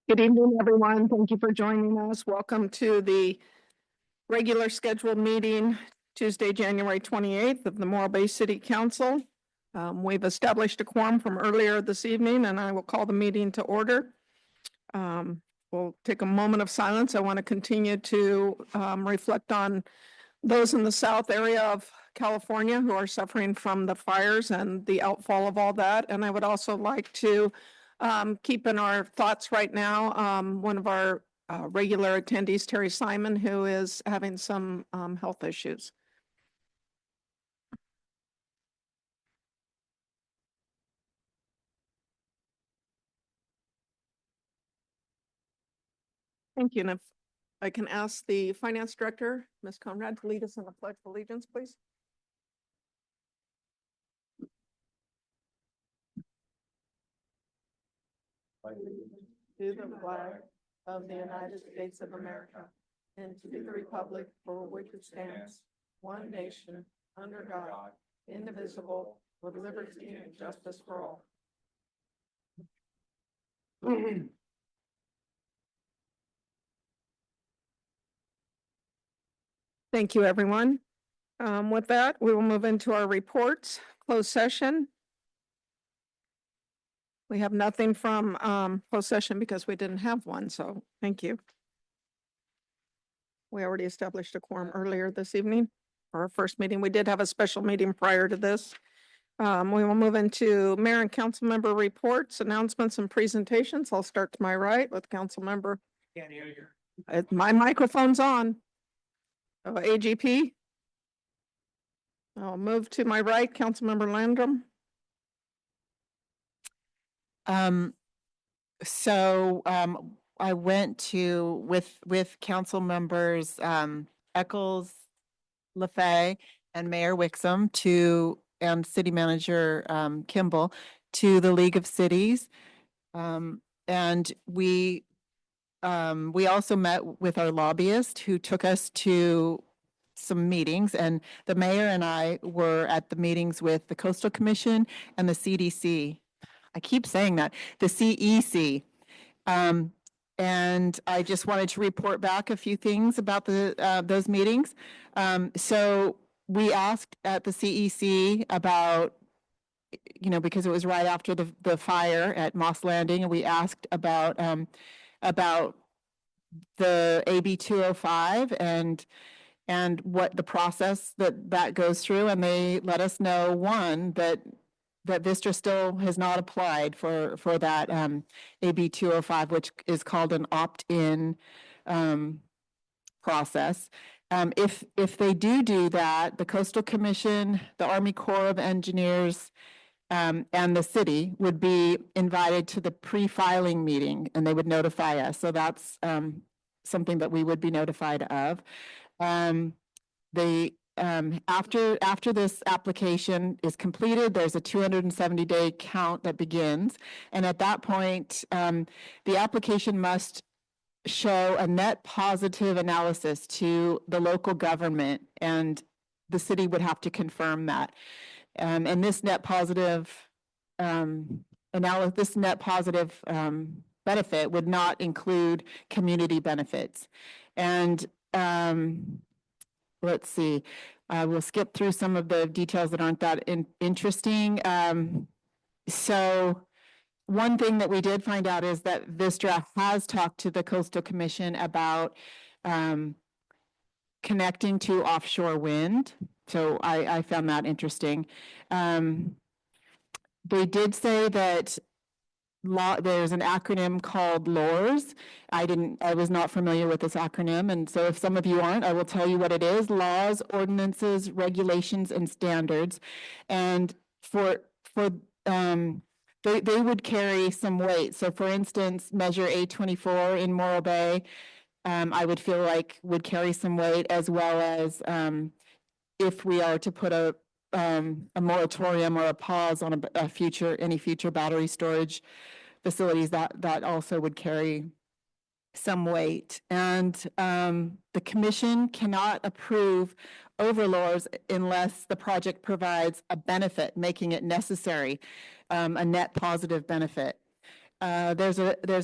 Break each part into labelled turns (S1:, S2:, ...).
S1: Good evening, everyone. Thank you for joining us. Welcome to the regular scheduled meeting, Tuesday, January 28th of the Morro Bay City Council. We've established a quorum from earlier this evening, and I will call the meeting to order. We'll take a moment of silence. I want to continue to reflect on those in the south area of California who are suffering from the fires and the outfall of all that. And I would also like to keep in our thoughts right now, one of our regular attendees, Terry Simon, who is having some health issues. Thank you. And if I can ask the finance director, Ms. Conrad, to lead us in the Pledge of Allegiance, please. To the flag of the United States of America and to the republic for which it stands, one nation, under God, indivisible, with liberty and justice for all. Thank you, everyone. With that, we will move into our reports, closed session. We have nothing from closed session because we didn't have one, so thank you. We already established a quorum earlier this evening for our first meeting. We did have a special meeting prior to this. We will move into mayor and council member reports, announcements, and presentations. I'll start to my right with council member.
S2: Can't hear you.
S1: My microphone's on. AGP. I'll move to my right, Councilmember Landrum.
S3: I went to with council members Eccles, LaFay, and Mayor Wixom and City Manager Kimball to the League of Cities. And we also met with our lobbyist who took us to some meetings, and the mayor and I were at the meetings with the Coastal Commission and the CDC. I keep saying that, the CEC. And I just wanted to report back a few things about those meetings. So we asked at the CEC about, because it was right after the fire at Moss Landing, and we asked about the AB 205 and what the process that goes through, and they let us know, one, that Vistra still has not applied for that AB 205, which is called an opt-in process. If they do that, the Coastal Commission, the Army Corps of Engineers, and the city would be invited to the pre-filing meeting, and they would notify us. So that's something that we would be notified of. After this application is completed, there's a 270-day count that begins. And at that point, the application must show a net positive analysis to the local government, and the city would have to confirm that. And this net positive benefit would not include community benefits. And let's see, we'll skip through some of the details that aren't that interesting. So one thing that we did find out is that Vistra has talked to the Coastal Commission about connecting to offshore wind. So I found that interesting. They did say that there's an acronym called LORS. I was not familiar with this acronym, and so if some of you aren't, I will tell you what it is: laws, ordinances, regulations, and standards. And they would carry some weight. So for instance, Measure A24 in Morro Bay, I would feel like would carry some weight, as well as if we are to put a moratorium or a pause on any future battery storage facilities, that also would carry some weight. And the commission cannot approve overlords unless the project provides a benefit, making it necessary, a net positive benefit. There's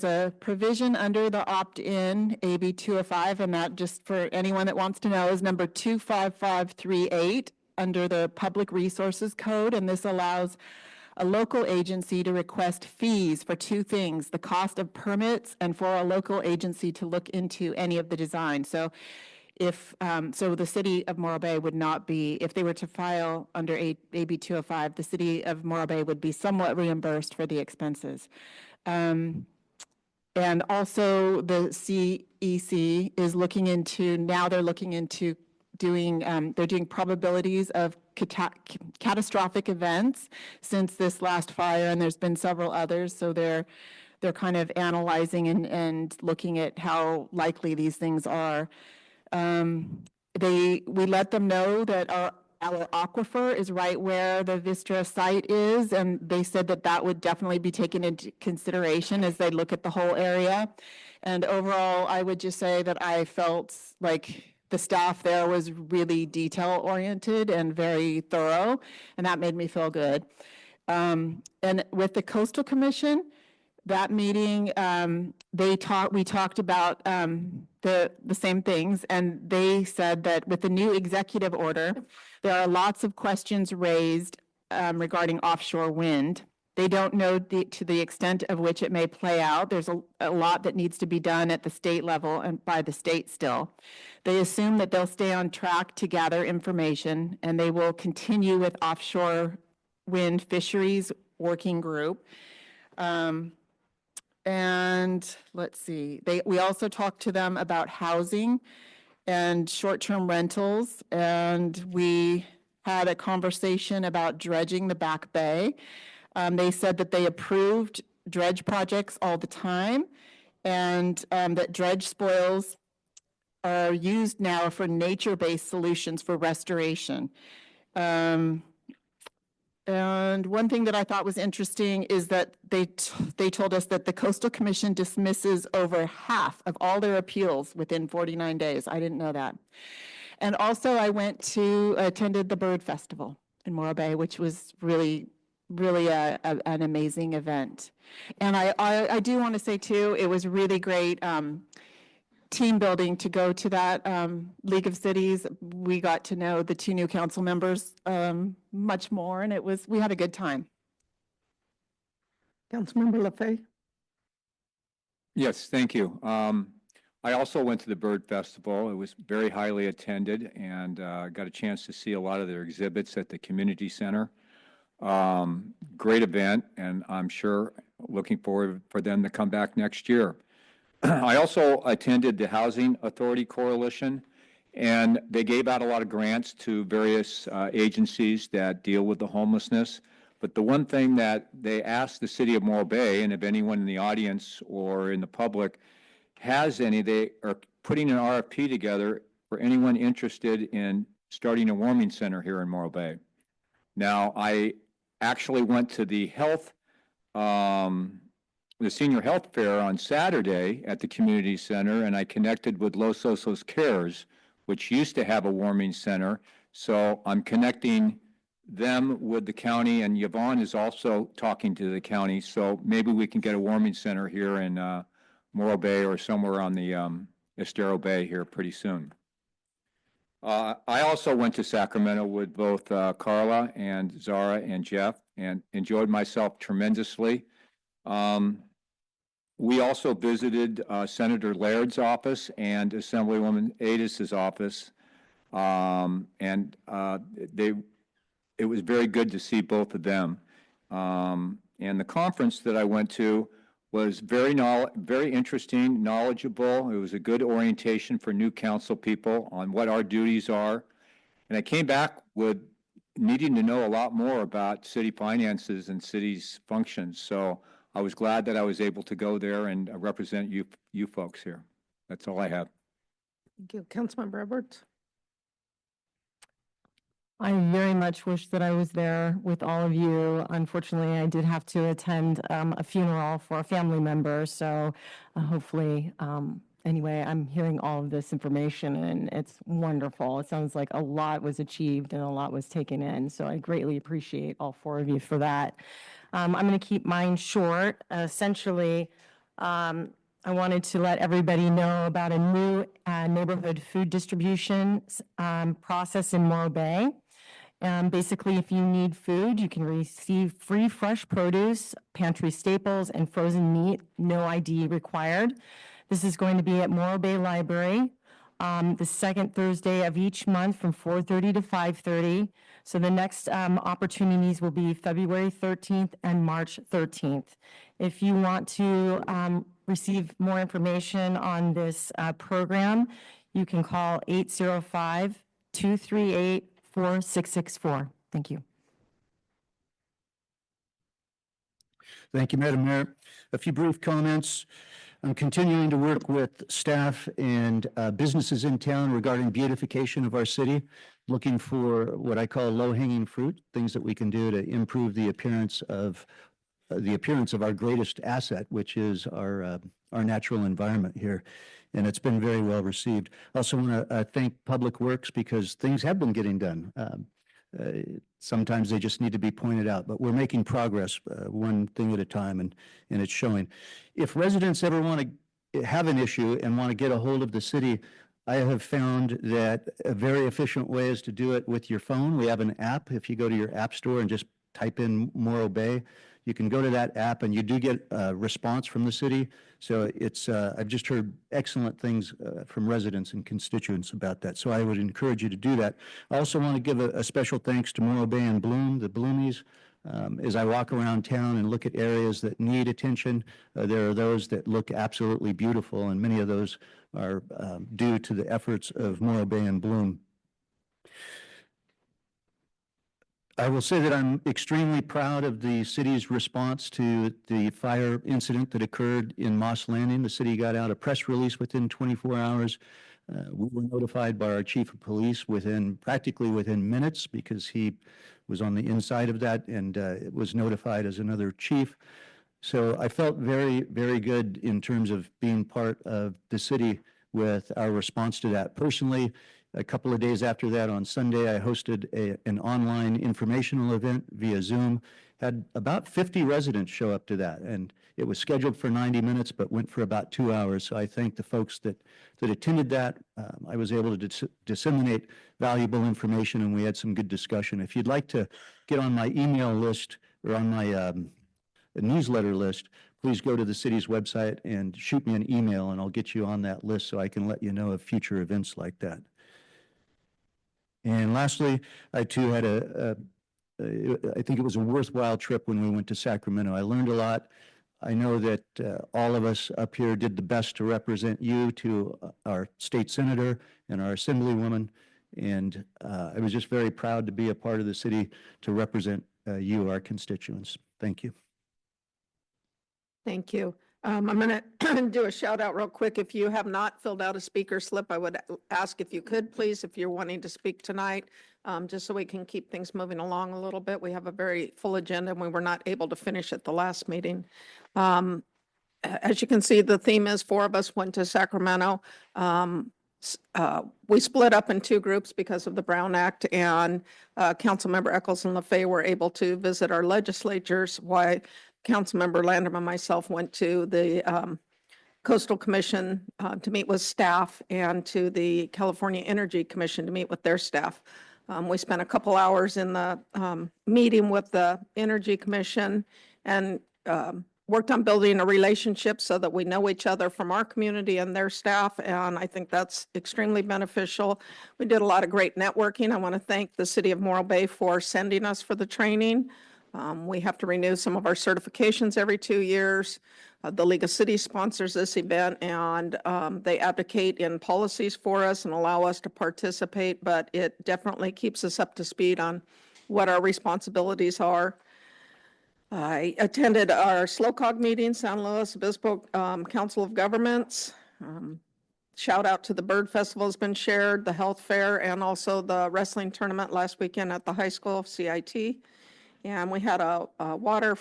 S3: a provision under the opt-in, AB 205, and that, just for anyone that wants to know, is number 25538 under the Public Resources Code, and this allows a local agency to request fees for two things: the cost of permits, and for a local agency to look into any of the design. So so the city of Morro Bay would not be, if they were to file under AB 205, the city of Morro Bay would be somewhat reimbursed for the expenses. And also the CEC is looking into, now they're looking into doing, they're doing probabilities of catastrophic events since this last fire, and there's been several others. So they're kind of analyzing and looking at how likely these things are. We let them know that our aquifer is right where the Vistra site is, and they said that that would definitely be taken into consideration as they look at the whole area. And overall, I would just say that I felt like the staff there was really detail-oriented and very thorough, and that made me feel good. And with the Coastal Commission, that meeting, we talked about the same things, and they said that with the new executive order, there are lots of questions raised regarding offshore wind. They don't know to the extent of which it may play out. There's a lot that needs to be done at the state level and by the state still. They assume that they'll stay on track to gather information, and they will continue with offshore wind fisheries working group. And let's see, we also talked to them about housing and short-term rentals, and we had a conversation about dredging the Back Bay. They said that they approved dredge projects all the time, and that dredge spoils are used now for nature-based solutions for restoration. And one thing that I thought was interesting is that they told us that the Coastal Commission dismisses over half of all their appeals within 49 days. I didn't know that. And also I attended the Bird Festival in Morro Bay, which was really an amazing event. And I do want to say too, it was really great team building to go to that League of Cities. We got to know the two new council members much more, and we had a good time.
S1: Councilmember Lefebvre?
S2: Yes, thank you. I also went to the Bird Festival. It was very highly attended, and got a chance to see a lot of their exhibits at the community center. Great event, and I'm sure looking forward for them to come back next year. I also attended the Housing Authority Coalition, and they gave out a lot of grants to various agencies that deal with the homelessness. But the one thing that they asked the city of Morro Bay, and if anyone in the audience or in the public has any, they are putting an RFP together for anyone interested in starting a warming center here in Morro Bay. Now, I actually went to the senior health fair on Saturday at the community center, and I connected with Los Osos Cares, which used to have a warming center. So I'm connecting them with the county, and Yvonne is also talking to the county. So maybe we can get a warming center here in Morro Bay or somewhere on the Estero Bay here pretty soon. I also went to Sacramento with both Carla and Zara and Jeff, and enjoyed myself tremendously. We also visited Senator Laird's office and Assemblywoman Adis's office, and it was very good to see both of them. And the conference that I went to was very interesting, knowledgeable. It was a good orientation for new council people on what our duties are. And I came back with needing to know a lot more about city finances and city's functions. So I was glad that I was able to go there and represent you folks here. That's all I have.
S1: Thank you. Councilmember Edwards?
S4: I very much wish that I was there with all of you. Unfortunately, I did have to attend a funeral for a family member, so hopefully, anyway, I'm hearing all of this information, and it's wonderful. It sounds like a lot was achieved and a lot was taken in, so I greatly appreciate all four of you for that. I'm going to keep mine short. Essentially, I wanted to let everybody know about a new neighborhood food distribution process in Morro Bay. Basically, if you need food, you can receive free fresh produce, pantry staples, and frozen meat, no ID required. This is going to be at Morro Bay Library, the second Thursday of each month from 4:30 to 5:30. So the next opportunities will be February 13th and March 13th. If you want to receive more information on this program, you can call 805-238-4664. Thank you.
S5: Thank you, Madam Mayor. A few brief comments. I'm continuing to work with staff and businesses in town regarding beautification of our city, looking for what I call low-hanging fruit, things that we can do to improve the appearance of our greatest asset, which is our natural environment here. And it's been very well received. I also want to thank Public Works because things have been getting done. Sometimes they just need to be pointed out, but we're making progress one thing at a time, and it's showing. If residents ever want to have an issue and want to get a hold of the city, I have found that a very efficient way is to do it with your phone. We have an app. If you go to your app store and just type in Morro Bay, you can go to that app and you do get a response from the city. So it's, I've just heard excellent things from residents and constituents about that. So I would encourage you to do that. I also want to give a special thanks to Morro Bay and Bloom, the Bloomies. As I walk around town and look at areas that need attention, there are those that look absolutely beautiful, and many of those are due to the efforts of Morro Bay and Bloom. I will say that I'm extremely proud of the city's response to the fire incident that occurred in Moss Landing. The city got out a press release within 24 hours. We were notified by our chief of police practically within minutes, because he was on the inside of that and was notified as another chief. So I felt very, very good in terms of being part of the city with our response to that. Personally, a couple of days after that, on Sunday, I hosted an online informational event via Zoom. Had about 50 residents show up to that, and it was scheduled for 90 minutes, but went for about 2 hours. So I thank the folks that attended that. I was able to disseminate valuable information, and we had some good discussion. If you'd like to get on my email list or on my newsletter list, please go to the city's website and shoot me an email, and I'll get you on that list so I can let you know of future events like that. And lastly, I too had I think it was a worthwhile trip when we went to Sacramento. I learned a lot. I know that all of us up here did the best to represent you to our state senator and our assemblywoman. And I was just very proud to be a part of the city to represent you, our constituents. Thank you.
S1: Thank you. I'm going to do a shout out real quick. If you have not filled out a speaker slip, I would ask if you could, please, if you're wanting to speak tonight, just so we can keep things moving along a little bit. We have a very full agenda and we were not able to finish at the last meeting. As you can see, the theme is 4 of us went to Sacramento. We split up in 2 groups because of the Brown Act, and Councilmember Eccles and LaFay were able to visit our legislatures, while Councilmember Landrum and myself went to the Coastal Commission to meet with staff, and to the California Energy Commission to meet with their staff. We spent a couple hours in the meeting with the Energy Commission and worked on building a relationship so that we know each other from our community and their staff, and I think that's extremely beneficial. We did a lot of great networking. I want to thank the City of Morro Bay for sending us for the training. We have to renew some of our certifications every 2 years. The League of Cities sponsors this event, and they advocate in policies for us and allow us to participate, but it definitely keeps us up to speed on what our responsibilities are. I attended our SLOCOG meeting, San Luis Obispo Council of Governments. Shout out to the Bird Festival has been shared, the health fair, and also the wrestling tournament last weekend at the high school, CIT. And we had a water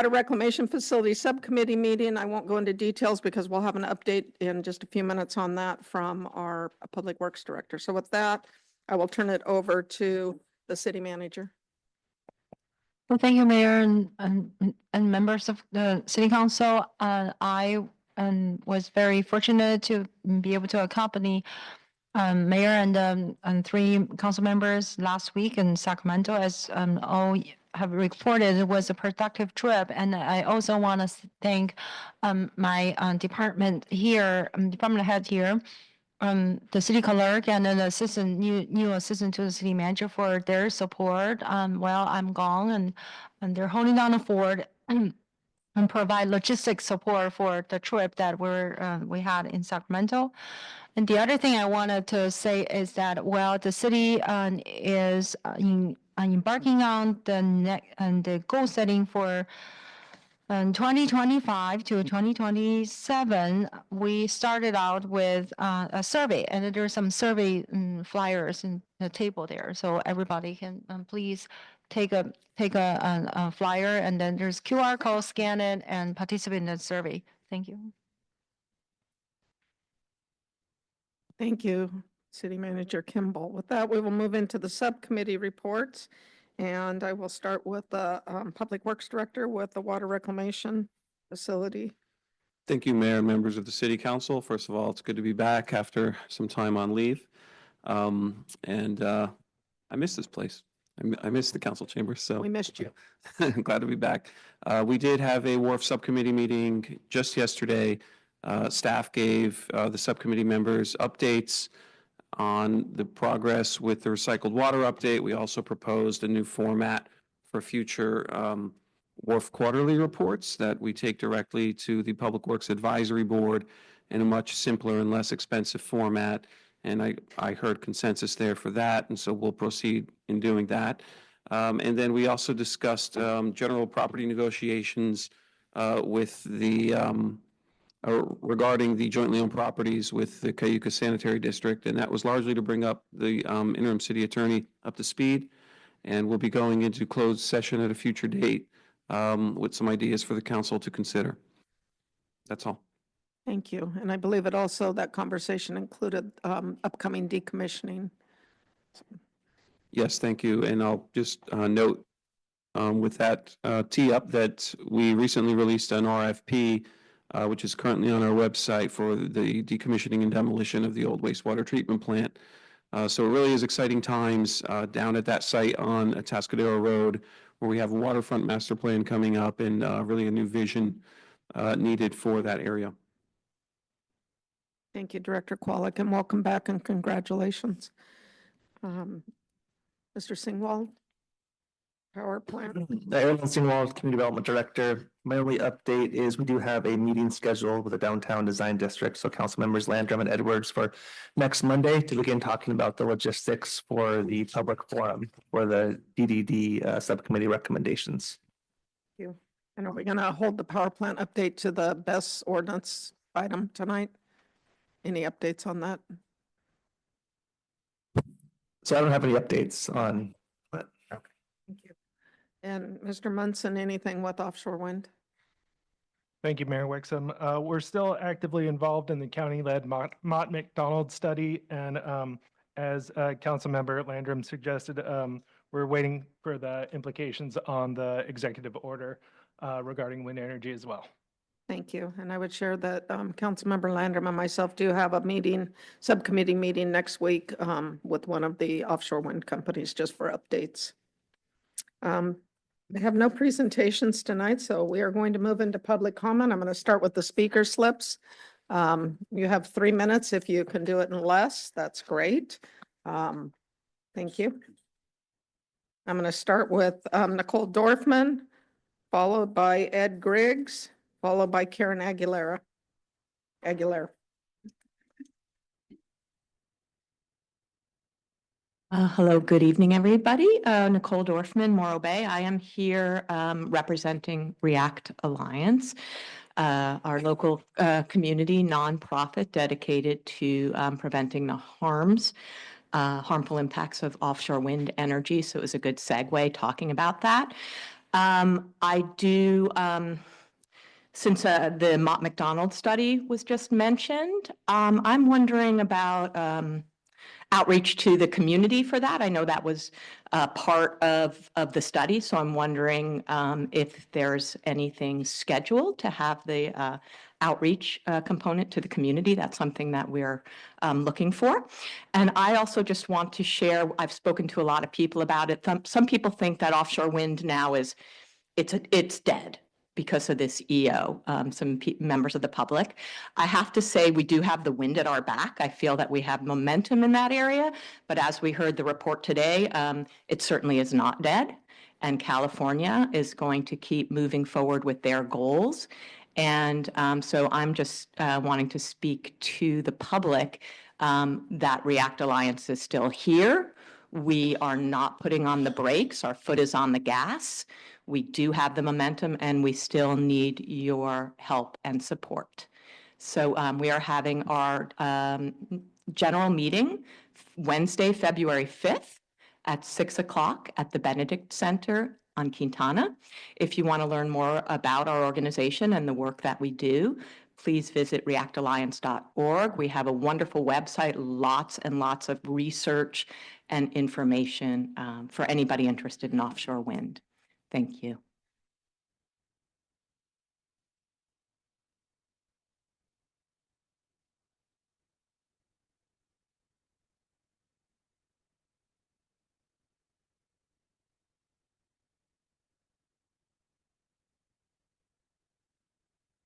S1: reclamation facility subcommittee meeting. I won't go into details because we'll have an update in just a few minutes on that from our Public Works Director. So with that, I will turn it over to the city manager.
S6: Well, thank you, Mayor and members of the City Council. I was very fortunate to be able to accompany Mayor and three council members last week in Sacramento. As all have reported, it was a productive trip. And I also want to thank my department here, department head here, the city clerk and then the assistant, new assistant to the city manager for their support while I'm gone, and they're holding down the fort and provide logistic support for the trip that we had in Sacramento. And the other thing I wanted to say is that, well, the city is embarking on the goal setting for 2025 to 2027, we started out with a survey, and then there's some survey flyers in the table there, so everybody can please take a flyer, and then there's QR code, scan it, and participate in the survey. Thank you.
S1: Thank you, City Manager Kimball. With that, we will move into the subcommittee reports. And I will start with the Public Works Director with the Water Reclamation Facility.
S7: Thank you, Mayor, and members of the City Council. First of all, it's good to be back after some time on leave. I miss this place. I miss the council chambers, so.
S1: We missed you.
S7: I'm glad to be back. We did have a WRF subcommittee meeting just yesterday. Staff gave the subcommittee members updates on the progress with the recycled water update. We also proposed a new format for future WRF quarterly reports that we take directly to the Public Works Advisory Board in a much simpler and less expensive format. And I heard consensus there for that, and so we'll proceed in doing that. And then we also discussed general property negotiations with the regarding the jointly owned properties with the Cayuga Sanitary District, and that was largely to bring up the interim city attorney up to speed. And we'll be going into closed session at a future date with some ideas for the council to consider. That's all.
S1: Thank you. And I believe it also, that conversation included upcoming decommissioning.
S7: Yes, thank you. And I'll just note with that tee up that we recently released an RFP which is currently on our website for the decommissioning and demolition of the old wastewater treatment plant. So it really is exciting times down at that site on Atascadero Road, where we have a waterfront master plan coming up and really a new vision needed for that area.
S1: Thank you, Director Qualick, and welcome back and congratulations. Mr. Singwald, power plant.
S8: Aaron Singwald, Community Development Director. My only update is we do have a meeting scheduled with the Downtown Design District, so council members Landrum and Edwards for next Monday to begin talking about the logistics for the public forum for the DDD subcommittee recommendations.
S1: Thank you. And are we going to hold the power plant update to the BES ordinance item tonight? Any updates on that?
S8: So I don't have any updates on.
S1: Thank you. And Mr. Munson, anything with offshore wind?
S9: Thank you, Mayor Wixom. We're still actively involved in the county-led Mott McDonald study. And as Councilmember Landrum suggested, we're waiting for the implications on the executive order regarding wind energy as well.
S1: Thank you. And I would share that Councilmember Landrum and myself do have a meeting, subcommittee meeting next week with one of the offshore wind companies just for updates. We have no presentations tonight, so we are going to move into public comment. I'm going to start with the speaker slips. You have 3 minutes. If you can do it in less, that's great. Thank you. I'm going to start with Nicole Dorfman, followed by Ed Griggs, followed by Karen Aguilera.
S10: Hello, good evening, everybody. Nicole Dorfman, Morro Bay. I am here representing React Alliance, our local community nonprofit dedicated to preventing the harmful impacts of offshore wind energy. So it was a good segue talking about that. I do, since the Mott McDonald study was just mentioned, I'm wondering about outreach to the community for that. I know that was part of the study, so I'm wondering if there's anything scheduled to have the outreach component to the community. That's something that we're looking for. And I also just want to share, I've spoken to a lot of people about it. Some people think that offshore wind now it's dead because of this EO, members of the public. I have to say, we do have the wind at our back. I feel that we have momentum in that area, but as we heard the report today, it certainly is not dead. And California is going to keep moving forward with their goals. And so I'm just wanting to speak to the public that REACT Alliance is still here. We are not putting on the brakes. Our foot is on the gas. We do have the momentum and we still need your help and support. So we are having our general meeting Wednesday, February 5th at 6 o'clock at the Benedict Center on Quintana. If you want to learn more about our organization and the work that we do, please visit reactalliance.org. We have a wonderful website, lots and lots of research and information for anybody interested in offshore wind. Thank you.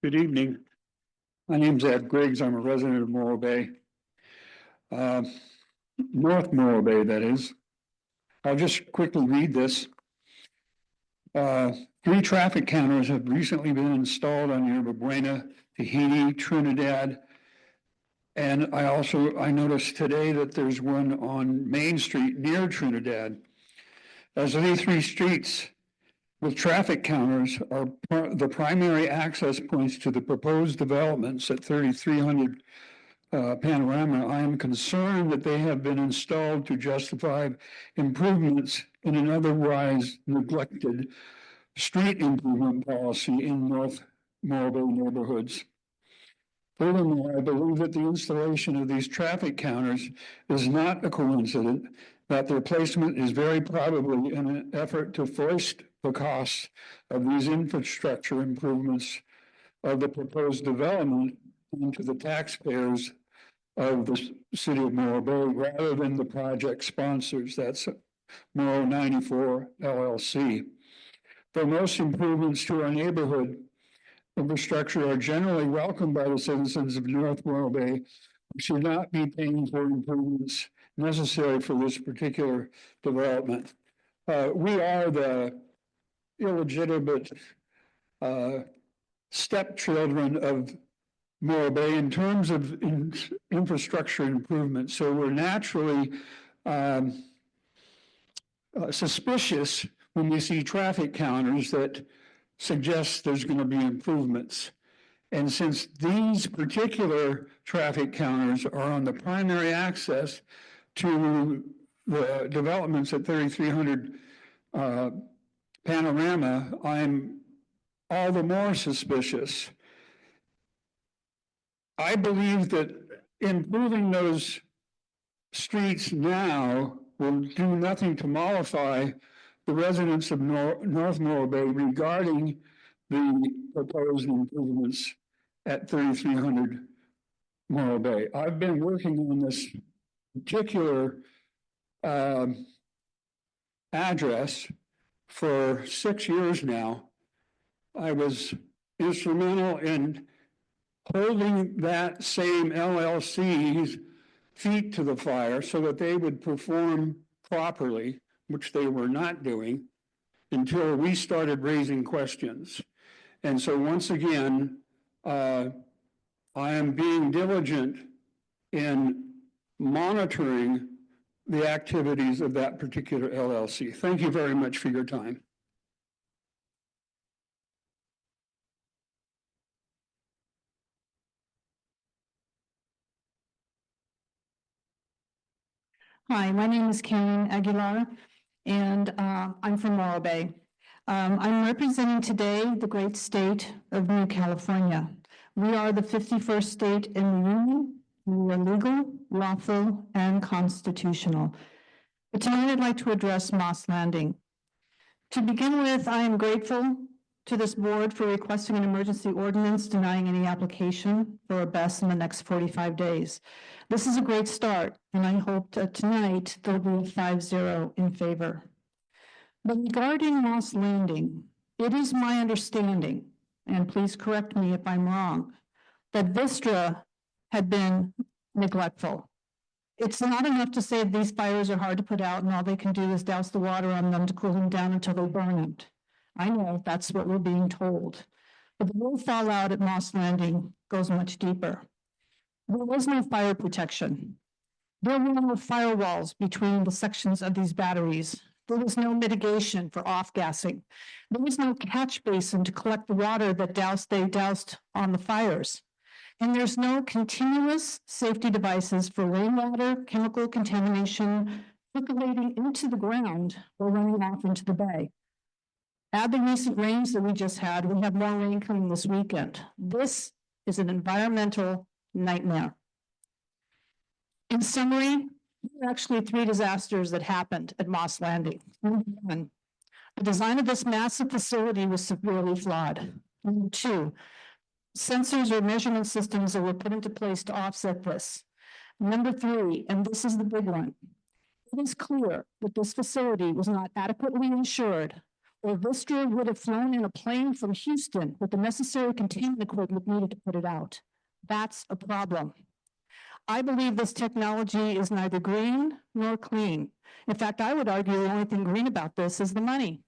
S11: Good evening. My name's Ed Griggs. I'm a resident of Morro Bay. North Morro Bay, that is. I'll just quickly read this. 3 traffic counters have recently been installed on Yerba Buena, Tahiti, Trinidad. And I noticed today that there's one on Main Street near Trinidad. As these 3 streets with traffic counters are the primary access points to the proposed developments at 3300 Panorama, I am concerned that they have been installed to justify improvements in an otherwise neglected street improvement policy in North Morro Bay neighborhoods. Furthermore, I believe that the installation of these traffic counters is not a coincidence, that their placement is very probably in an effort to foist the costs of these infrastructure improvements of the proposed development into the taxpayers of the city of Morro Bay rather than the project sponsors. That's Morro 94 LLC. For most improvements to our neighborhood infrastructure are generally welcomed by the citizens of North Morro Bay, we should not be paying for improvements necessary for this particular development. We are the illegitimate stepchildren of Morro Bay in terms of infrastructure improvements. So we're naturally suspicious when we see traffic counters that suggest there's going to be improvements. And since these particular traffic counters are on the primary access to the developments at 3300 Panorama, I'm all the more suspicious. I believe that improving those streets now will do nothing to mollify the residents of North Morro Bay regarding the proposed improvements at 3300 Morro Bay. I've been working on this particular address for 6 years now. I was instrumental in holding that same LLC's feet to the fire so that they would perform properly, which they were not doing until we started raising questions. And so once again, I am being diligent in monitoring the activities of that particular LLC. Thank you very much for your time.
S12: Hi, my name is Karen Aguilar, and I'm from Morro Bay. I'm representing today the great state of New California. We are the 51st state in the Union, We are legal, lawful, and constitutional. But tonight I'd like to address Moss Landing. To begin with, I am grateful to this board for requesting an emergency ordinance denying any application for a BES in the next 45 days. This is a great start, and I hope that tonight there'll be a 5-0 in favor. But regarding Moss Landing, it is my understanding, and please correct me if I'm wrong, that Vistra had been neglectful. It's not enough to say these fires are hard to put out and all they can do is douse the water on them to cool them down until they burn out. I know that's what we're being told. But the real fallout at Moss Landing goes much deeper. There was no fire protection. There were no firewalls between the sections of these batteries. There was no mitigation for off-gassing. There was no catch basin to collect the water that they doused on the fires. And there's no continuous safety devices for rainwater, chemical contamination, percolating into the ground or running off into the bay. Add the recent rains that we just had, we have more rain coming this weekend. This is an environmental nightmare. In summary, there are actually 3 disasters that happened at Moss Landing. Number 1, the design of this massive facility was severely flawed. Number 2, sensors or measurement systems that were put into place to offset this. Number 3, and this is the big one, it is clear that this facility was not adequately insured, or Vistra would have flown in a plane from Houston with the necessary containment equipment needed to put it out. That's a problem. I believe this technology is neither green nor clean. In fact, I would argue the only thing green about this is the money.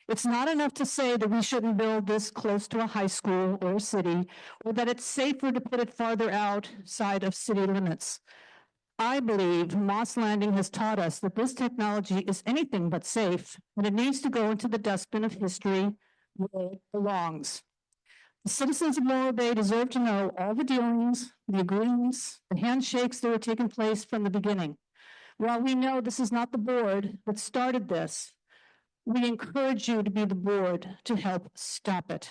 S12: It's not enough to say that we shouldn't build this close to a high school or a city, or that it's safer to put it farther outside of city limits. I believe Moss Landing has taught us that this technology is anything but safe, and it needs to go into the dustbin of history where it belongs. The citizens of Morro Bay deserve to know all the dealings, the agreements, the handshakes that were taking place from the beginning. While we know this is not the board that started this, we encourage you to be the board to help stop it.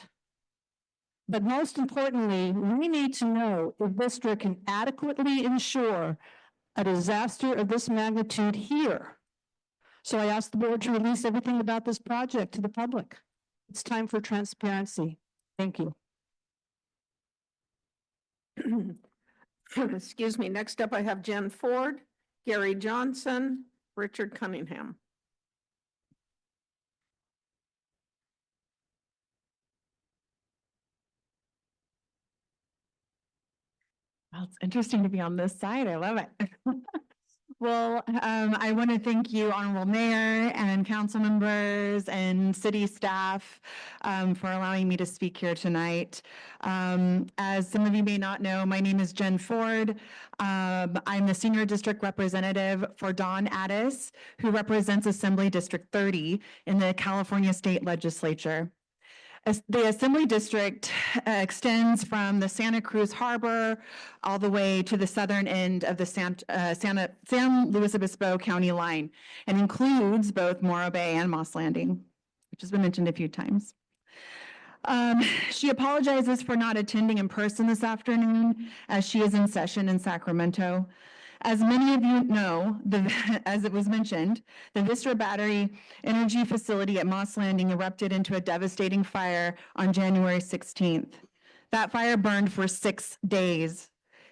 S12: But most importantly, we need to know if Vistra can adequately ensure a disaster of this magnitude here. So I ask the board to release everything about this project to the public. It's time for transparency. Thank you.
S1: Excuse me. Next up, I have Jen Ford, Gary Johnson, Richard Cunningham.
S4: Well, it's interesting to be on this side. I love it. Well, I want to thank you, Honorable Mayor and council members and city staff for allowing me to speak here tonight. As some of you may not know, my name is Jen Ford. I'm the Senior District Representative for Dawn Addis, who represents Assembly District 30 in the California State Legislature. The Assembly District extends from the Santa Cruz Harbor all the way to the southern end of the San Luis Obispo County line and includes both Morro Bay and Moss Landing, which has been mentioned a few times. She apologizes for not attending in person this afternoon as she is in session in Sacramento. As many of you know, as it was mentioned, the Vistra Battery Energy Facility at Moss Landing erupted into a devastating fire on January 16th. That fire burned for 6 days.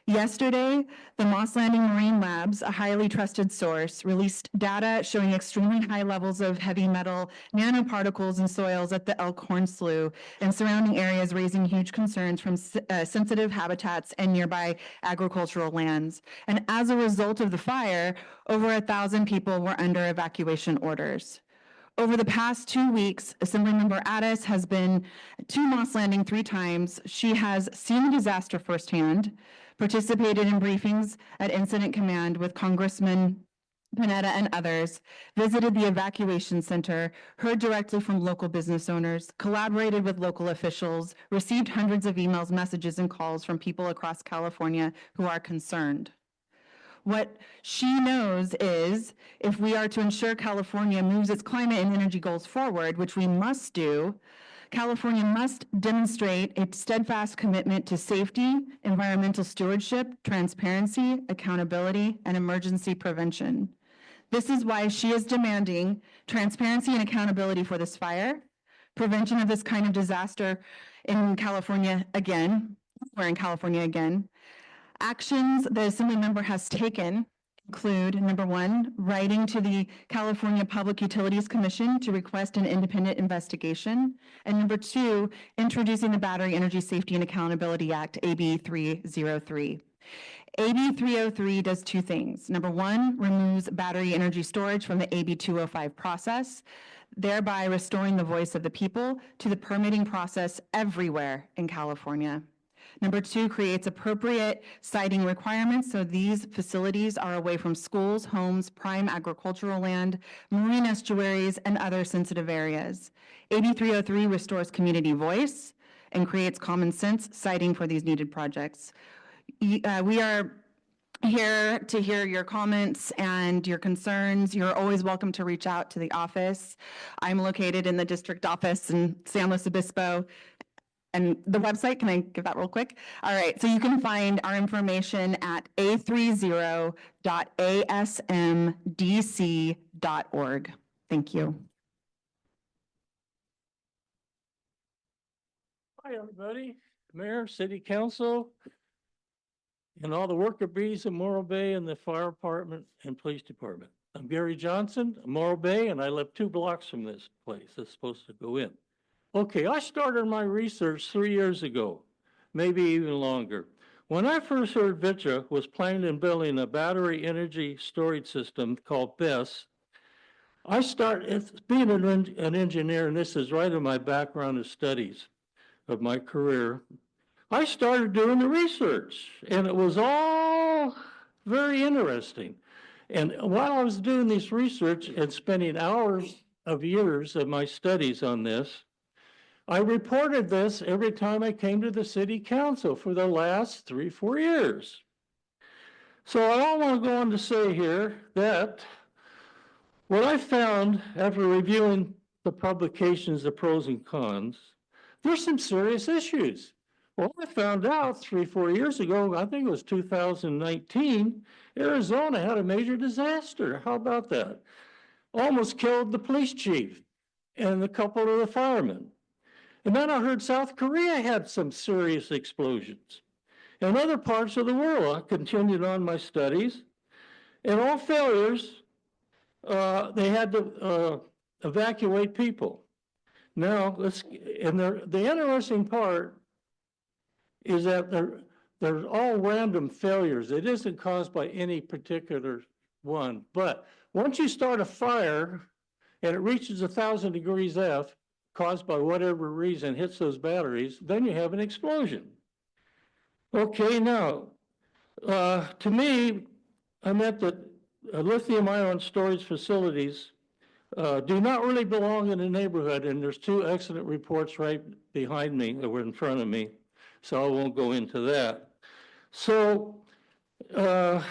S4: Yesterday, the Moss Landing Marine Labs, a highly trusted source, released data showing extremely high levels of heavy metal nanoparticles in soils at the Elkhorn Slough and surrounding areas, raising huge concerns from sensitive habitats and nearby agricultural lands. And as a result of the fire, over 1,000 people were under evacuation orders. Over the past 2 weeks, Assemblymember Addis has been to Moss Landing 3 times. She has seen the disaster firsthand, participated in briefings at Incident Command with Congressman Panetta and others, visited the evacuation center, heard directly from local business owners, collaborated with local officials, received hundreds of emails, messages, and calls from people across California who are concerned. What she knows is if we are to ensure California moves its climate and energy goals forward, which we must do,
S12: California must demonstrate a steadfast commitment to safety, environmental stewardship, transparency, accountability, and emergency prevention. This is why she is demanding transparency and accountability for this fire, prevention of this kind of disaster in California again, we're in California again. Actions the Assembly member has taken include, number one, writing to the California Public Utilities Commission to request an independent investigation. And number two, introducing the Battery Energy Safety and Accountability Act, AB 303. AB 303 does two things. Number one, removes battery energy storage from the AB 205 process, thereby restoring the voice of the people to the permitting process everywhere in California. Number two, creates appropriate siting requirements so these facilities are away from schools, homes, prime agricultural land, marine estuaries, and other sensitive areas. AB 303 restores community voice and creates common sense siting for these needed projects. We are here to hear your comments and your concerns. You're always welcome to reach out to the office. I'm located in the district office in San Luis Obispo. And the website, can I give that real quick? All right, so you can find our information at a30.asmdc.org. Thank you.
S13: Hi, everybody, Mayor, City Council, and all the worker bees in Morro Bay and the fire department and police department. I'm Gary Johnson, Morro Bay, and I live 2 blocks from this place. It's supposed to go in. Okay, I started my research 3 years ago, maybe even longer. When I first heard VITRA was planning and building a battery energy storage system called BESS, I started, being an engineer, and this is right in my background of studies of my career, I started doing the research, and it was all very interesting. And while I was doing this research and spending hours of years of my studies on this, I reported this every time I came to the city council for the last 3-4 years. So I don't want to go on to say here that what I found after reviewing the publications, the pros and cons, there's some serious issues. Well, I found out 3-4 years ago, I think it was 2019, Arizona had a major disaster. How about that? Almost killed the police chief and a couple of the firemen. And then I heard South Korea had some serious explosions. In other parts of the world, I continued on my studies, and all failures, they had to evacuate people. Now, the interesting part is that they're all random failures. It isn't caused by any particular one. But once you start a fire and it reaches 1,000 degrees F, caused by whatever reason, hits those batteries, then you have an explosion. Okay, now, to me, I meant that lithium-ion storage facilities do not really belong in the neighborhood, and there's 2 excellent reports right behind me that were in front of me, so I won't go into that. So now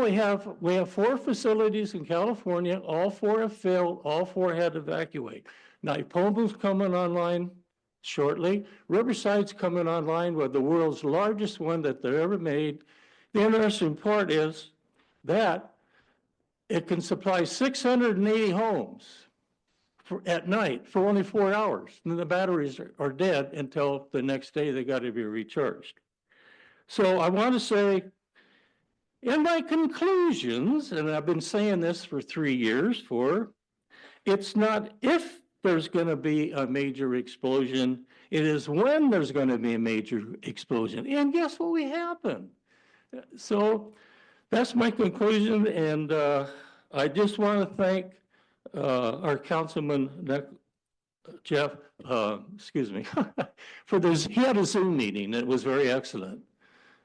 S13: we have 4 facilities in California. All 4 have failed. All 4 had to evacuate. Naipomu's coming online shortly. Riverside's coming online with the world's largest one that they ever made. The interesting part is that it can supply 680 homes at night for only 4 hours. And the batteries are dead until the next day they got to be recharged. So I want to say, in my conclusions, and I've been saying this for 3 years, it's not if there's going to be a major explosion, it is when there's going to be a major explosion. And guess what will happen? So that's my conclusion, and I just want to thank our councilman, Jeff, for this. He had a Zoom meeting, and it was very excellent.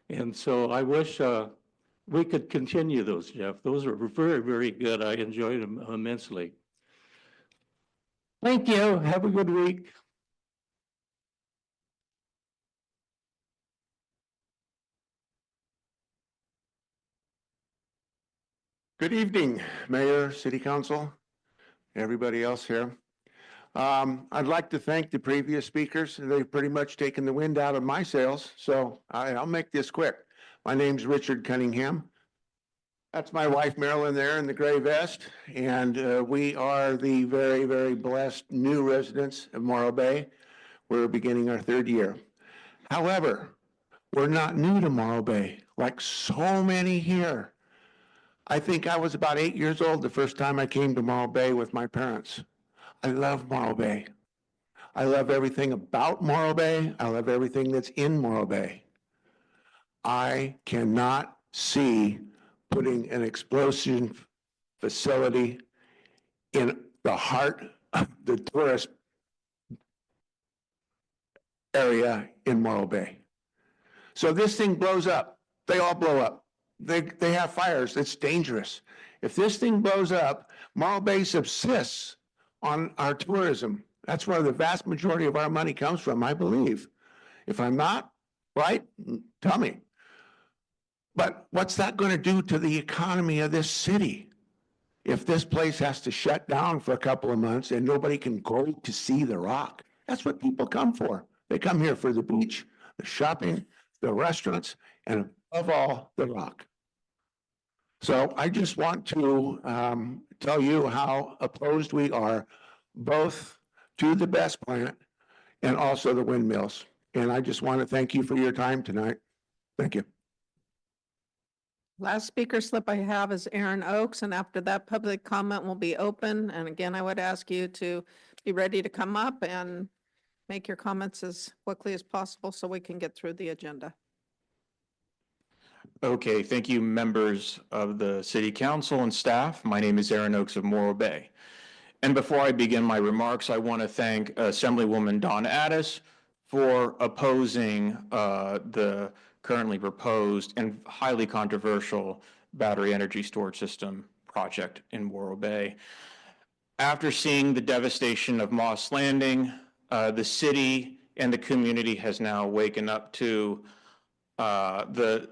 S13: And so I wish we could continue those, Jeff. Those are very, very good. I enjoyed them immensely. Thank you. Have a good week.
S14: Good evening, Mayor, City Council, everybody else here. I'd like to thank the previous speakers. They've pretty much taken the wind out of my sails, so I'll make this quick. My name's Richard Cunningham. That's my wife Marilyn there in the gray vest, and we are the very, very blessed new residents of Morro Bay. We're beginning our 3rd year. However, we're not new to Morro Bay, like so many here. I think I was about 8 years old the first time I came to Morro Bay with my parents. I love Morro Bay. I love everything about Morro Bay. I love everything that's in Morro Bay. I cannot see putting an explosion facility in the heart of the tourist area in Morro Bay. So this thing blows up. They all blow up. They have fires. It's dangerous. If this thing blows up, Morro Bay subsists on our tourism. That's where the vast majority of our money comes from, I believe. If I'm not right, tell me. But what's that going to do to the economy of this city? If this place has to shut down for a couple of months and nobody can go to see the rock, that's what people come for. They come here for the beach, the shopping, the restaurants, and above all, the rock. So I just want to tell you how opposed we are both to the BESS plant and also the windmills. And I just want to thank you for your time tonight. Thank you.
S1: Last speaker slip I have is Aaron Oakes, and after that, public comment will be open. And again, I would ask you to be ready to come up and make your comments as quickly as possible so we can get through the agenda.
S15: Okay, thank you, members of the City Council and staff. My name is Aaron Oakes of Morro Bay. And before I begin my remarks, I want to thank Assemblywoman Dawn Addis for opposing the currently proposed and highly controversial battery energy storage system project in Morro Bay. After seeing the devastation of Moss Landing, the city and the community has now waken up to the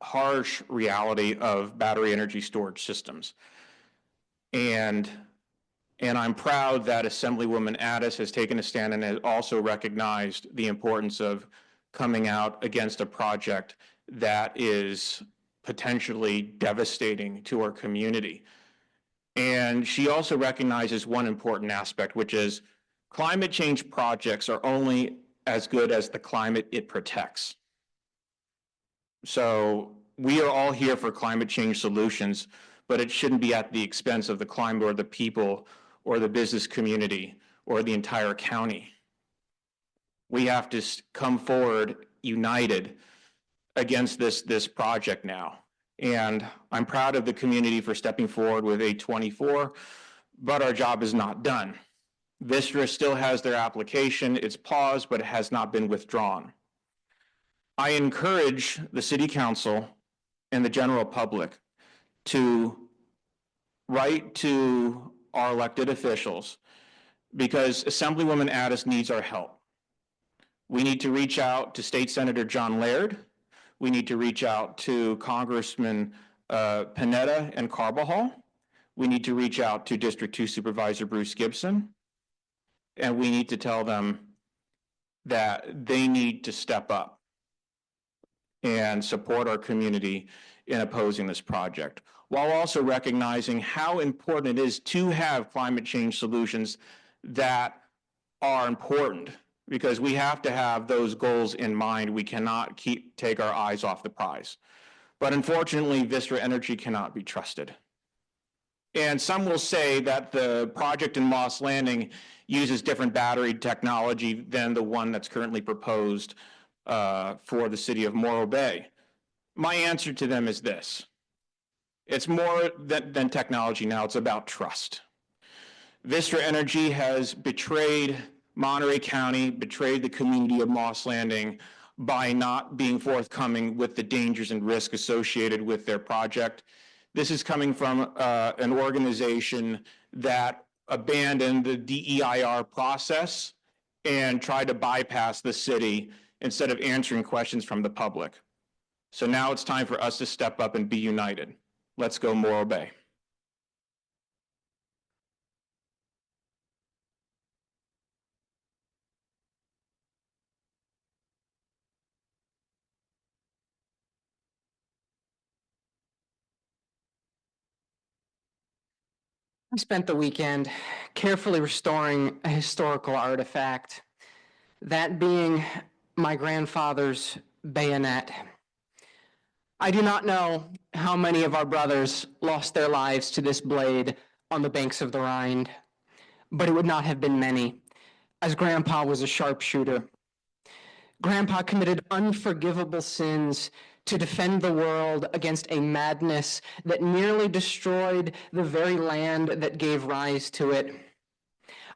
S15: harsh reality of battery energy storage systems. And I'm proud that Assemblywoman Addis has taken a stand and has also recognized the importance of coming out against a project that is potentially devastating to our community. And she also recognizes one important aspect, which is climate change projects are only as good as the climate it protects. So we are all here for climate change solutions, but it shouldn't be at the expense of the climate or the people or the business community or the entire county. We have to come forward united against this project now. And I'm proud of the community for stepping forward with 824, but our job is not done. Vistra still has their application. It's paused, but it has not been withdrawn. I encourage the City Council and the general public to write to our elected officials because Assemblywoman Addis needs our help. We need to reach out to State Senator John Laird. We need to reach out to Congressman Panetta and Carbajal. We need to reach out to District 2 Supervisor Bruce Gibson. And we need to tell them that they need to step up and support our community in opposing this project, while also recognizing how important it is to have climate change solutions that are important, because we have to have those goals in mind. We cannot take our eyes off the prize. But unfortunately, Vistra Energy cannot be trusted. And some will say that the project in Moss Landing uses different battery technology than the one that's currently proposed for the city of Morro Bay. My answer to them is this. It's more than technology now, it's about trust. Vistra Energy has betrayed Monterey County, betrayed the community of Moss Landing by not being forthcoming with the dangers and risk associated with their project. This is coming from an organization that abandoned the DEIR process and tried to bypass the city instead of answering questions from the public. So now it's time for us to step up and be united. Let's go Morro Bay.
S16: I spent the weekend carefully restoring a historical artifact, that being my grandfather's bayonet. I do not know how many of our brothers lost their lives to this blade on the banks of the Rhine, but it would not have been many, as Grandpa was a sharpshooter. Grandpa committed unforgivable sins to defend the world against a madness that nearly destroyed the very land that gave rise to it.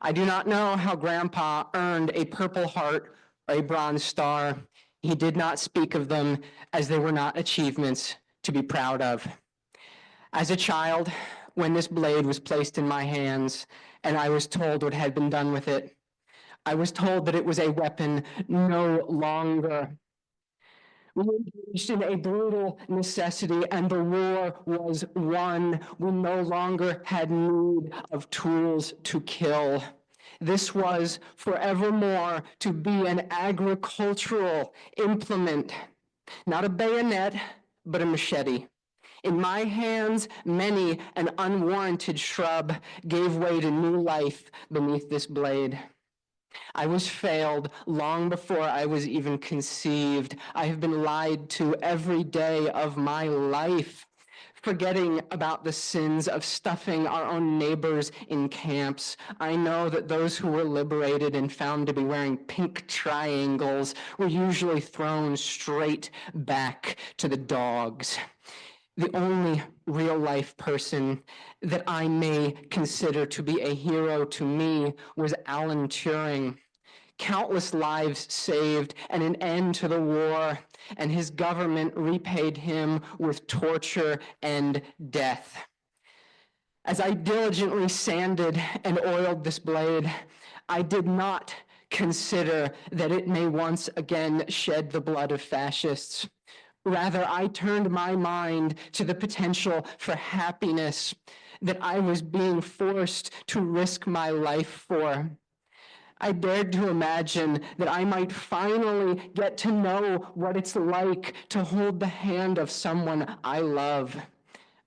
S16: I do not know how Grandpa earned a Purple Heart or a Bronze Star. He did not speak of them, as they were not achievements to be proud of. As a child, when this blade was placed in my hands and I was told what had been done with it, I was told that it was a weapon no longer. We were engaged in a brutal necessity, and the war was won. We no longer had need of tools to kill. This was forevermore to be an agricultural implement, not a bayonet, but a machete. In my hands, many an unwarranted shrub gave way to new life beneath this blade. I was failed long before I was even conceived. I have been lied to every day of my life, forgetting about the sins of stuffing our own neighbors in camps. I know that those who were liberated and found to be wearing pink triangles were usually thrown straight back to the dogs. The only real-life person that I may consider to be a hero to me was Alan Turing. Countless lives saved and an end to the war, and his government repaid him with torture and death. As I diligently sanded and oiled this blade, I did not consider that it may once again shed the blood of fascists. Rather, I turned my mind to the potential for happiness that I was being forced to risk my life for. I dared to imagine that I might finally get to know what it's like to hold the hand of someone I love.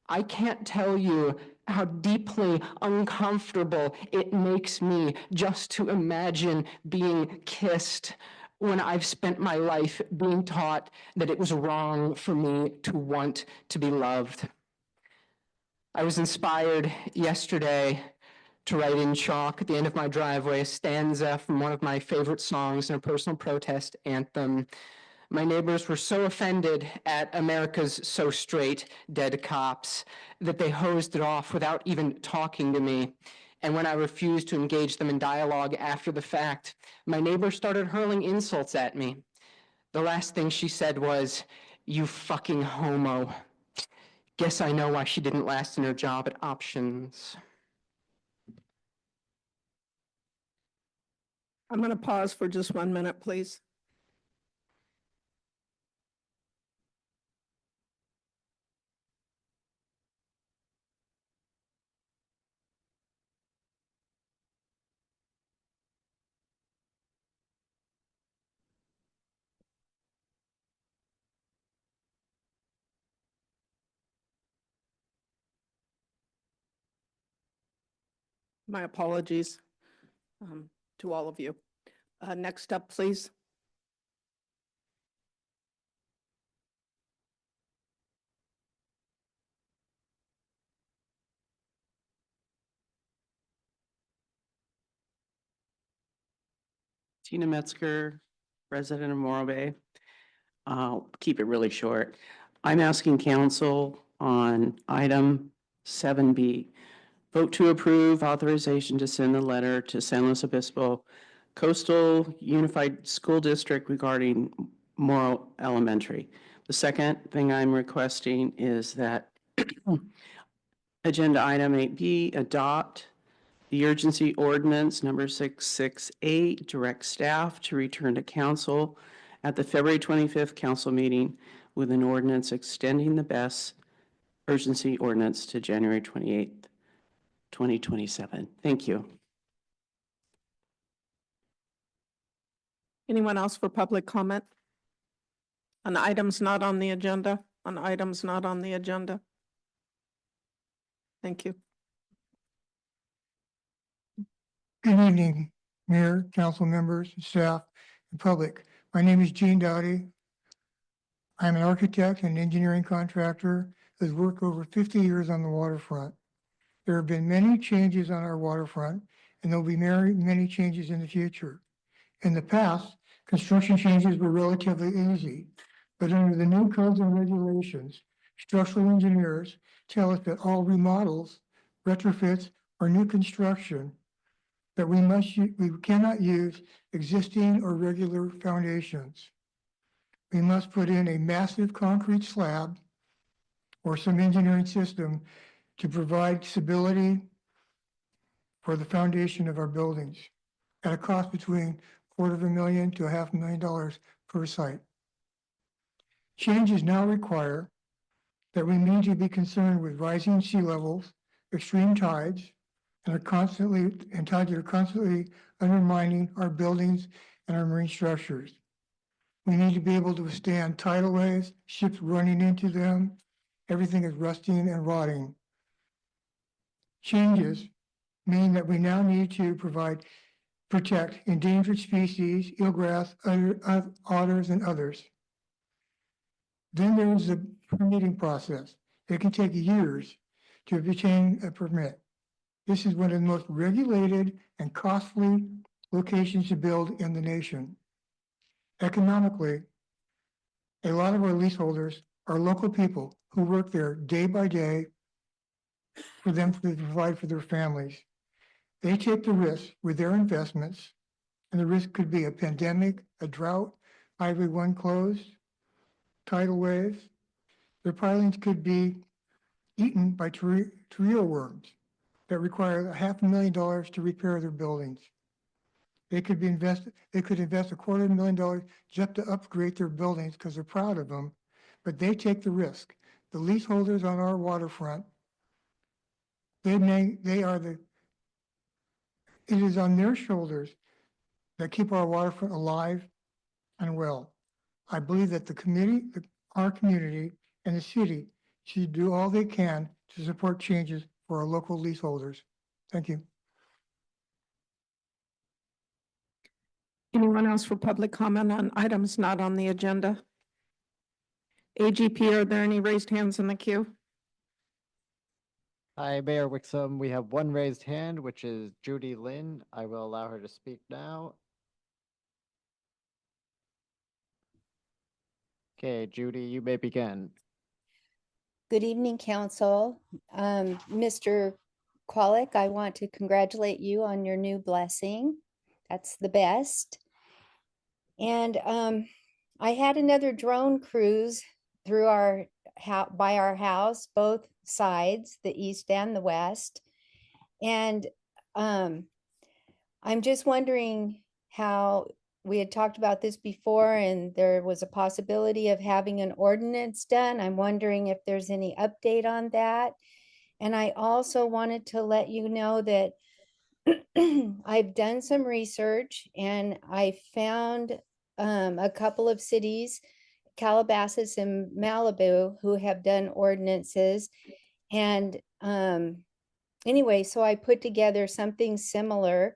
S16: I can't tell you how deeply uncomfortable it makes me just to imagine being kissed when I've spent my life being taught that it was wrong for me to want to be loved. I was inspired yesterday to write in chalk at the end of my driveway a stanza from one of my favorite songs and a personal protest anthem. My neighbors were so offended at America's so straight dead cops that they hosed it off without even talking to me. And when I refused to engage them in dialogue after the fact, my neighbor started hurling insults at me. The last thing she said was, "You fucking homo." Guess I know why she didn't last in her job at Options.
S1: I'm going to pause for just 1 minute, please. My apologies to all of you. Next up, please.
S17: Tina Metzger, resident of Morro Bay. I'll keep it really short. I'm asking council on item 7B. Vote to approve authorization to send the letter to San Luis Obispo Coastal Unified School District regarding Morro Elementary. The second thing I'm requesting is that agenda item 8B, adopt the urgency ordinance number 668, direct staff to return to council at the February 25th council meeting with an ordinance extending the best urgency ordinance to January 28th, 2027. Thank you.
S1: Anyone else for public comment? On items not on the agenda? On items not on the agenda? Thank you.
S18: Good evening, Mayor, council members, staff, and public. My name is Gene Dowdy. I'm an architect and engineering contractor who's worked over 50 years on the waterfront. There have been many changes on our waterfront, and there'll be many changes in the future. In the past, construction changes were relatively easy, but under the new codes and regulations, structural engineers tell us that all remodels, retrofits, or new construction that we cannot use existing or regular foundations. We must put in a massive concrete slab or some engineering system to provide stability for the foundation of our buildings at a cost between $250,000 to $500,000 per site. Changes now require that we need to be concerned with rising sea levels, extreme tides, and tides that are constantly undermining our buildings and our marine structures. We need to be able to withstand tidal waves, ships running into them. Everything is rusting and rotting. Changes mean that we now need to protect endangered species, eelgrass, otters, and others. Then there is the permitting process. It can take years to obtain a permit. This is one of the most regulated and costly locations to build in the nation. Economically, a lot of our leaseholders are local people who work there day by day for them to provide for their families. They take the risk with their investments, and the risk could be a pandemic, a drought, Highway 1 closed, tidal waves. Their pilings could be eaten by tornado worms that require $500,000 to repair their buildings. They could invest $250,000 just to upgrade their buildings because they're proud of them, but they take the risk. The leaseholders on our waterfront, it is on their shoulders that keep our waterfront alive and well. I believe that our community and the city should do all they can to support changes for our local leaseholders. Thank you.
S1: Anyone else for public comment on items not on the agenda? AGP, are there any raised hands in the queue?
S19: Hi, Mayor Wixom. We have one raised hand, which is Judy Lynn. I will allow her to speak now. Okay, Judy, you may begin.
S20: Good evening, Council. Mr. Qualick, I want to congratulate you on your new blessing. That's the best. And I had another drone cruise through by our house, both sides, the east and the west. And I'm just wondering how we had talked about this before, and there was a possibility of having an ordinance done. I'm wondering if there's any update on that. And I also wanted to let you know that I've done some research and I found a couple of cities, Calabasas and Malibu, who have done ordinances. And anyway, so I put together something similar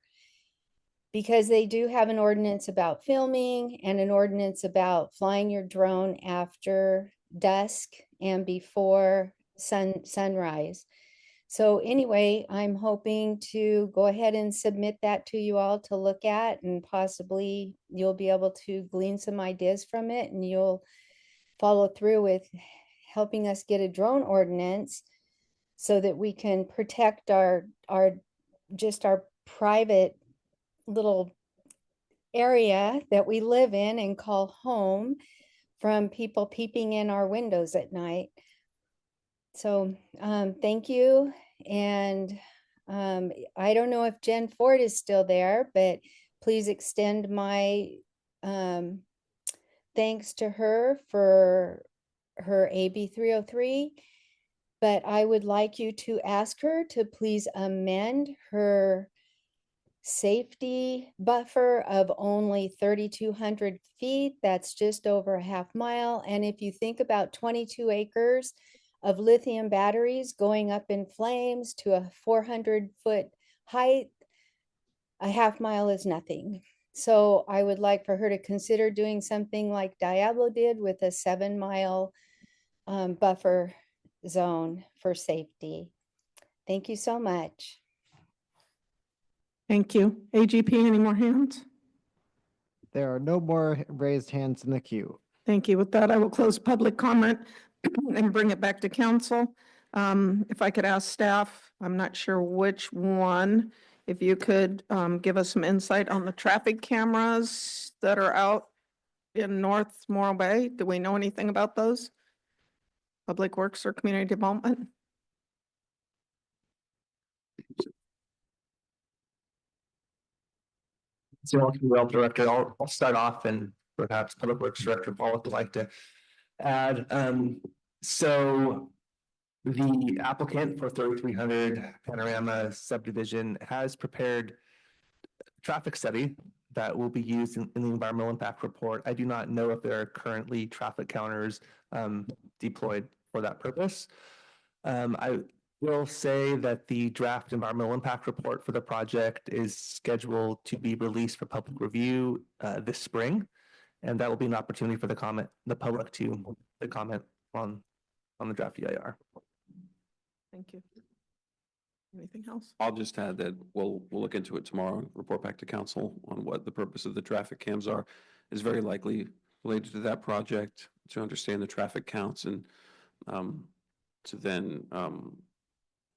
S20: because they do have an ordinance about filming and an ordinance about flying your drone after dusk and before sunrise. So anyway, I'm hoping to go ahead and submit that to you all to look at, and possibly you'll be able to glean some ideas from it, and you'll follow through with helping us get a drone ordinance so that we can protect our private little area that we live in and call home from people peeping in our windows at night. So thank you. And I don't know if Jen Ford is still there, but please extend my thanks to her for her AB 303. But I would like you to ask her to please amend her safety buffer of only 3,200 feet. That's just over a half mile. And if you think about 22 acres of lithium batteries going up in flames to a 400-foot height, a half mile is nothing. So I would like for her to consider doing something like Diablo did with a 7 mile buffer zone for safety. Thank you so much.
S1: Thank you. AGP, any more hands?
S19: There are no more raised hands in the queue.
S1: Thank you. With that, I will close public comment and bring it back to council. If I could ask staff, I'm not sure which one, if you could give us some insight on the traffic cameras that are out in North Morro Bay. Do we know anything about those? Public Works or Community Development?
S8: So, well, Director, I'll start off and perhaps Public Works Director Paul would like to add. So the applicant for 3300 Panorama subdivision has prepared a traffic study that will be used in the environmental impact report. I do not know if there are currently traffic counters deployed for that purpose. I will say that the draft environmental impact report for the project is scheduled to be released for public review this spring. And that will be an opportunity for the public to comment on the draft EIR.
S1: Thank you. Anything else?
S7: I'll just add that we'll look into it tomorrow and report back to council on what the purpose of the traffic cams are. Is very likely related to that project, to understand the traffic counts and to then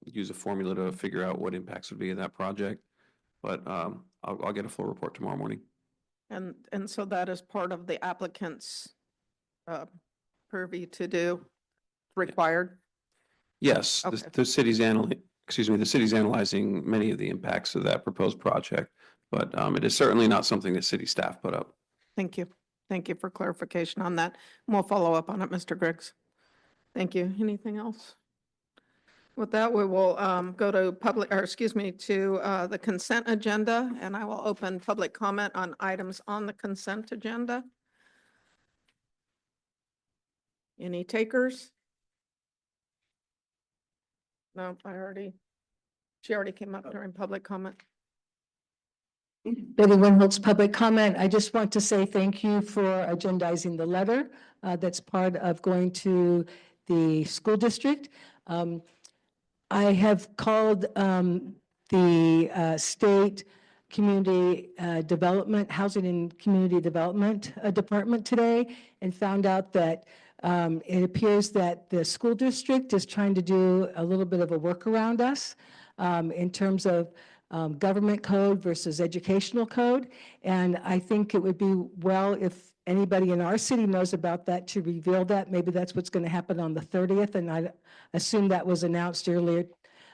S7: use a formula to figure out what impacts would be in that project. But I'll get a full report tomorrow morning.
S1: And so that is part of the applicant's purview to do, required?
S7: Yes,
S1: Okay.
S7: the city's analyzing many of the impacts of that proposed project, but it is certainly not something that city staff put up.
S1: Thank you. Thank you for clarification on that. We'll follow up on it, Mr. Griggs. Thank you. Anything else? With that, we will go to to the consent agenda, and I will open public comment on items on the consent agenda. Any takers? No, she already came up during public comment.
S21: Betty Winholtz, public comment. I just want to say thank you for agendizing the letter that's part of going to the school district. I have called the state community development, housing and community development department today and found out that it appears that the school district is trying to do a little bit of a work around us in terms of government code versus educational code. And I think it would be well if anybody in our city knows about that to reveal that. Maybe that's what's going to happen on the 30th. And I assume that was announced earlier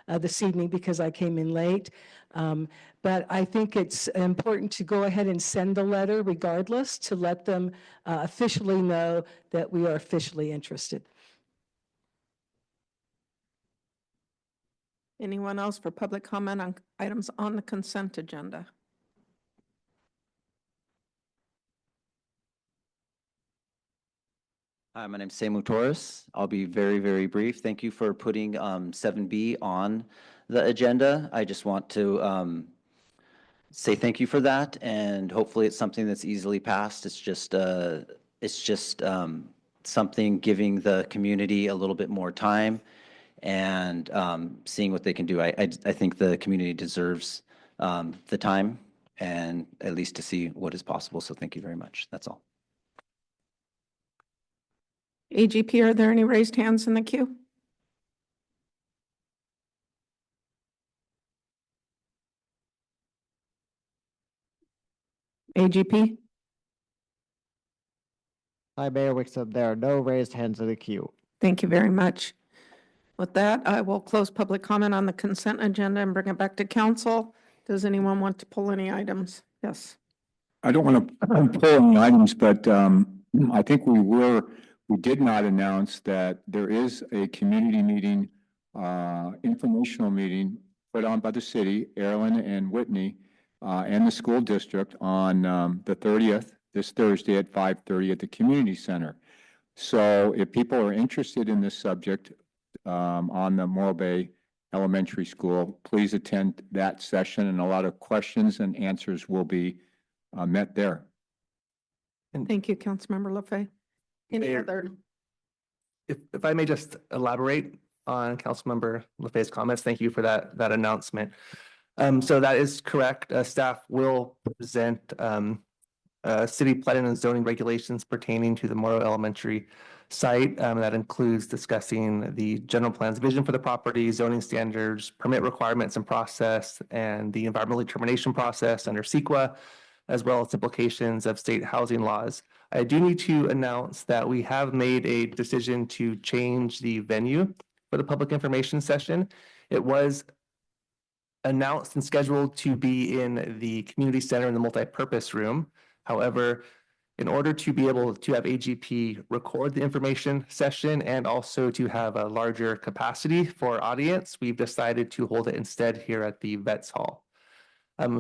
S21: this evening because I came in late. But I think it's important to go ahead and send the letter regardless to let them officially know that we are officially interested.
S1: Anyone else for public comment on items on the consent agenda?
S22: Hi, my name's Samu Torres. I'll be very, very brief. Thank you for putting 7B on the agenda. I just want to say thank you for that, and hopefully it's something that's easily passed. It's just something giving the community a little bit more time and seeing what they can do. I think the community deserves the time and at least to see what is possible. So thank you very much. That's all.
S1: AGP, are there any raised hands in the queue? AGP?
S19: Hi, Mayor Wixom. There are no raised hands in the queue.
S1: Thank you very much. With that, I will close public comment on the consent agenda and bring it back to council. Does anyone want to pull any items? Yes.
S2: I don't want to pull any items, but I think we did not announce that there is a community meeting, informational meeting put on by the city, Erlen and Whitney, and the school district on the 30th, this Thursday at 5:30 at the community center. So if people are interested in this subject on the Morro Bay Elementary School. Please attend that session, and a lot of questions and answers will be met there.
S1: Thank you, Councilmember LaFay. Any
S8: Mayor,
S1: other?
S8: If I may just elaborate on Councilmember LaFay's comments, thank you for that announcement. So that is correct. Staff will present city planning and zoning regulations pertaining to the Morrow Elementary site. That includes discussing the general plan's vision for the property, zoning standards, permit requirements and process, and the environmental determination process under CEQA, as well as implications of state housing laws. I do need to announce that we have made a decision to change the venue for the public information session. It was announced and scheduled to be in the community center in the multipurpose room. However, in order to be able to have AGP record the information session and also to have a larger capacity for audience, we've decided to hold it instead here at the Vets Hall.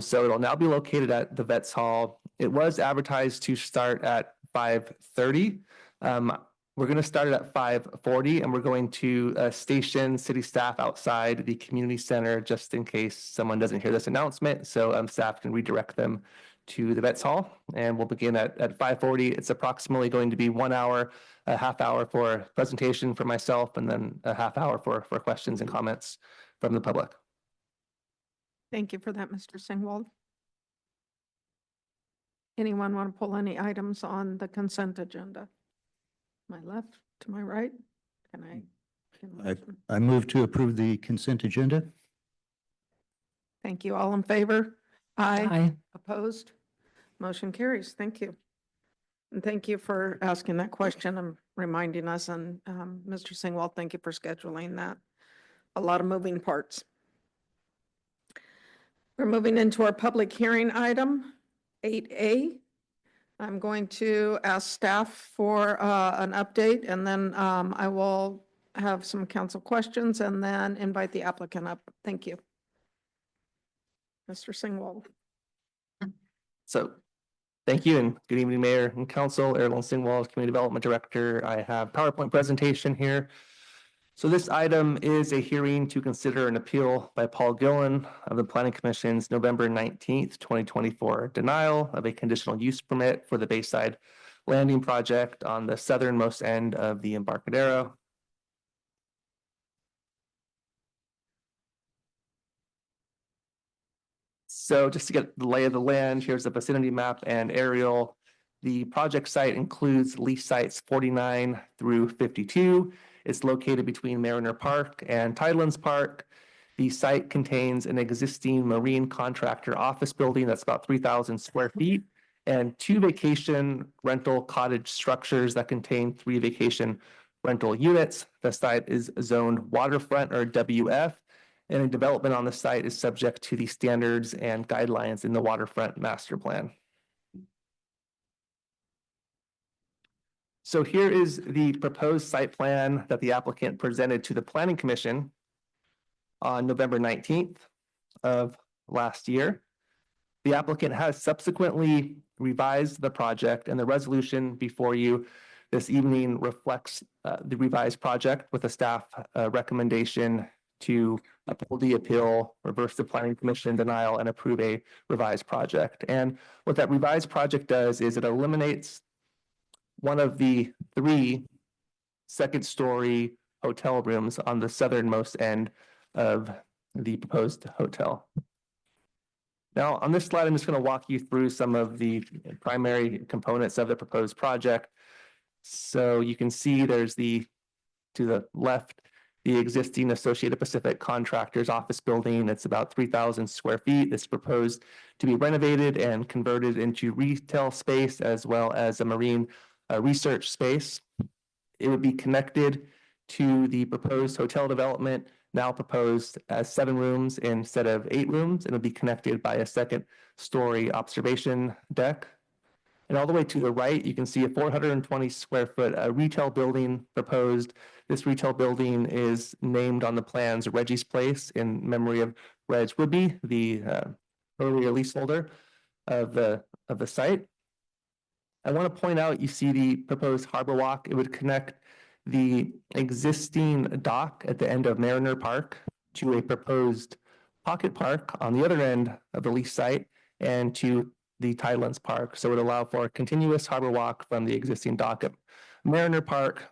S8: So it'll now be located at the Vets Hall. It was advertised to start at 5:30. We're going to start it at 5:40, and we're going to station city staff outside the community center just in case someone doesn't hear this announcement. So staff can redirect them to the Vets Hall, and we'll begin at 5:40. It's approximately going to be 1 hour, a half hour for presentation for myself, and then a half hour for questions and comments from the public.
S1: Thank you for that, Mr. Singwald. Anyone want to pull any items on the consent agenda? My left to my right? Can I?
S3: I move to approve the consent agenda.
S1: Thank you. All in favor? Aye.
S4: Aye.
S1: Opposed? Motion carries. Thank you. And thank you for asking that question and reminding us. And Mr. Singwald, thank you for scheduling that. A lot of moving parts. We're moving into our public hearing item, 8A. I'm going to ask staff for an update, and then I will have some council questions and then invite the applicant up. Thank you. Mr. Singwald.
S8: So, thank you and good evening, Mayor and Council. Erlen Singwald, Community Development Director. I have PowerPoint presentation here. So this item is a hearing to consider an appeal by Paul Gillen of the Planning Commission's November 19th, 2024 denial of a conditional use permit for the Bayside Landing Project on the southernmost end of the Embarcadero. So just to get the lay of the land, here's the vicinity map and aerial. The project site includes lease sites 49 through 52. It's located between Mariner Park and Tidelands Park. The site contains an existing marine contractor office building that's about 3,000 square feet and 2 vacation rental cottage structures that contain 3 vacation rental units. The site is zoned waterfront or WF, and a development on the site is subject to the standards and guidelines in the waterfront master plan. So here is the proposed site plan that the applicant presented to the Planning Commission on November 19th of last year. The applicant has subsequently revised the project, and the resolution before you this evening reflects the revised project with a staff recommendation to uphold the appeal, reverse the Planning Commission denial, and approve a revised project. And what that revised project does is it eliminates one of the 3 second-story hotel rooms on the southernmost end of the proposed hotel. Now, on this slide, I'm just going to walk you through some of the primary components of the proposed project. So you can see there's to the left, the existing Associated Pacific Contractors office building. It's about 3,000 square feet. It's proposed to be renovated and converted into retail space as well as a marine research space. It would be connected to the proposed hotel development, now proposed as 7 rooms instead of 8 rooms. It would be connected by a 2nd-story observation deck. And all the way to the right, you can see a 420 square foot retail building proposed. This retail building is named on the plans Reggie's Place in memory of Reg Woodby, the earlier leaseholder of the site. I want to point out, you see the proposed harbor walk. It would connect the existing dock at the end of Mariner Park to a proposed pocket park on the other end of the lease site and to the Tidelands Park. So it would allow for a continuous harbor walk from the existing dock at Mariner Park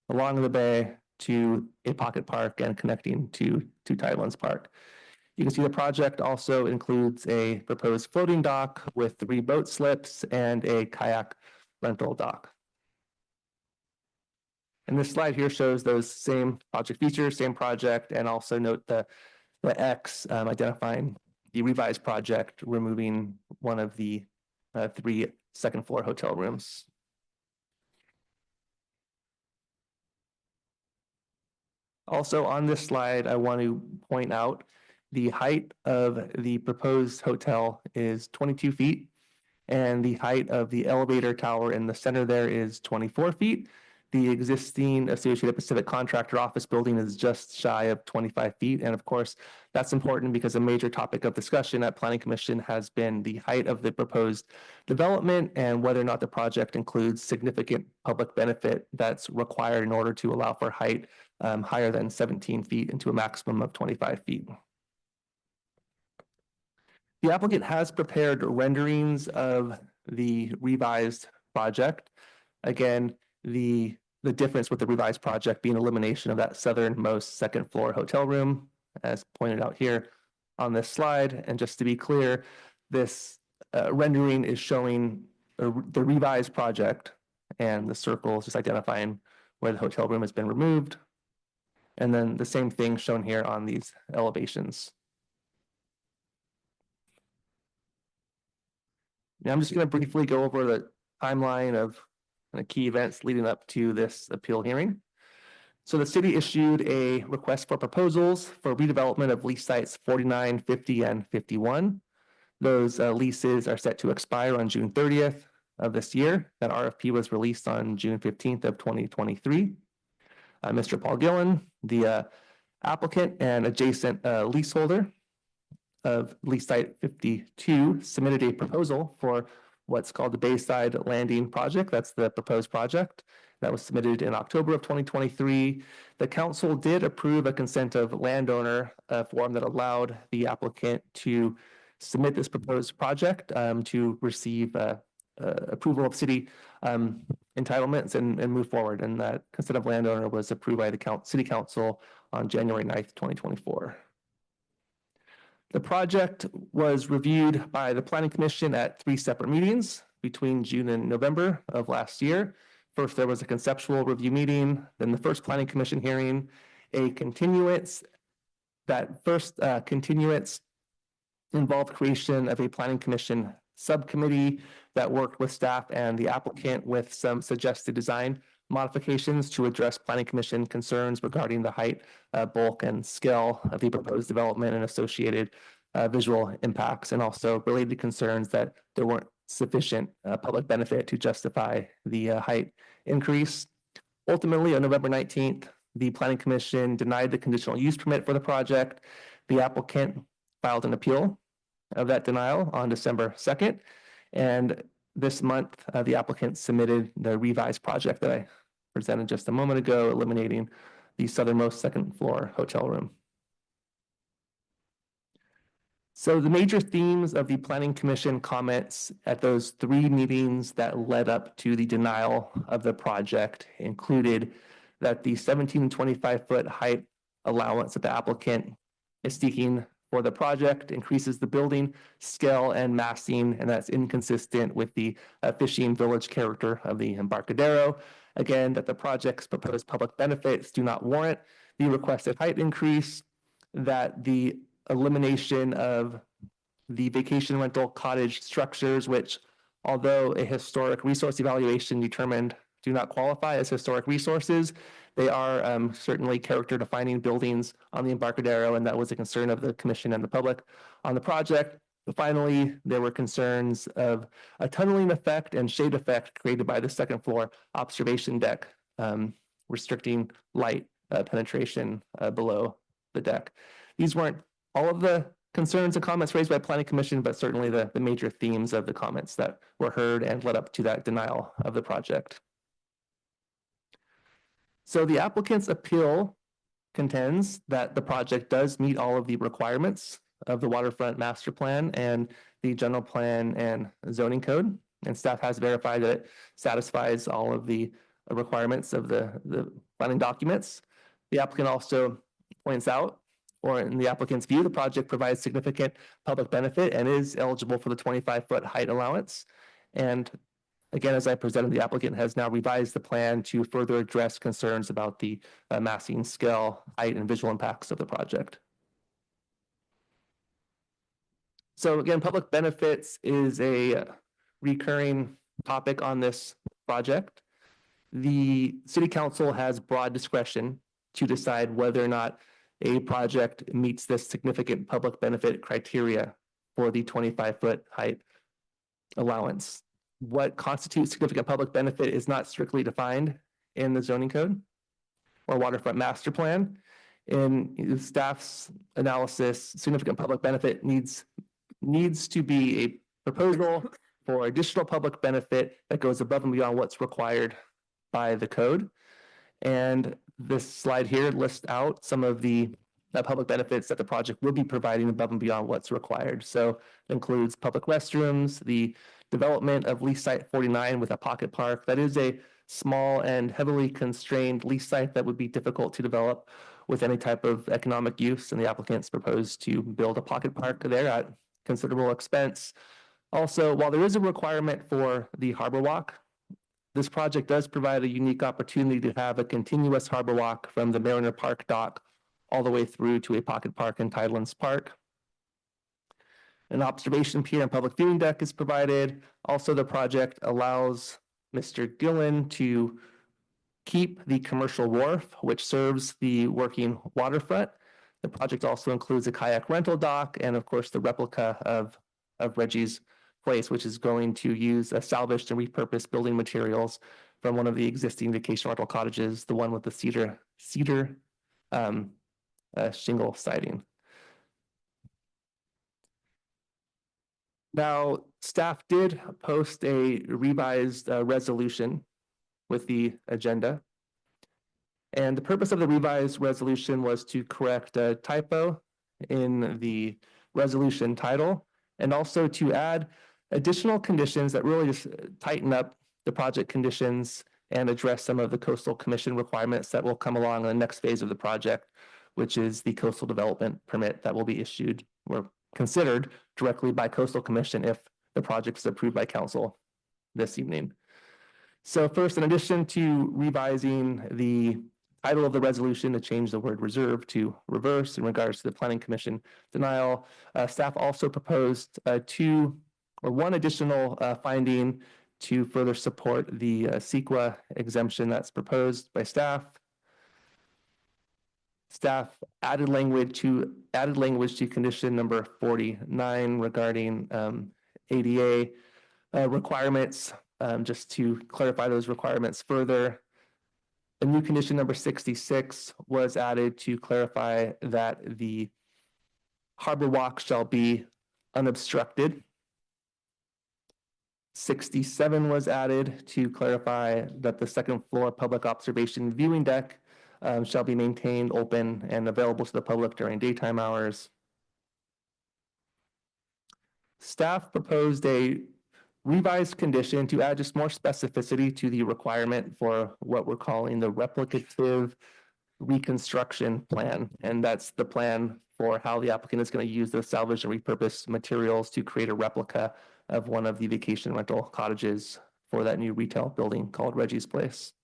S8: along the bay to a pocket park and connecting to Tidelands Park. You can see the project also includes a proposed floating dock with 3 boat slips and a kayak rental dock. And this slide here shows those same project features, same project, and also note the X identifying the revised project, removing one of the 3 second floor hotel rooms. Also on this slide, I want to point out the height of the proposed hotel is 22 feet, and the height of the elevator tower in the center there is 24 feet. The existing Associated Pacific Contractor office building is just shy of 25 feet. And of course, that's important because a major topic of discussion at Planning Commission has been the height of the proposed development and whether or not the project includes significant public benefit that's required in order to allow for height higher than 17 feet into a maximum of 25 feet. The applicant has prepared renderings of the revised project. Again, the difference with the revised project being elimination of that southernmost second floor hotel room, as pointed out here on this slide. And just to be clear, this rendering is showing the revised project, and the circle is just identifying where the hotel room has been removed. And then the same thing shown here on these elevations. Now I'm just going to briefly go over the timeline of the key events leading up to this appeal hearing. So the city issued a request for proposals for redevelopment of lease sites 49, 50, and 51. Those leases are set to expire on June 30th of this year. That RFP was released on June 15th of 2023. Mr. Paul Gillen, the applicant and adjacent leaseholder of lease site 52, submitted a proposal for what's called the Bayside Landing Project. That's the proposed project that was submitted in October of 2023. The council did approve a consent of landowner form that allowed the applicant to submit this proposed project to receive approval of city entitlements and move forward. And that consent of landowner was approved by the city council on January 9th, 2024. The project was reviewed by the Planning Commission at 3 separate meetings between June and November of last year. First, there was a conceptual review meeting, then the first Planning Commission hearing, a continuance. That first continuance involved creation of a Planning Commission subcommittee that worked with staff and the applicant with some suggested design modifications to address Planning Commission concerns regarding the height, bulk, and scale of the proposed development and associated visual impacts, and also related concerns that there weren't sufficient public benefit to justify the height increase. Ultimately, on November 19th, the Planning Commission denied the conditional use permit for the project. The applicant filed an appeal of that denial on December 2nd. And this month, the applicant submitted the revised project that I presented just a moment ago, eliminating the southernmost second floor hotel room. So the major themes of the Planning Commission comments at those 3 meetings that led up to the denial of the project included that the 17 and 25 foot height allowance that the applicant is seeking for the project increases the building scale and massing, and that's inconsistent with the fishing village character of the Embarcadero. Again, that the project's proposed public benefits do not warrant the requested height increase, that the elimination of the vacation rental cottage structures, which, although a historic resource evaluation determined do not qualify as historic resources, they are certainly character defining buildings on the Embarcadero, and that was a concern of the commission and the public on the project. But finally, there were concerns of a tunneling effect and shade effect created by the second floor observation deck, restricting light penetration below the deck. These weren't all of the concerns and comments raised by Planning Commission, but certainly the major themes of the comments that were heard and led up to that denial of the project. So the applicant's appeal contends that the project does meet all of the requirements of the waterfront master plan and the general plan and zoning code. And staff has verified that it satisfies all of the requirements of the planning documents. The applicant also points out, or in the applicant's view, the project provides significant public benefit and is eligible for the 25-foot height allowance. And again, as I presented, the applicant has now revised the plan to further address concerns about the massing scale, height, and visual impacts of the project. So again, public benefits is a recurring topic on this project. The city council has broad discretion to decide whether or not a project meets this significant public benefit criteria for the 25-foot height allowance. What constitutes significant public benefit is not strictly defined in the zoning code or waterfront master plan. In staff's analysis, significant public benefit needs to be a proposal for additional public benefit that goes above and beyond what's required by the code. And this slide here lists out some of the public benefits that the project will be providing above and beyond what's required. So it includes public restrooms, the development of lease site 49 with a pocket park. That is a small and heavily constrained lease site that would be difficult to develop with any type of economic use. And the applicants propose to build a pocket park there at considerable expense. Also, while there is a requirement for the Harbor Walk, this project does provide a unique opportunity to have a continuous Harbor Walk from the Mariner Park dock all the way through to a pocket park in Tidelands Park. An observation pier and public viewing deck is provided. Also, the project allows Mr. Gillen to keep the commercial wharf, which serves the working waterfront. The project also includes a kayak rental dock and, of course, the replica of Reggie's Place, which is going to use salvaged and repurposed building materials from one of the existing vacation rental cottages, the one with the cedar shingle siding. Now, staff did post a revised resolution with the agenda. And the purpose of the revised resolution was to correct a typo in the resolution title and also to add additional conditions that really just tighten up the project conditions and address some of the Coastal Commission requirements that will come along in the next phase of the project, which is the coastal development permit that will be issued or considered directly by Coastal Commission if the project is approved by council this evening. So first, in addition to revising the title of the resolution to change the word reserve to reverse in regards to the Planning Commission denial, staff also proposed one additional finding to further support the CEQA exemption that's proposed by staff. Staff added language to condition number 49 regarding ADA requirements, just to clarify those requirements further. A new condition number 66 was added to clarify that the harbor walk shall be unobstructed. 67 was added to clarify that the second floor public observation viewing deck shall be maintained open and available to the public during daytime hours. Staff proposed a revised condition to add just more specificity to the requirement for what we're calling the replicative reconstruction plan. And that's the plan for how the applicant is going to use those salvaged and repurposed materials to create a replica of one of the vacation rental cottages for that new retail building called Reggie's Place.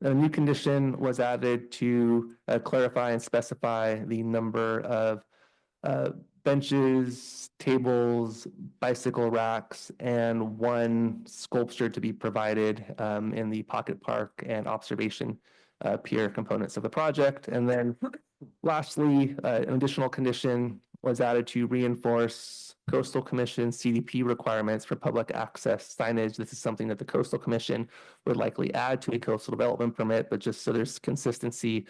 S8: A new condition was added to clarify and specify the number of benches, tables, bicycle racks, and one sculpture to be provided in the pocket park and observation pier components of the project. And then lastly, an additional condition was added to reinforce Coastal Commission CDP requirements for public access signage. This is something that the Coastal Commission would likely add to a coastal development permit, but just so there's consistency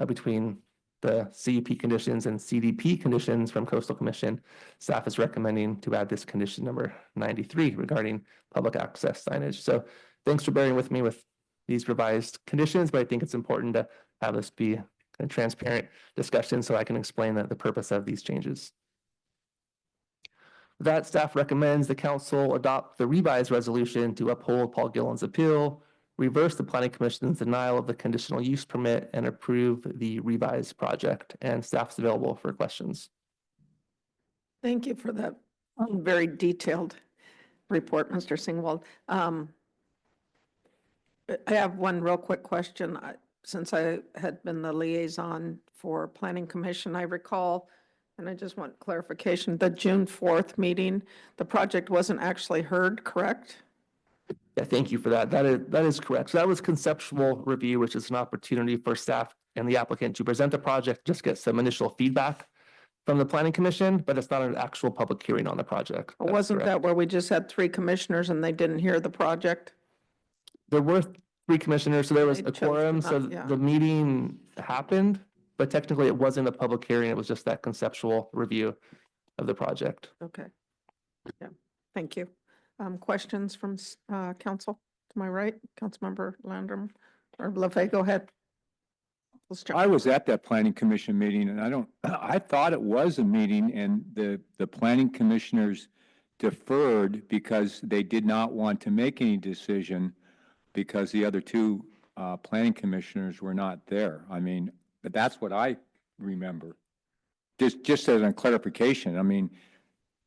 S8: between the CDP conditions and CDP conditions from Coastal Commission, staff is recommending to add this condition number 93 regarding public access signage. So thanks for bearing with me with these revised conditions, but I think it's important to have this be a transparent discussion so I can explain the purpose of these changes. With that, staff recommends the council adopt the revised resolution to uphold Paul Gillen's appeal, reverse the planning commission's denial of the conditional use permit, and approve the revised project. And staff's available for questions.
S1: Thank you for that very detailed report, Mr. Singwald. I have one real quick question. Since I had been the liaison for Planning Commission, I recall, and I just want clarification, the June 4th meeting, the project wasn't actually heard, correct?
S8: Yeah, thank you for that. That is correct. So that was conceptual review, which is an opportunity for staff and the applicant to present the project, just get some initial feedback from the planning commission, but it's not an actual public hearing on the project. That's
S1: Wasn't
S8: correct.
S1: that where we just had 3 commissioners and they didn't hear the project?
S8: There were 3 commissioners, so there was
S1: They
S8: a
S1: chose
S8: quorum,
S1: to
S8: so
S1: not, yeah.
S8: the meeting happened, but technically it wasn't a public hearing. It was just that conceptual review of the project.
S1: Okay. Yeah, thank you. Questions from council? To my right, Councilmember Landrum or LaFay, go ahead. Let's
S2: I was at that planning commission meeting and I thought it was a meeting and the planning commissioners deferred because they did not want to make any decision because the other 2 planning commissioners were not there. I mean, but that's what I remember. Just as a clarification, I mean,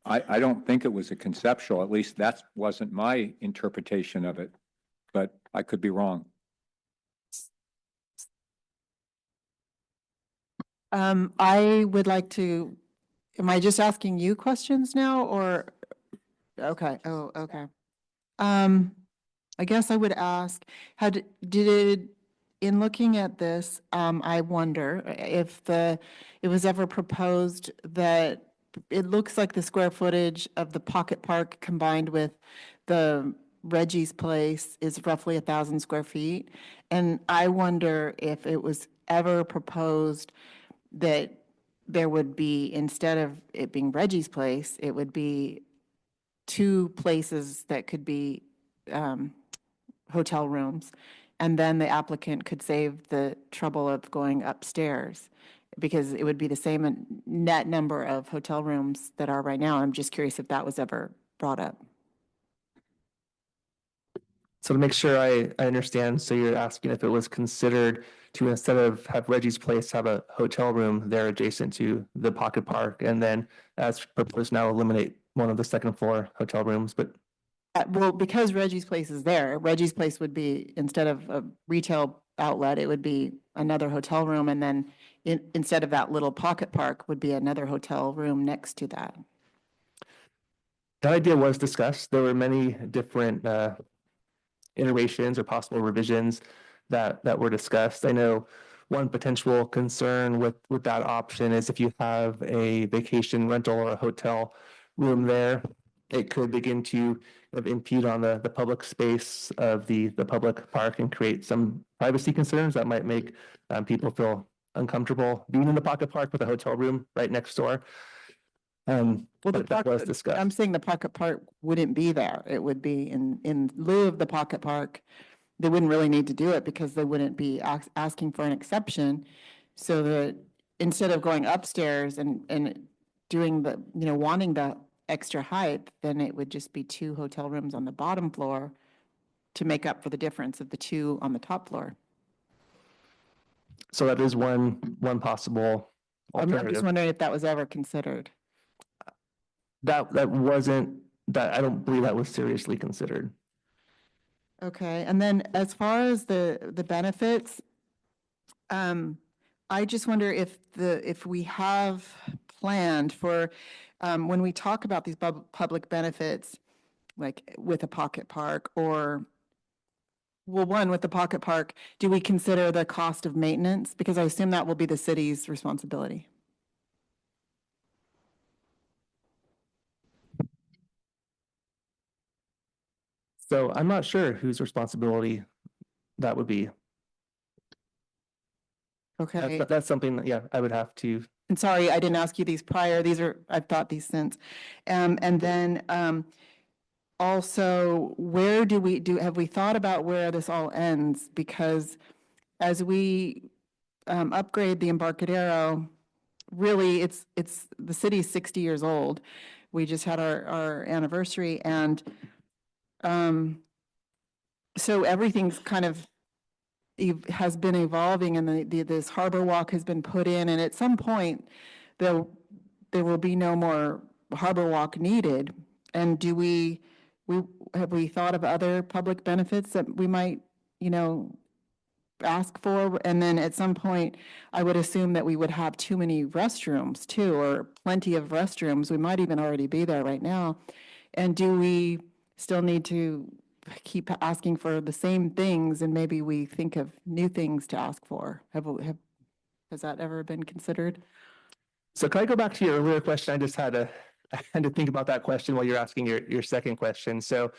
S2: I don't think it was a conceptual, at least that wasn't my interpretation of it, but I could be wrong.
S4: I would like to, am I just asking you questions now or? Okay, oh, okay. I guess I would ask, in looking at this, I wonder if it was ever proposed that it looks like the square footage of the Pocket Park combined with the Reggie's Place is roughly 1,000 square feet. And I wonder if it was ever proposed that there would be, instead of it being Reggie's Place, it would be 2 places that could be hotel rooms. And then the applicant could save the trouble of going upstairs because it would be the same net number of hotel rooms that are right now. I'm just curious if that was ever brought up.
S8: So to make sure I understand, so you're asking if it was considered to, instead of have Reggie's Place, have a hotel room there adjacent to the Pocket Park, and then as proposed now eliminate one of the second floor hotel rooms, but
S4: Well, because Reggie's Place is there, Reggie's Place would be, instead of a retail outlet, it would be another hotel room. And then instead of that little Pocket Park would be another hotel room next to that.
S8: that idea was discussed. There were many different iterations or possible revisions that were discussed. I know one potential concern with that option is if you have a vacation rental or a hotel room there, it could begin to impede on the public space of the public park and create some privacy concerns that might make people feel uncomfortable being in the Pocket Park with a hotel room right next door.
S4: Well,
S8: But that was discussed.
S4: I'm saying the Pocket Park wouldn't be there. It would be in lieu of the Pocket Park. They wouldn't really need to do it because they wouldn't be asking for an exception. So that instead of going upstairs and doing the, wanting the extra height, then it would just be 2 hotel rooms on the bottom floor to make up for the difference of the 2 on the top floor.
S8: So that is one possible
S4: I'm just
S8: alternative.
S4: wondering if that was ever considered.
S8: That wasn't, I don't believe that was seriously considered.
S4: Okay, and then as far as the benefits, I just wonder if we have planned for, when we talk about these public benefits, like with a Pocket Park or, well, one with the Pocket Park, do we consider the cost of maintenance? Because I assume that will be the city's responsibility.
S8: So I'm not sure whose responsibility that would be.
S4: Okay.
S8: That's something that, yeah, I would have to.
S4: And sorry, I didn't ask you these prior. I've thought these since. And then
S1: also, have we thought about where this all ends? Because as we upgrade the Embarcadero, really, the city's 60 years old. We just had our anniversary, and so everything's kind of has been evolving, and this harbor walk has been put in, and at some point, there will be no more harbor walk needed. And have we thought of other public benefits that we might, ask for? And then at some point, I would assume that we would have too many restrooms too, or plenty of restrooms. We might even already be there right now. And do we still need to keep asking for the same things, and maybe we think of new things to ask for? Has that ever been considered?
S8: So can I go back to your earlier question? I had to think about that question while you're asking your second question. So,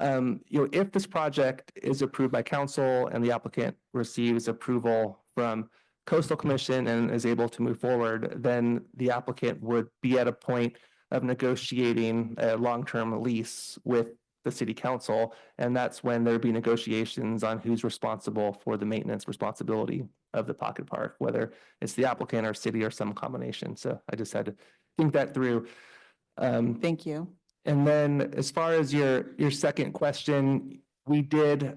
S8: if this project is approved by council and the applicant receives approval from Coastal Commission and is able to move forward, then the applicant would be at a point of negotiating a long-term lease with the city council. And that's when there'd be negotiations on who's responsible for the maintenance responsibility of the pocket park, whether it's the applicant or city or some combination. So I just had to think that through.
S1: Thank you.
S8: And then as far as your second question, we did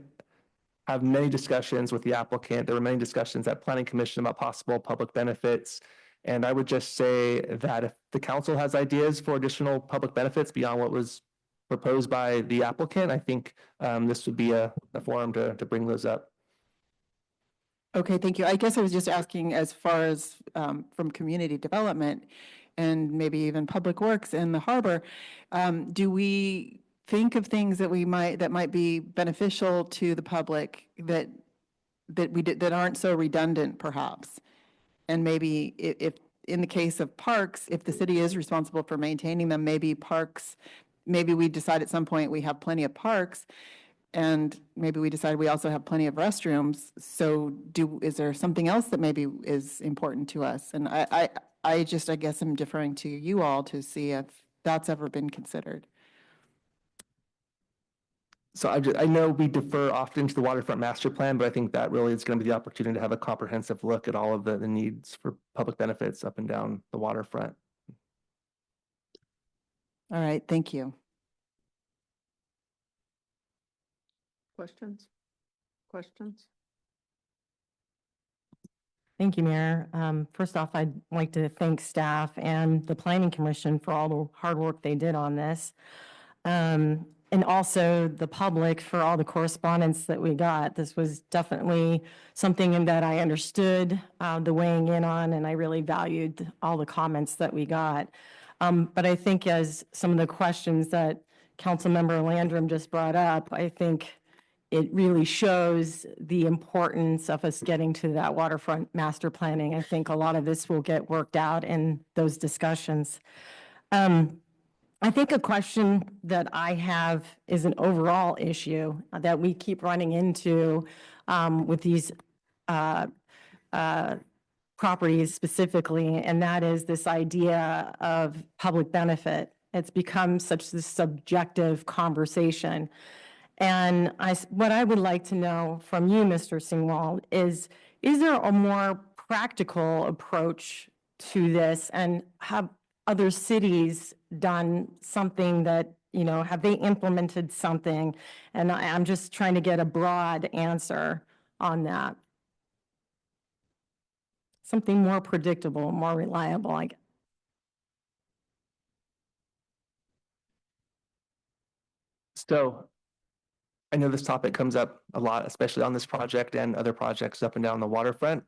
S8: have many discussions with the applicant. There were many discussions at Planning Commission about possible public benefits. And I would just say that if the council has ideas for additional public benefits beyond what was proposed by the applicant, I think this would be a forum to bring those up.
S1: Okay, thank you. I guess I was just asking as far as from community development and maybe even Public Works and the harbor, do we think of things that might be beneficial to the public that aren't so redundant perhaps? And maybe if in the case of parks, if the city is responsible for maintaining them, maybe we decide at some point we have plenty of parks, and maybe we decide we also have plenty of restrooms. So is there something else that maybe is important to us? And I guess I'm deferring to you all to see if that's ever been considered.
S8: So I know we defer often to the waterfront master plan, but I think that really is going to be the opportunity to have a comprehensive look at all of the needs for public benefits up and down the waterfront.
S1: All right, thank you. Questions?
S4: Thank you, Mayor. First off, I'd like to thank staff and the Planning Commission for all the hard work they did on this. And also the public for all the correspondence that we got. This was definitely something that I understood the weighing in on, and I really valued all the comments that we got. But I think as some of the questions that Councilmember Landrum just brought up, I think it really shows the importance of us getting to that waterfront master planning. I think a lot of this will get worked out in those discussions. I think a question that I have is an overall issue that we keep running into with these properties specifically, and that is this idea of public benefit. It's become such this subjective conversation. And what I would like to know from you, Mr. Singwall, is there a more practical approach to this, and have other cities done something that, have they implemented something? And I'm just trying to get a broad answer on that. Something more predictable, more reliable, I guess.
S8: So I know this topic comes up a lot, especially on this project and other projects up and down the waterfront.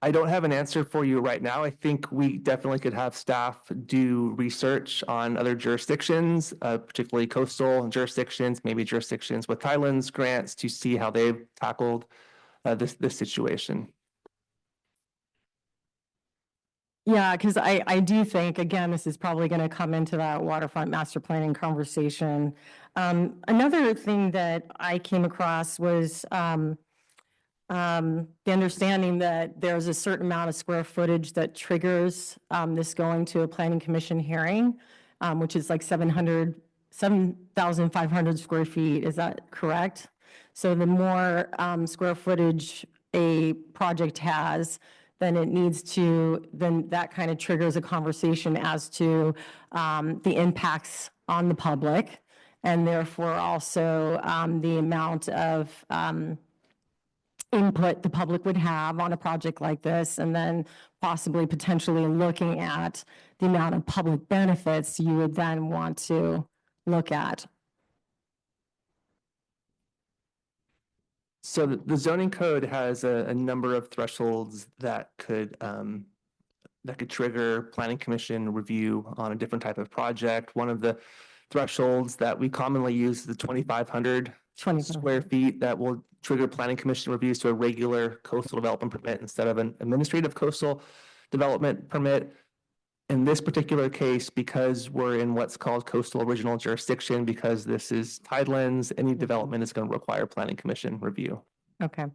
S8: I don't have an answer for you right now. I think we definitely could have staff do research on other jurisdictions, particularly coastal jurisdictions, maybe jurisdictions with Highlands grants, to see how they've tackled this situation.
S4: Yeah, because I do think, again, this is probably going to come into that waterfront master planning conversation. Another thing that I came across was the understanding that there's a certain amount of square footage that triggers this going to a planning commission hearing, which is like 700 7,500 square feet. Is that correct? So the more square footage a project has, then that kind of triggers a conversation as to the impacts on the public, and therefore also the amount of input the public would have on a project like this, and then possibly potentially looking at the amount of public benefits you would then want to look at.
S8: So the zoning code has a number of thresholds that could trigger planning commission review on a different type of project. One of the thresholds that we commonly use is the 2,500 square feet that will trigger planning commission reviews to a regular coastal development permit instead of an administrative coastal development permit. In this particular case, because we're in what's called coastal original jurisdiction, because this is tidelands, any development is going to require planning commission review.
S4: Okay,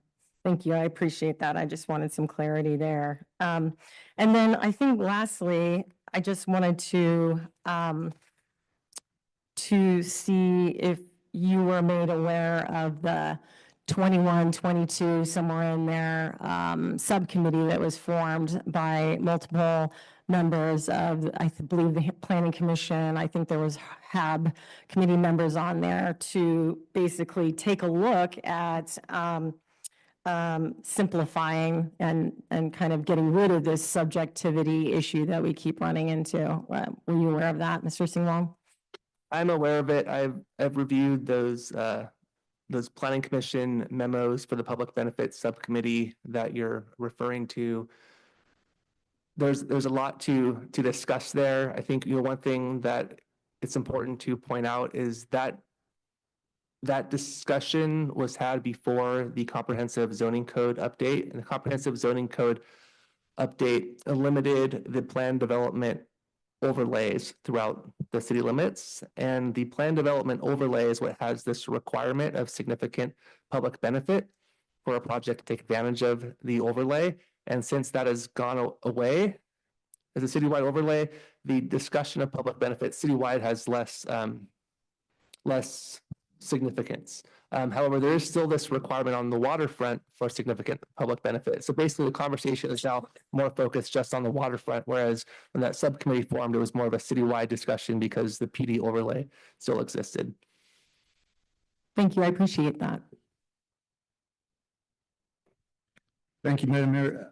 S4: thank you. I appreciate that. I just wanted some clarity there. And then I think lastly, I just wanted to see if you were made aware of the 21, 22, somewhere in there, subcommittee that was formed by multiple members of, I believe, the Planning Commission. I think there was HAB committee members on there to basically take a look at simplifying and kind of getting rid of this subjectivity issue that we keep running into. Were you aware of that, Mr. Singwong?
S8: I'm aware of it. I've reviewed those planning commission memos for the public benefits subcommittee that you're referring to. There's a lot to discuss there. I think, one thing that it's important to point out is that that discussion was had before the comprehensive zoning code update, and the comprehensive zoning code update limited the plan development overlays throughout the city limits. And the plan development overlay is what has this requirement of significant public benefit for a project to take advantage of the overlay. And since that has gone away as a citywide overlay, the discussion of public benefits citywide has less significance. However, there is still this requirement on the waterfront for significant public benefit. So basically, the conversation is now more focused just on the waterfront, whereas when that subcommittee formed, it was more of a citywide discussion because the PD overlay still existed.
S4: Thank you. I appreciate that.
S3: Thank you, Madam Mayor.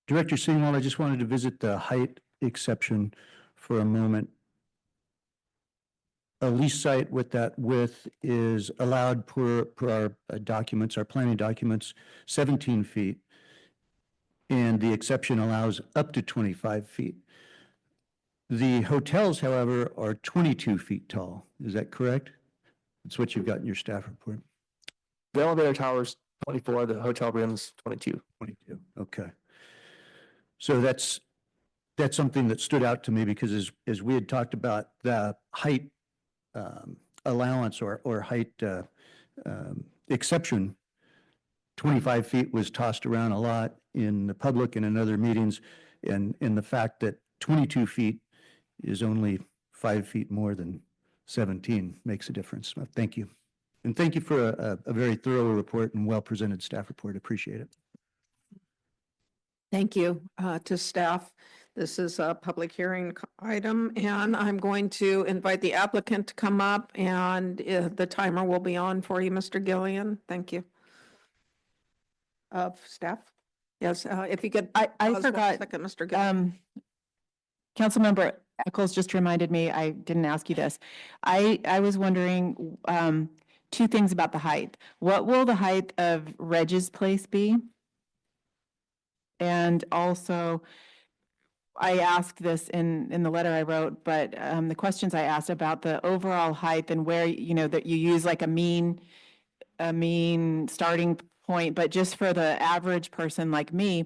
S3: Director Singwall, I just wanted to visit the height exception for a moment. A lease site with that width is allowed per our documents, our planning documents, 17 feet. And the exception allows up to 25 feet. The hotels, however, are 22 feet tall. Is that correct? That's what you've got in your staff report.
S8: The elevator tower's 24, the hotel room's 22.
S3: 22, okay. So that's something that stood out to me because as we had talked about the height allowance or height exception, 25 feet was tossed around a lot in the public and in other meetings, and the fact that 22 feet is only 5 feet more than 17 makes a difference. Thank you. And thank you for a very thorough report and well-presented staff report. Appreciate it.
S1: Thank you to staff. This is a public hearing item, and I'm going to invite the applicant to come up, and the timer will be on for you, Mr. Gillian. Thank you. Staff? Yes, if you could.
S4: I
S1: pause 1
S4: forgot,
S1: second, Mr. Gillian.
S4: Councilmember Eccles just reminded me, I didn't ask you this. I was wondering, two things about the height. What will the height of Reg's Place be? And also, I asked this in the letter I wrote, but the questions I asked about the overall height and where, that you use like a mean starting point, but just for the average person like me,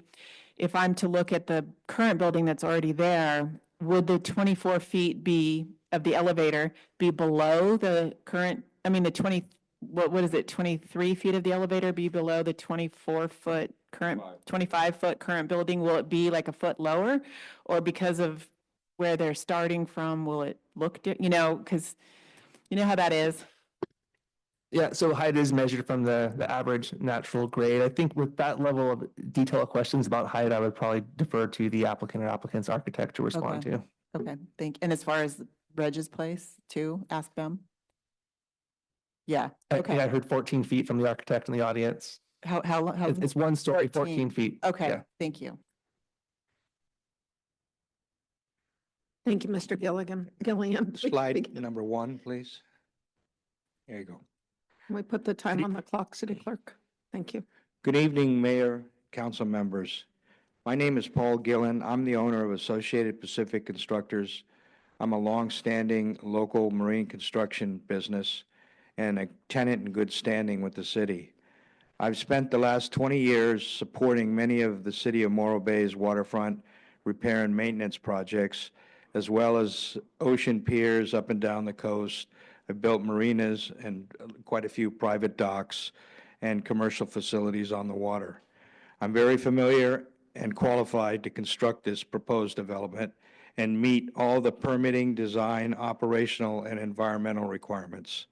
S4: if I'm to look at the current building that's already there, would the 24 feet of the elevator be below the current, the 20, what is it, 23 feet of the elevator be below the 24-foot current, 25-foot current building? Will it be like a foot lower? Or because of
S1: where they're starting from? Will it look, because you know how that is?
S8: Yeah, so height is measured from the average natural grade. I think with that level of detailed questions about height, I would probably defer to the applicant or applicant's architect to respond
S1: Okay.
S8: to.
S1: Okay, and as far as Reg's place too, ask them? Yeah,
S8: I
S1: okay.
S8: I heard 14 feet from the architect in the audience.
S1: How,
S8: It's one story, 14 feet.
S1: Okay,
S8: Yeah.
S1: thank you.
S5: Thank you, Mr. Gilliam.
S6: Slide number 1, please. There you go.
S5: Can we put the time on the clock, City Clerk? Thank you.
S6: Good evening, Mayor, council members. My name is Paul Gillen. I'm the owner of Associated Pacific Constructors. I'm a longstanding local marine construction business and a tenant in good standing with the city. I've spent the last 20 years supporting many of the City of Morro Bay's waterfront repair and maintenance projects, as well as ocean piers up and down the coast. I've built marinas and quite a few private docks and commercial facilities on the water. I'm very familiar and qualified to construct this proposed development and meet all the permitting, design, operational, and environmental requirements.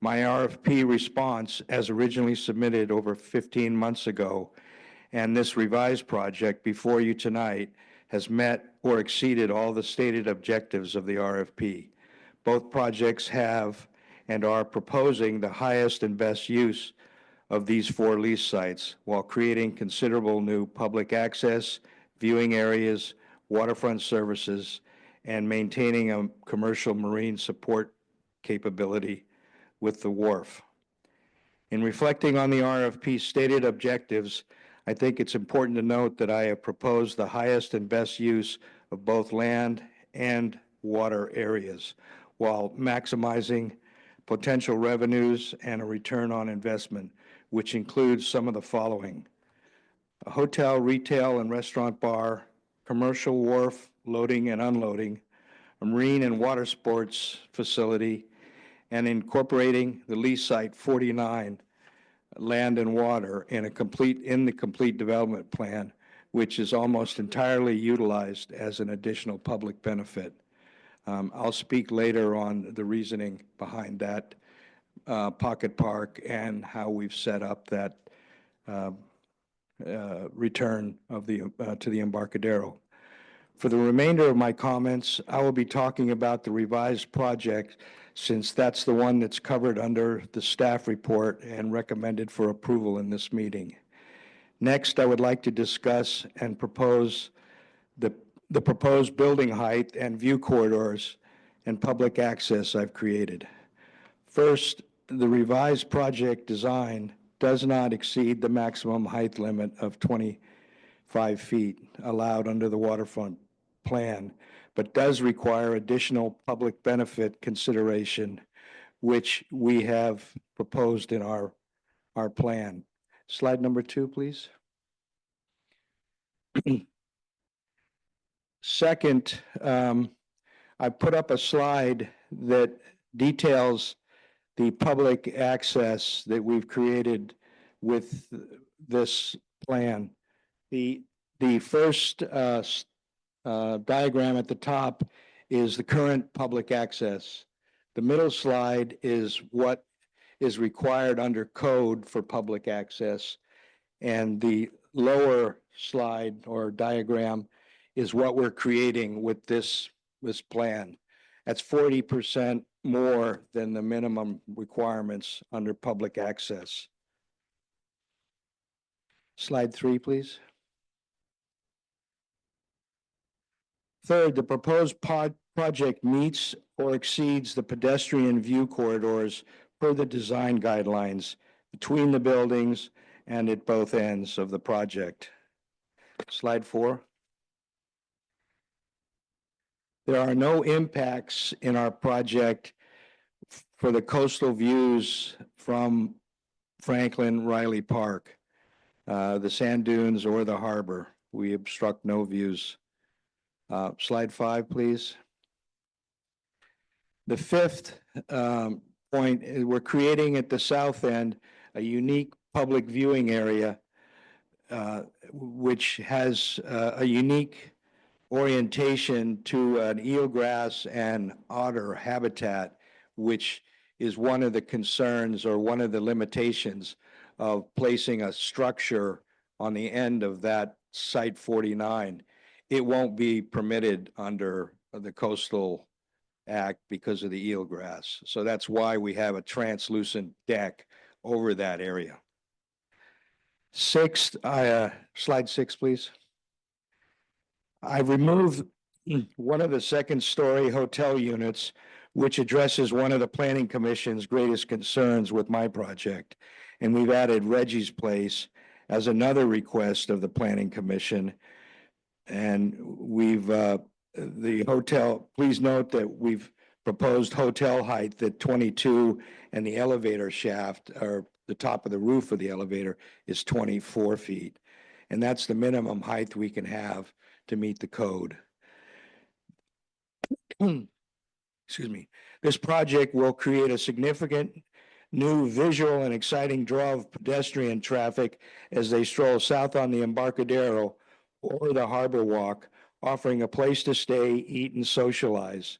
S6: My RFP response, as originally submitted over 15 months ago, and this revised project before you tonight has met or exceeded all the stated objectives of the RFP. Both projects have and are proposing the highest and best use of these 4 lease sites while creating considerable new public access, viewing areas, waterfront services, and maintaining a commercial marine support capability with the wharf. In reflecting on the RFP stated objectives, I think it's important to note that I have proposed the highest and best use of both land and water areas while maximizing potential revenues and a return on investment, which includes some of the following: a hotel, retail, and restaurant bar, commercial wharf loading and unloading, a marine and water sports facility, and incorporating the lease site 49, land and water, in the complete development plan, which is almost entirely utilized as an additional public benefit. I'll speak later on the reasoning behind that pocket park and how we've set up that return of to the Embarcadero. For the remainder of my comments, I will be talking about the revised project, since that's the one that's covered under the staff report and recommended for approval in this meeting. Next, I would like to discuss and propose the proposed building height and view corridors and public access I've created. First, the revised project design does not exceed the maximum height limit of 25 feet allowed under the waterfront plan, but does require additional public benefit consideration, which we have proposed in our plan. Slide number 2, please. Second, I put up a slide that details the public access that we've created with this plan. The first diagram at the top is the current public access. The middle slide is what is required under code for public access. And the lower slide or diagram is what we're creating with this plan. That's 40% more than the minimum requirements under public access. Slide 3, please. Third, the proposed project meets or exceeds the pedestrian view corridors per the design guidelines between the buildings and at both ends of the project. Slide 4. There are no impacts in our project for the coastal views from Franklin Riley Park, the sand dunes, or the harbor. We obstruct no views. Slide 5, please. The fifth point is we're creating at the south end a unique public viewing area, which has a unique orientation to an eelgrass and otter habitat, which is one of the concerns or one of the limitations of placing a structure on the end of that Site 49. It won't be permitted under the Coastal Act because of the eelgrass. So that's why we have a translucent deck over that area. Sixth, slide 6, please. I removed one of the second-story hotel units, which addresses one of the Planning Commission's greatest concerns with my project. And we've added Reggie's Place as another request of the Planning Commission. And we've, the hotel, please note that we've proposed hotel height at 22 and the elevator shaft, or the top of the roof of the elevator, is 24 feet. And that's the minimum height we can have to meet the code. Excuse me. This project will create a significant new visual and exciting draw of pedestrian traffic as they stroll south on the Embarcadero or the Harbor Walk, offering a place to stay, eat, and socialize.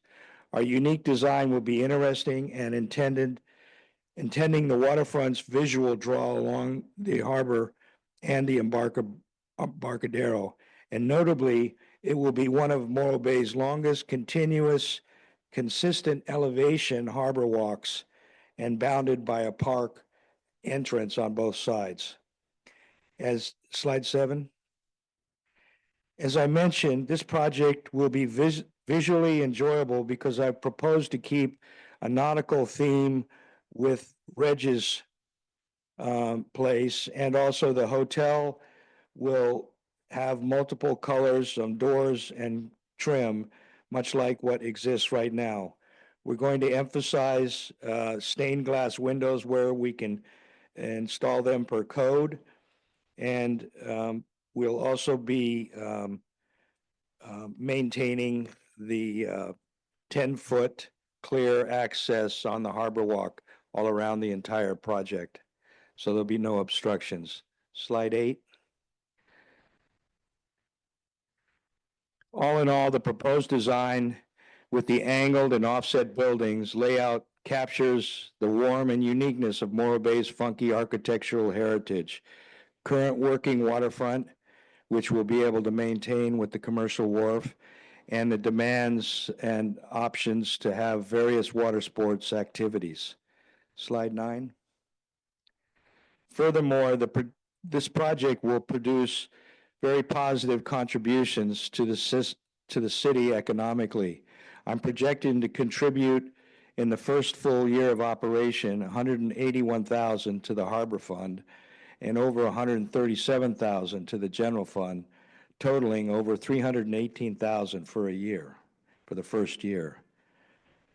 S6: Our unique design will be interesting and intending the waterfront's visual draw along the harbor and the Embarcadero. And notably, it will be one of Morro Bay's longest continuous, consistent elevation harbor walks and bounded by a park entrance on both sides. As slide 7. As I mentioned, this project will be visually enjoyable because I've proposed to keep a nautical theme with Reggie's Place, and also the hotel will have multiple colors on doors and trim, much like what exists right now. We're going to emphasize stained glass windows where we can install them per code. And we'll also be maintaining the 10-foot clear access on the Harbor Walk all around the entire project. So there'll be no obstructions. Slide 8. All in all, the proposed design with the angled and offset buildings layout captures the warmth and uniqueness of Morro Bay's funky architectural heritage. Current working waterfront, which we'll be able to maintain with the commercial wharf, and the demands and options to have various water sports activities. Slide 9. Furthermore, this project will produce very positive contributions to the city economically. I'm projecting to contribute in the first full year of operation, $181,000 to the Harbor Fund and over $137,000 to the General Fund, totaling over $318,000 for a year, for the first year.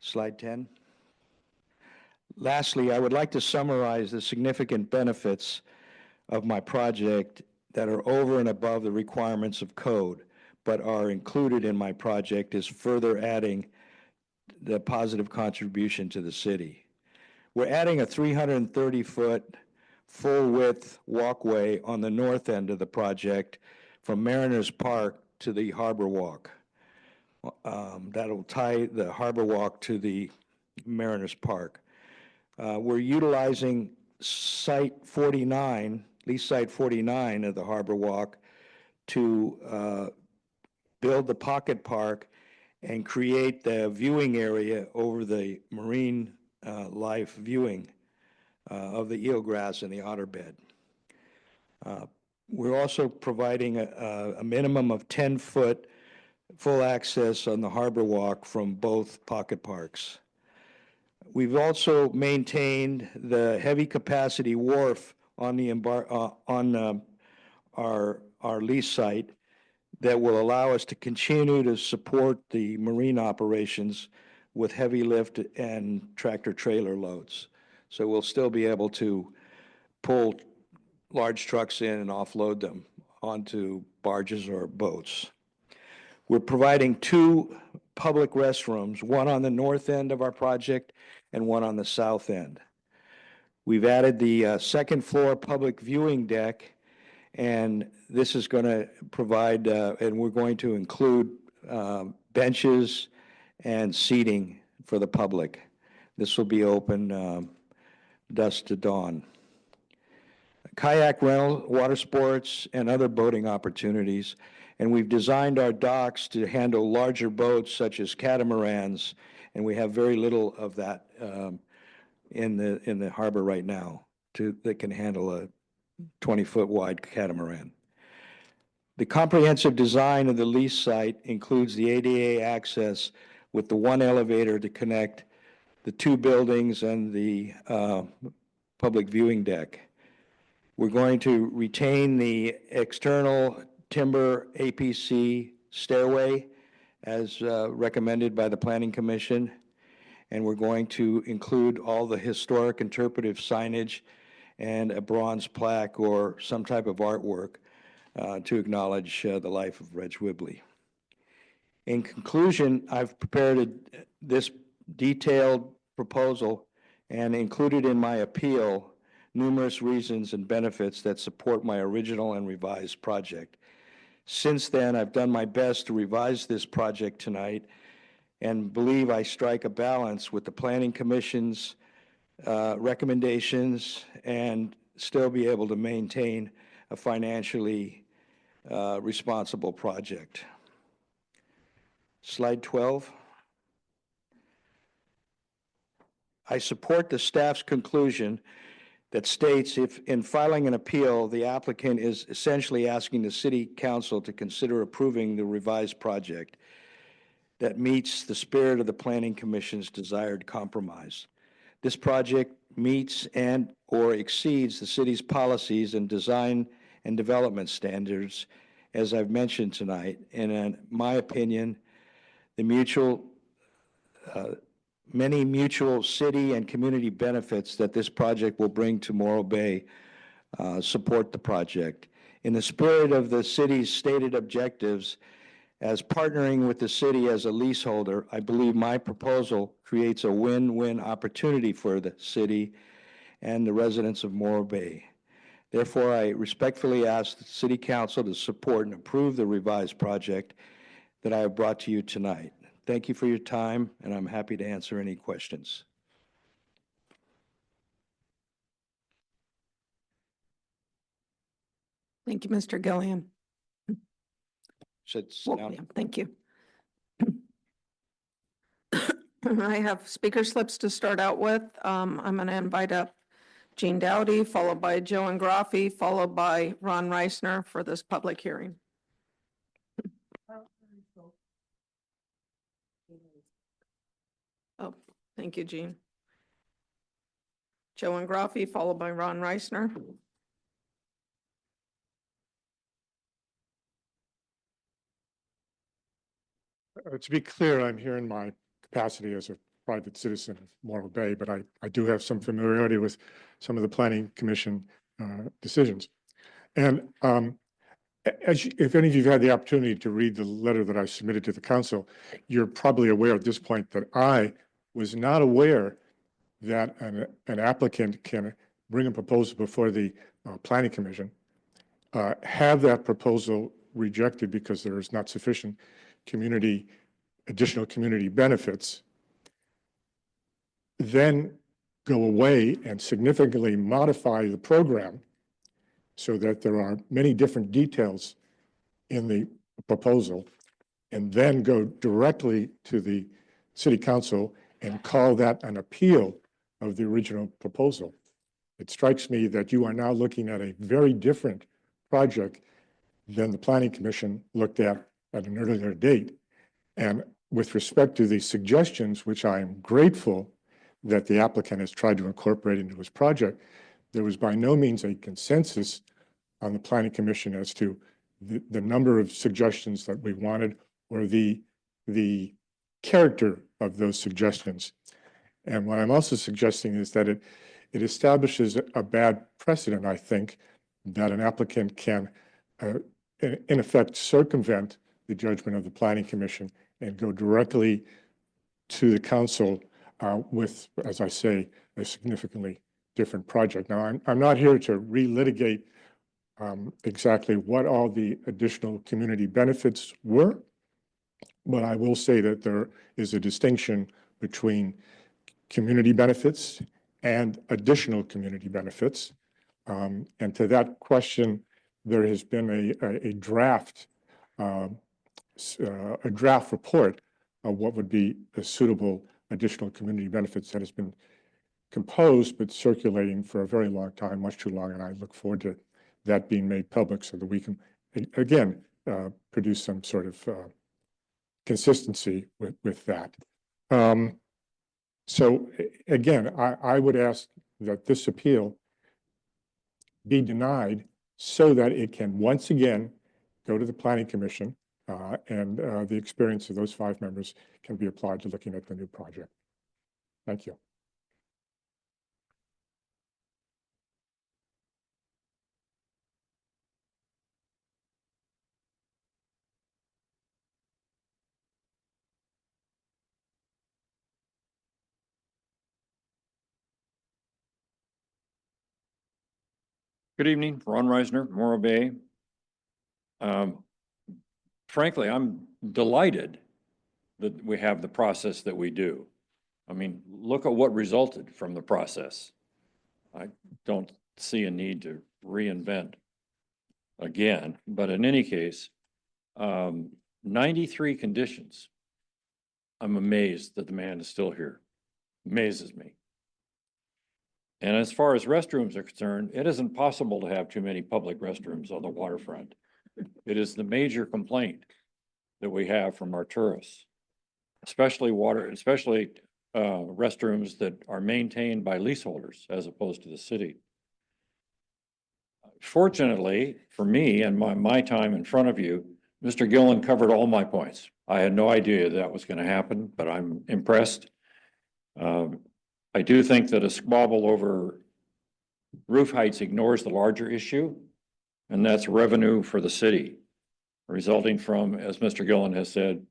S6: Slide 10. Lastly, I would like to summarize the significant benefits of my project that are over and above the requirements of code, but are included in my project as further adding the positive contribution to the city. We're adding a 330-foot full-width walkway on the north end of the project from Mariners Park to the Harbor Walk. That'll tie the Harbor Walk to the Mariners Park. We're utilizing Site 49, lease Site 49 of the Harbor Walk to build the pocket park and create the viewing area over the marine life viewing of the eelgrass and the otter bed. We're also providing a minimum of 10-foot full access on the Harbor Walk from both pocket parks. We've also maintained the heavy capacity wharf on the our lease site that will allow us to continue to support the marine operations with heavy lift and tractor trailer loads. So we'll still be able to pull large trucks in and offload them onto barges or boats. We're providing 2 public restrooms, one on the north end of our project and one on the south end. We've added the second floor public viewing deck, and this is going to provide, and we're going to include benches and seating for the public. This will be open dusk to dawn. Kayak rental, water sports, and other boating opportunities. And we've designed our docks to handle larger boats such as catamarans, and we have very little of that in the harbor right now that can handle a 20-foot wide catamaran. The comprehensive design of the lease site includes the ADA access with the one elevator to connect the two buildings and the public viewing deck. We're going to retain the external timber APC stairway as recommended by the Planning Commission. And we're going to include all the historic interpretive signage and a bronze plaque or some type of artwork to acknowledge the life of Reg Whibley. In conclusion, I've prepared this detailed proposal and included in my appeal numerous reasons and benefits that support my original and revised project. Since then, I've done my best to revise this project tonight and believe I strike a balance with the Planning Commission's recommendations and still be able to maintain a financially responsible project. Slide 12. I support the staff's conclusion that states if in filing an appeal, the applicant is essentially asking the City Council to consider approving the revised project that meets the spirit of the Planning Commission's desired compromise. This project meets and or exceeds the city's policies and design and development standards, as I've mentioned tonight. And in my opinion, the many mutual city and community benefits that this project will bring to Morro Bay support the project. In the spirit of the city's stated objectives, as partnering with the city as a leaseholder, I believe my proposal creates a win-win opportunity for the city and the residents of Morro Bay. Therefore, I respectfully ask the City Council to support and approve the revised project that I have brought to you tonight. Thank you for your time, and I'm happy to answer any questions.
S1: Thank you, Mr. Gillian.
S6: Should sit down.
S1: Yeah, thank you. I have speaker slips to start out with. I'm going to invite up Jean Dowdy, followed by Joe Ingraffi, followed by Ron Reisner for this public hearing. Oh, thank you, Jean. Joe Ingraffi, followed by Ron Reisner.
S9: To be clear, I'm here in my capacity as a private citizen of Morro Bay, but I do have some familiarity with some of the Planning Commission decisions. And if any of you have had the opportunity to read the letter that I submitted to the council, you're probably aware at this point that I was not aware that an applicant can bring a proposal before the Planning Commission, have that proposal rejected because there is not sufficient additional community benefits, then go away and significantly modify the program so that there are many different details in the proposal, and then go directly to the City Council and call that an appeal of the original proposal. It strikes me that you are now looking at a very different project than the Planning Commission looked at an earlier date. And with respect to the suggestions, which I am grateful that the applicant has tried to incorporate into his project, there was by no means a consensus on the Planning Commission as to the number of suggestions that we wanted or the character of those suggestions. And what I'm also suggesting is that it establishes a bad precedent, I think, that an applicant can, in effect, circumvent the judgment of the Planning Commission and go directly to the council with, as I say, a significantly different project. Now, I'm not here to relitigate exactly what all the additional community benefits were. But I will say that there is a distinction between community benefits and additional community benefits. And to that question, there has been a draft report of what would be a suitable additional community benefits that has been composed but circulating for a very long time, much too long, and I look forward to that being made public so that we can, again, produce some sort of consistency with that. So again, I would ask that this appeal be denied so that it can once again go to the Planning Commission and the experience of those 5 members can be applied to looking at the new project. Thank you.
S10: Good evening, Ron Reisner, Morro Bay. Frankly, I'm delighted that we have the process that we do. I mean, look at what resulted from the process. I don't see a need to reinvent again, but in any case, 93 conditions. I'm amazed that the man is still here. Amazes me. And as far as restrooms are concerned, it isn't possible to have too many public restrooms on the waterfront. It is the major complaint that we have from our tourists, especially restrooms that are maintained by leaseholders as opposed to the city. Fortunately for me and my time in front of you, Mr. Gillen covered all my points. I had no idea that was going to happen, but I'm impressed. I do think that a squabble over roof heights ignores the larger issue, and that's revenue for the city, resulting from, as Mr. Gillen has said,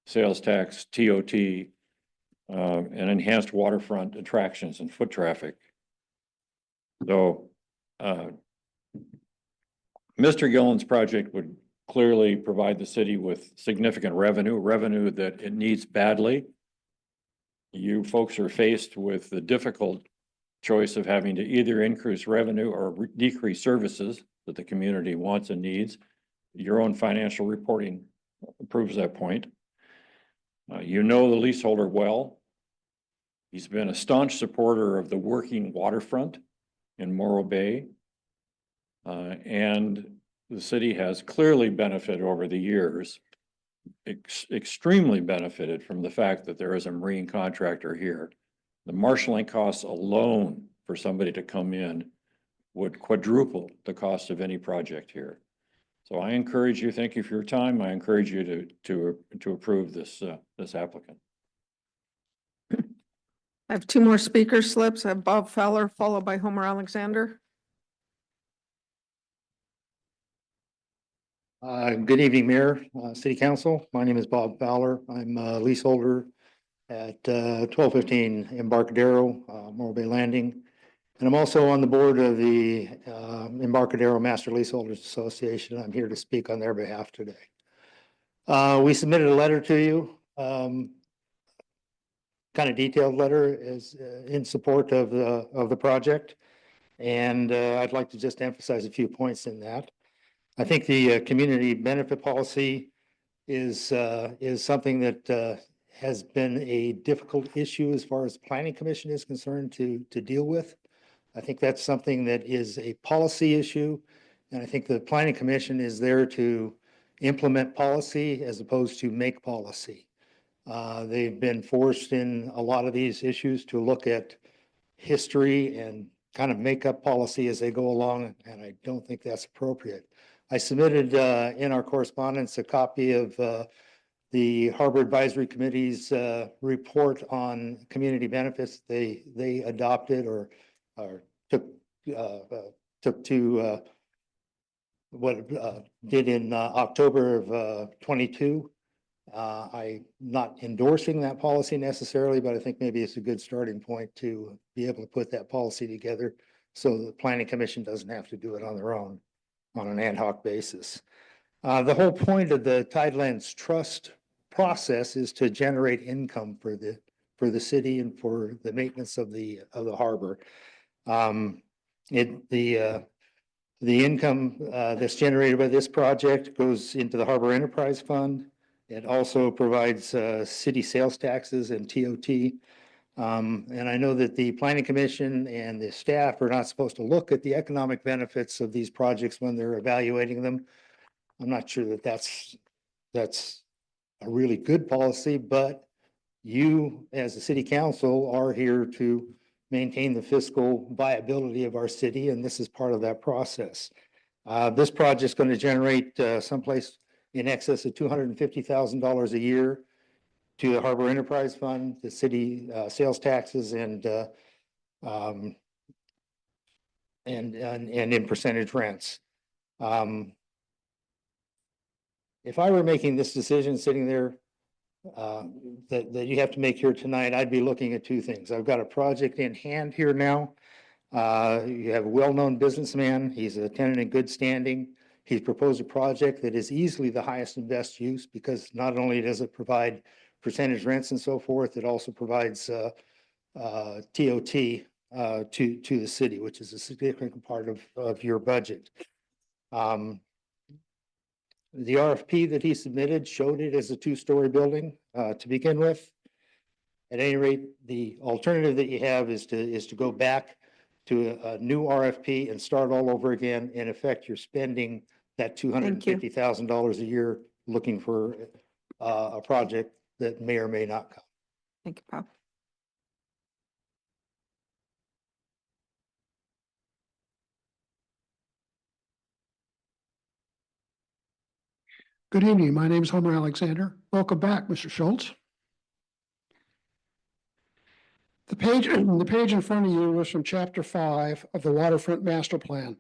S10: sales tax, TOT, and enhanced waterfront attractions and foot traffic. So, Mr. Gillen's project would clearly provide the city with significant revenue that it needs badly. You folks are faced with the difficult choice of having to either increase revenue or decrease services that the community wants and needs. Your own financial reporting proves that point. You know the leaseholder well. He's been a staunch supporter of the working waterfront in Morro Bay. And the city has clearly benefited over the years, extremely benefited from the fact that there is a marine contractor here. The marshaling costs alone for somebody to come in would quadruple the cost of any project here. So I encourage you, thank you for your time. I encourage you to approve this applicant.
S1: I have 2 more speaker slips. I have Bob Fowler, followed by Homer Alexander.
S11: Good evening, Mayor, City Council. My name is Bob Fowler. I'm a leaseholder at 1215 Embarcadero, Morro Bay Landing. And I'm also on the board of the Embarcadero Master Leaseholders Association. I'm here to speak on their behalf today. We submitted a letter to you, kind of detailed letter is in support of the project. And I'd like to just emphasize a few points in that. I think the community benefit policy is something that has been a difficult issue as far as the Planning Commission is concerned to deal with. I think that's something that is a policy issue, and I think the Planning Commission is there to implement policy as opposed to make policy. They've been forced in a lot of these issues to look at history and kind of make up policy as they go along, and I don't think that's appropriate. I submitted in our correspondence a copy of the Harbor Advisory Committee's report on community benefits. They adopted or took to what did in October of 22. I'm not endorsing that policy necessarily, but I think maybe it's a good starting point to be able to put that policy together so the Planning Commission doesn't have to do it on their own on an ad hoc basis. The whole point of the Tidelands Trust process is to generate income for the city and for the maintenance of the harbor. The income that's generated by this project goes into the Harbor Enterprise Fund. It also provides city sales taxes and TOT. And I know that the Planning Commission and the staff are not supposed to look at the economic benefits of these projects when they're evaluating them. I'm not sure that that's a really good policy, but you, as the city council, are here to maintain the fiscal viability of our city, and this is part of that process. This project is going to generate someplace in excess of $250,000 a year to the Harbor Enterprise Fund, the city sales taxes, and in percentage rents. If I were making this decision sitting there that you have to make here tonight, I'd be looking at two things. I've got a project in hand here now. You have a well-known businessman. He's a tenant in good standing. He's proposed a project that is easily the highest and best use because not only does it provide percentage rents and so forth, it also provides TOT to the city, which is a significant part of your budget. The RFP that he submitted showed it as a two-story building to begin with. At any rate, the alternative that you have is to go back to a new RFP and start all over again. In effect, you're spending that $250,000 a year looking for a project that may or may not come.
S1: Thank you, Bob.
S12: Good evening. My name is Homer Alexander. Welcome back, Mr. Schultz. The page in front of you was from Chapter 5 of the Waterfront Master Plan.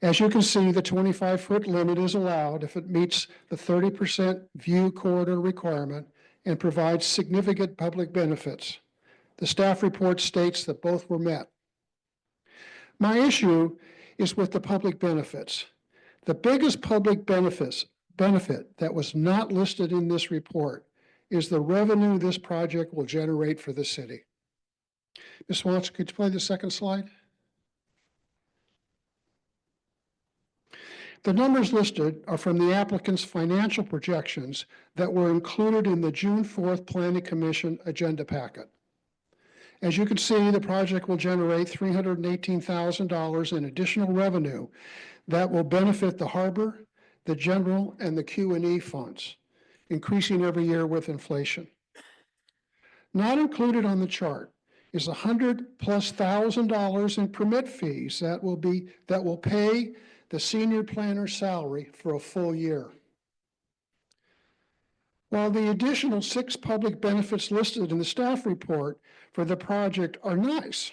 S12: As you can see, the 25-foot limit is allowed if it meets the 30% view corridor requirement and provides significant public benefits. The staff report states that both were met. My issue is with the public benefits. The biggest public benefit that was not listed in this report is the revenue this project will generate for the city. Ms. Swanson, could you play the second slide? The numbers listed are from the applicant's financial projections that were included in the June 4th Planning Commission agenda packet. As you can see, the project will generate $318,000 in additional revenue that will benefit the harbor, the general, and the Q&E funds, increasing every year with inflation. Not included on the chart is $100,000+ in permit fees that will pay the senior planner's salary for a full year. While the additional 6 public benefits listed in the staff report for the project are nice,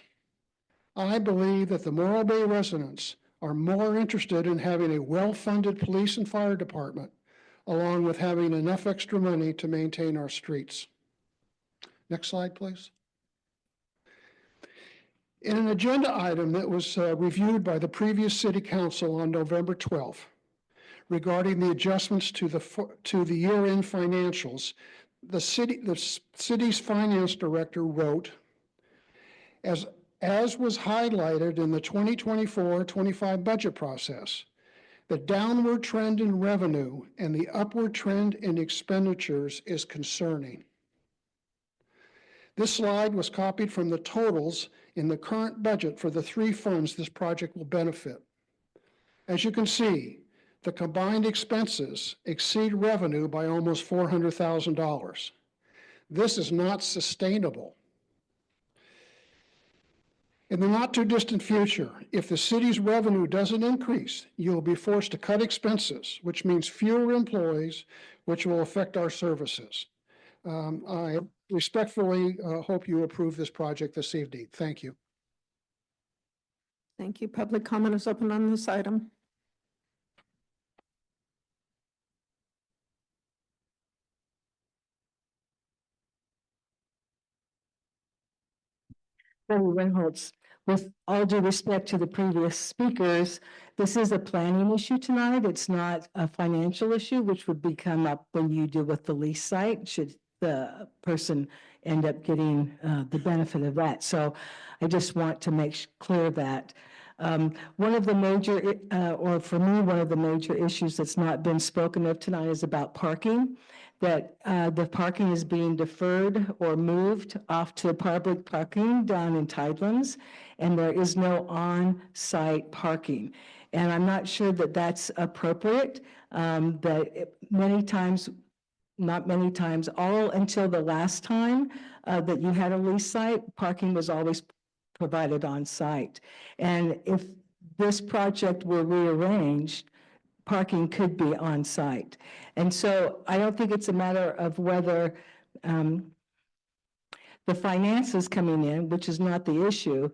S12: I believe that the Morro Bay residents are more interested in having a well-funded police and fire department, along with having enough extra money to maintain our streets. Next slide, please. In an agenda item that was reviewed by the previous city council on November 12th, regarding the adjustments to the year-end financials, the city's finance director wrote, as was highlighted in the 2024-25 budget process, the downward trend in revenue and the upward trend in expenditures is concerning. This slide was copied from the totals in the current budget for the 3 funds this project will benefit. As you can see, the combined expenses exceed revenue by almost $400,000. This is not sustainable. In the not too distant future, if the city's revenue doesn't increase, you will be forced to cut expenses, which means fewer employees, which will affect our services. I respectfully hope you approve this project this evening. Thank you.
S1: Thank you. Public comment is open on this item.
S21: Reynolds. with all due respect to the previous speakers, this is a planning issue tonight. It's not a financial issue, which would come up when you deal with the lease site, should the person end up getting the benefit of that. So I just want to make clear that. One of the major, or for me, one of the major issues that's not been spoken of tonight is about parking, that the parking is being deferred or moved off to public parking down in Tidelands, and there is no on-site parking. And I'm not sure that that's appropriate, many times, not many times, all until the last time that you had a lease site, parking was always provided on site. And if this project were rearranged, parking could be on site. And so I don't think it's a matter of whether the finances coming in, which is not the issue,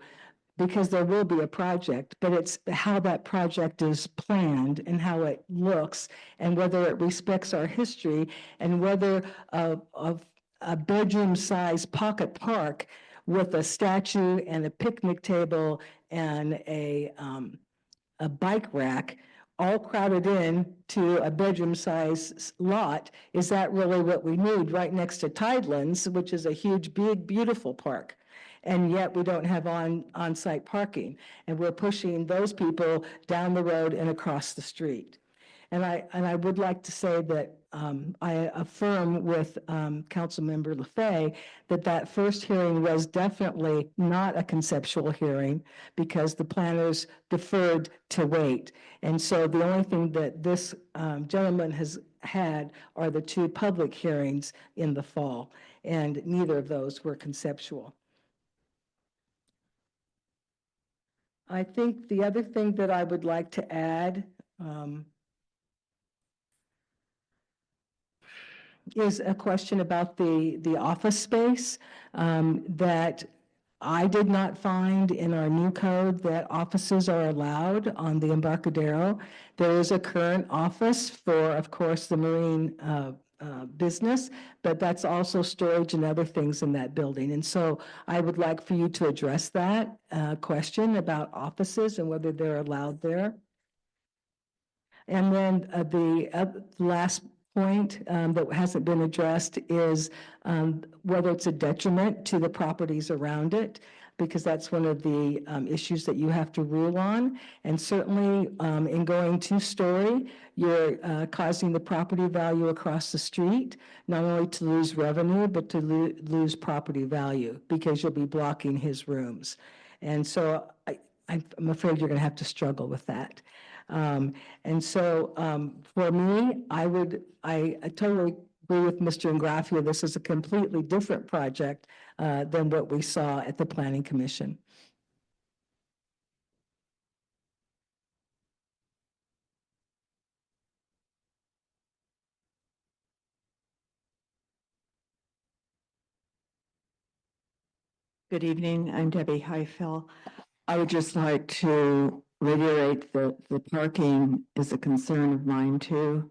S21: because there will be a project, but it's how that project is planned and how it looks and whether it respects our history and whether a bedroom-sized pocket park with a statue and a picnic table and a bike rack all crowded in to a bedroom-sized lot, is that really what we need right next to Tidelands, which is a huge, big, beautiful park? And yet we don't have on-site parking. And we're pushing those people down the road and across the street. And I would like to say that I affirm with Councilmember LaFay that first hearing was definitely not a conceptual hearing because the planners deferred to wait. And so the only thing that this gentleman has had are the 2 public hearings in the fall, and neither of those were conceptual. I think the other thing that I would like to add is a question about the office space that I did not find in our new code that offices are allowed on the Embarcadero. There is a current office for, of course, the marine business, but that's also storage and other things in that building. And so I would like for you to address that question about offices and whether they're allowed there. And then the last point that hasn't been addressed is whether it's a detriment to the properties around it, because that's one of the issues that you have to rule on. And certainly in going 2-story, you're causing the property value across the street, not only to lose revenue, but to lose property value because you'll be blocking his rooms. And so I'm afraid you're going to have to struggle with that. And so for me, I totally agree with Mr. Ingraffia. This is a completely different project than what we saw at the Planning Commission.
S13: Good evening, I'm Debbie Heifel. I would just like to reiterate that the parking is a concern of mine too.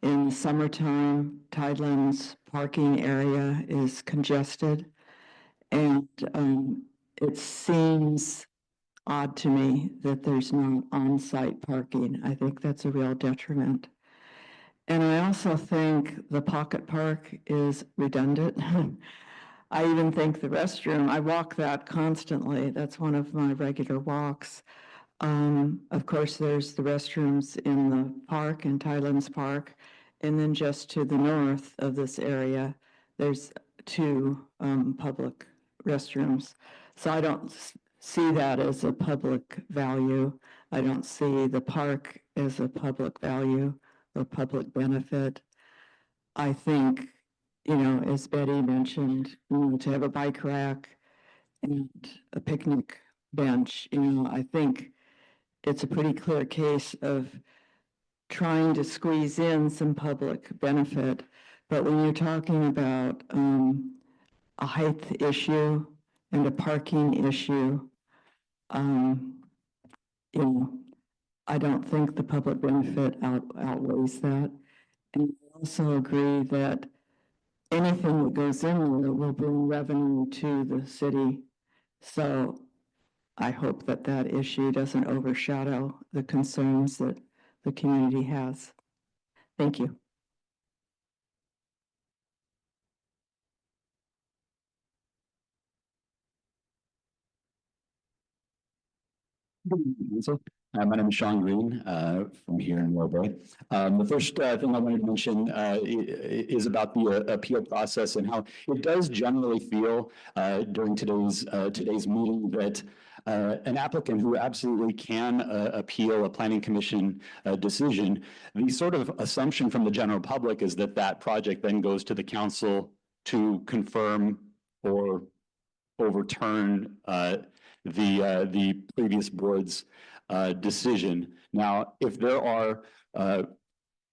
S13: In the summertime, Tidelands parking area is congested, and it seems odd to me that there's no on-site parking. I think that's a real detriment. And I also think the pocket park is redundant. I even think the restroom, I walk that constantly. That's one of my regular walks. Of course, there's the restrooms in the park, in Tidelands Park, and then just to the north of this area, there's 2 public restrooms. So I don't see that as a public value. I don't see the park as a public value or public benefit. I think, you know, as Betty mentioned, to have a bike rack and a picnic bench, I think it's a pretty clear case of trying to squeeze in some public benefit. But when you're talking about a height issue and a parking issue, I don't think the public benefit outweighs that. And I also agree that anything that goes in there will bring revenue to the city. So I hope that that issue doesn't overshadow the concerns that the community has. Thank you.
S14: Council. My name is Sean Green from here in Mobile. The first thing I wanted to mention is about the appeal process and how it does generally feel during today's meeting that an applicant who absolutely can appeal a planning commission decision, the sort of assumption from the general public is that that project then goes to the council to confirm or overturn the previous board's decision. Now, if there are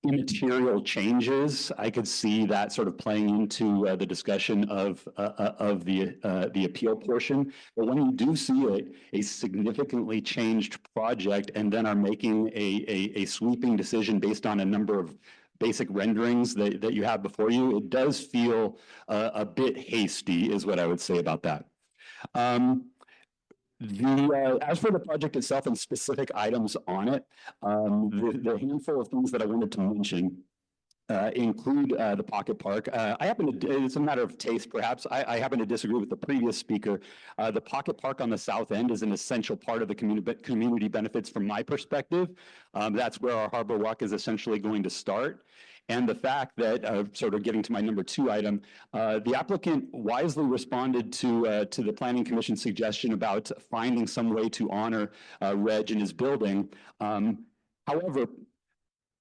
S14: immaterial changes, I could see that sort of playing into the discussion of the appeal portion. But when you do see a significantly changed project and then are making a sweeping decision based on a number of basic renderings that you have before you, it does feel a bit hasty, is what I would say about that. As for the project itself and specific items on it, the handful of things that I wanted to mention include the Pocket Park. It's a matter of taste, perhaps. I happen to disagree with the previous speaker. The Pocket Park on the south end is an essential part of the community benefits from my perspective. That's where our Harbor Walk is essentially going to start. And the fact that, sort of getting to my number 2 item, the applicant wisely responded to the Planning Commission's suggestion about finding some way to honor Reg in his building. However,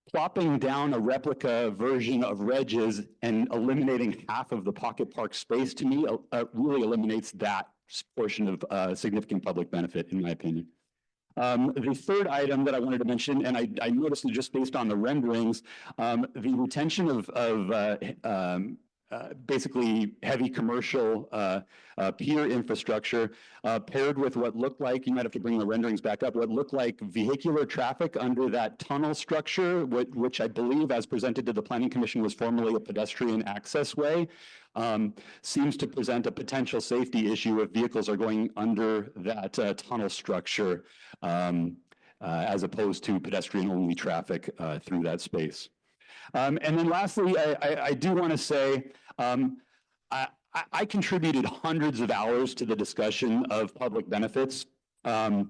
S14: plopping down a replica version of Reg's and eliminating half of the Pocket Park space, to me, really eliminates that portion of significant public benefit, in my opinion. The third item that I wanted to mention, and I noticed that just based on the renderings, the retention of basically heavy commercial pier infrastructure paired with what looked like, you might have to bring the renderings back up, what looked like vehicular traffic under that tunnel structure, which I believe as presented to the Planning Commission was formerly a pedestrian access way, seems to present a potential safety issue if vehicles are going under that tunnel structure as opposed to pedestrian-only traffic through that space. And then lastly, I do want to say, I contributed hundreds of hours to the discussion of public benefits. And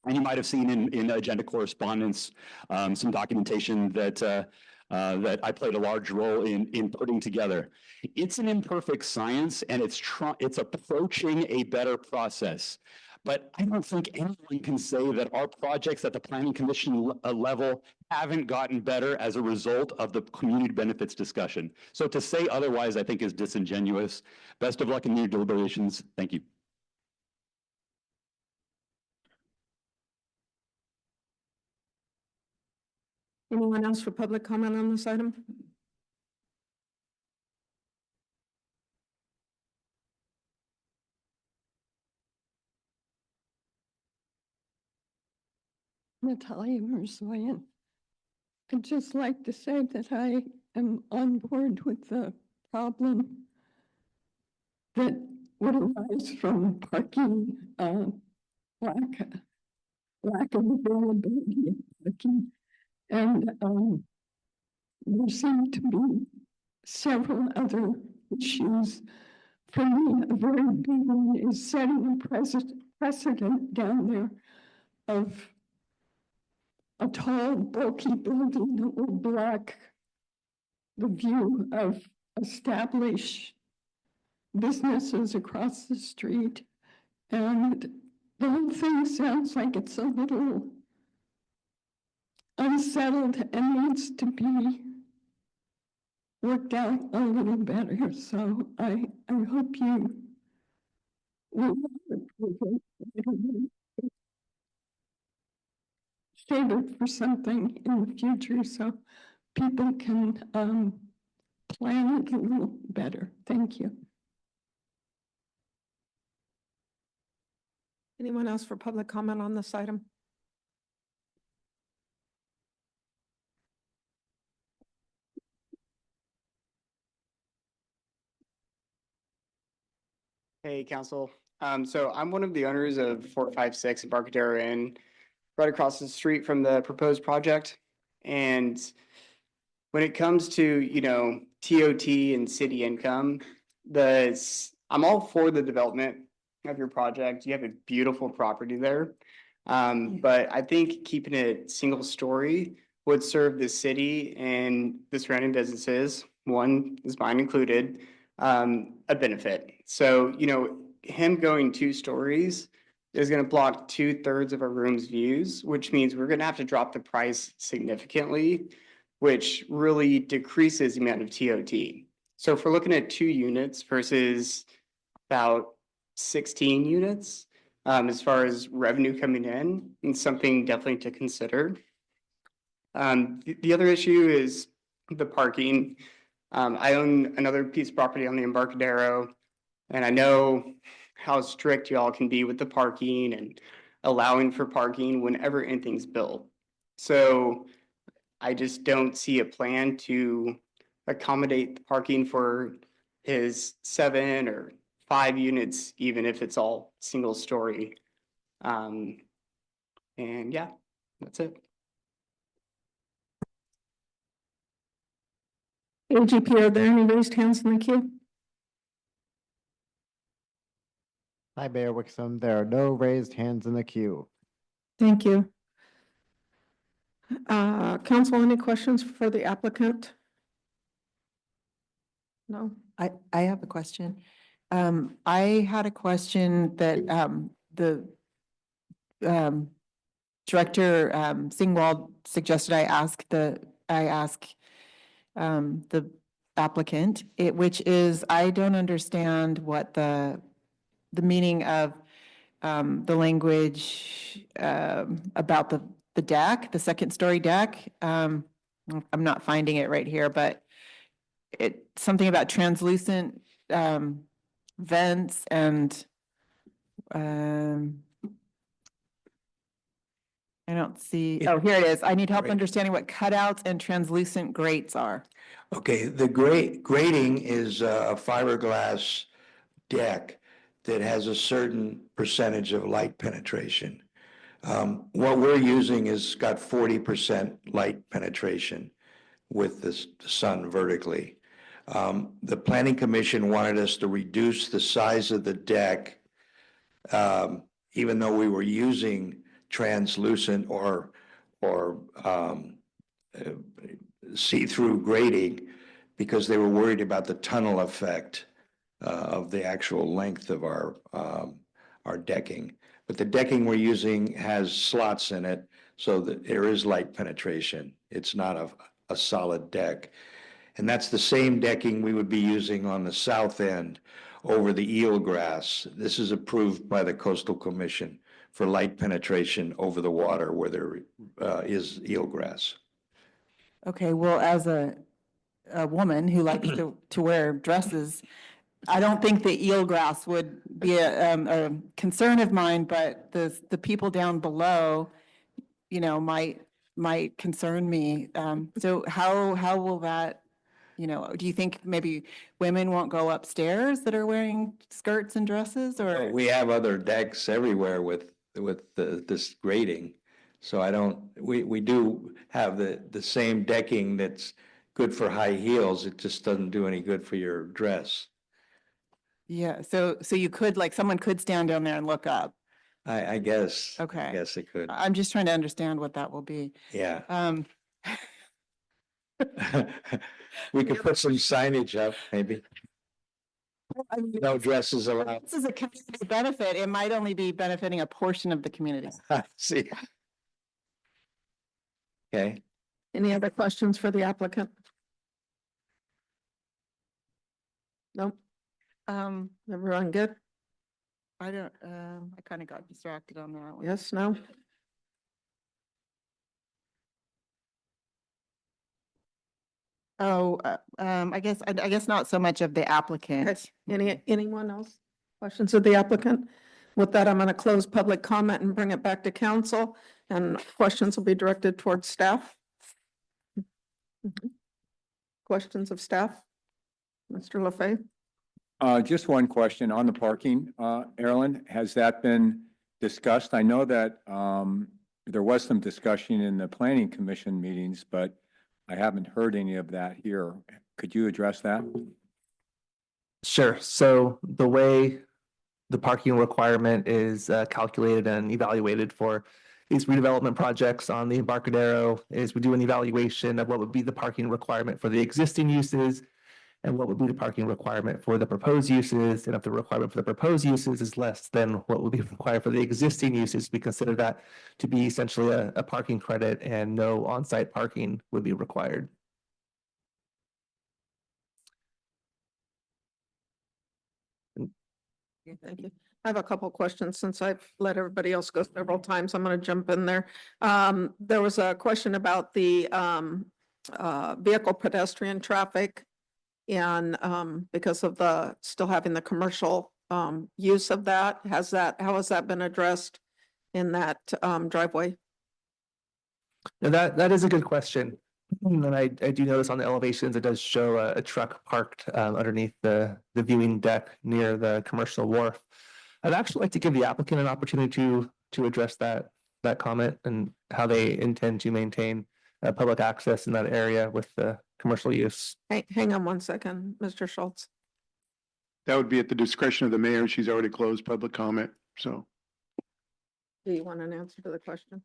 S14: you might have seen in agenda correspondence some documentation that I played a large role in putting together. It's an imperfect science, and it's approaching a better process. But I don't think anyone can say that our projects at the Planning Commission level haven't gotten better as a result of the community benefits discussion. So to say otherwise, I think, is disingenuous. Best of luck in your deliberations. Thank you.
S1: Anyone else for public comment on this item?
S5: Natalia Mirzoyan. I'd just like to say that I am on board with the problem that would arise from parking, lack of availability of parking. And there seem to be several other issues. For me, a very big one is setting a precedent down there of a tall, bulky building that will block the view of established businesses across the street. And the whole thing sounds like it's a little unsettled and needs to be worked out a little better. So I hope you will save it for something in the future so people can plan it a little better. Thank you.
S1: Anyone else for public comment on this item?
S15: Hey, Council. So I'm one of the owners of 456 Embarcadero Inn, right across the street from the proposed project. And when it comes to, TOT and city income, I'm all for the development of your project. You have a beautiful property there. But I think keeping it single story would serve the city and the surrounding businesses, one is mine included, a benefit. So, him going 2 stories is going to block 2/3 of a room's views, which means we're going to have to drop the price significantly, which really decreases the amount of TOT. So if we're looking at 2 units versus about 16 units, as far as revenue coming in, it's something definitely to consider. The other issue is the parking. I own another piece of property on the Embarcadero, and I know how strict y'all can be with the parking and allowing for parking whenever anything's built. So I just don't see a plan to accommodate the parking for his 7 or 5 units, even if it's all single story. And yeah, that's it.
S1: AGP, are there any raised hands in the queue?
S19: Hi, Mayor Wixom. There are no raised hands in the queue.
S1: Thank you. Council, any questions for the applicant? No?
S16: I have a question. I had a question that, the, Director, Singwald suggested I ask the applicant, which is, I don't understand what the meaning of, the language, about the deck, the 2nd-story deck. I'm not finding it right here, but something about translucent, vents and, I don't see, oh, here it is. I need help understanding what cutouts and translucent grates are.
S6: Okay, the grating is a fiberglass deck that has a certain percentage of light penetration. What we're using is got 40% light penetration with the sun vertically. The Planning Commission wanted us to reduce the size of the deck, even though we were using translucent or see-through grating, because they were worried about the tunnel effect of the actual length of our decking. But the decking we're using has slots in it, so that there is light penetration. It's not a solid deck. And that's the same decking we would be using on the south end over the eelgrass. This is approved by the Coastal Commission for light penetration over the water where there is eelgrass.
S16: Okay, well, as a woman who likes to wear dresses, I don't think the eelgrass would be a concern of mine, but the people down below, might concern me. So how will that, do you think maybe women won't go upstairs that are wearing skirts and dresses, or?
S6: We have other decks everywhere with this grating. So we do have the same decking that's good for high heels. It just doesn't do any good for your dress.
S16: Yeah, so you could, someone could stand down there and look up.
S6: I guess.
S16: Okay.
S6: I guess it could.
S16: I'm just trying to understand what that will be.
S6: Yeah. We could put some signage up, maybe. No dresses allowed.
S16: This is a community benefit. It might only be benefiting a portion of the community.
S6: See. Okay.
S1: Any other questions for the applicant? No? Everyone good?
S16: I don't, I kind of got distracted on that one.
S1: Yes, no?
S16: Oh, I guess not so much of the applicant.
S1: Anyone else? Questions of the applicant? With that, I'm going to close public comment and bring it back to council, and questions will be directed towards staff. Questions of staff? Mr. LaFay?
S2: Just one question on the parking, Erilyn, has that been discussed? I know that, there was some discussion in the planning commission meetings, but I haven't heard any of that here. Could you address that?
S8: Sure. So the way the parking requirement is calculated and evaluated for these redevelopment projects on the Embarcadero is we do an evaluation of what would be the parking requirement for the existing uses and what would be the parking requirement for the proposed uses. And if the requirement for the proposed uses is less than what would be required for the existing uses, we consider that to be essentially a parking credit and no on-site parking would be required.
S1: Thank you. I have a couple questions since I've let everybody else go several times. I'm going to jump in there. There was a question about the vehicle pedestrian traffic and because of the still having the commercial use of that. How has that been addressed in that driveway?
S8: Now that is a good question. And I do notice on the elevations, it does show a truck parked underneath the viewing deck near the commercial wharf. I'd actually like to give the applicant an opportunity to address that comment and how they intend to maintain public access in that area with the commercial use.
S1: Hang on one second, Mr. Schultz.
S17: That would be at the discretion of the mayor. She's already closed public comment, so.
S1: Do you want an answer to the question?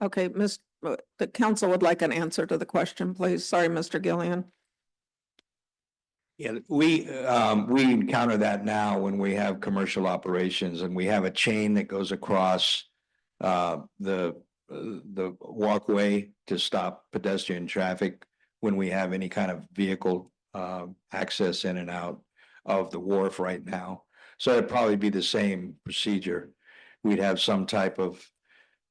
S1: Okay, the council would like an answer to the question, please. Sorry, Mr. Gillian.
S6: Yeah, we encounter that now when we have commercial operations and we have a chain that goes across the walkway to stop pedestrian traffic when we have any kind of vehicle access in and out of the wharf right now. So it'd probably be the same procedure. We'd have some type of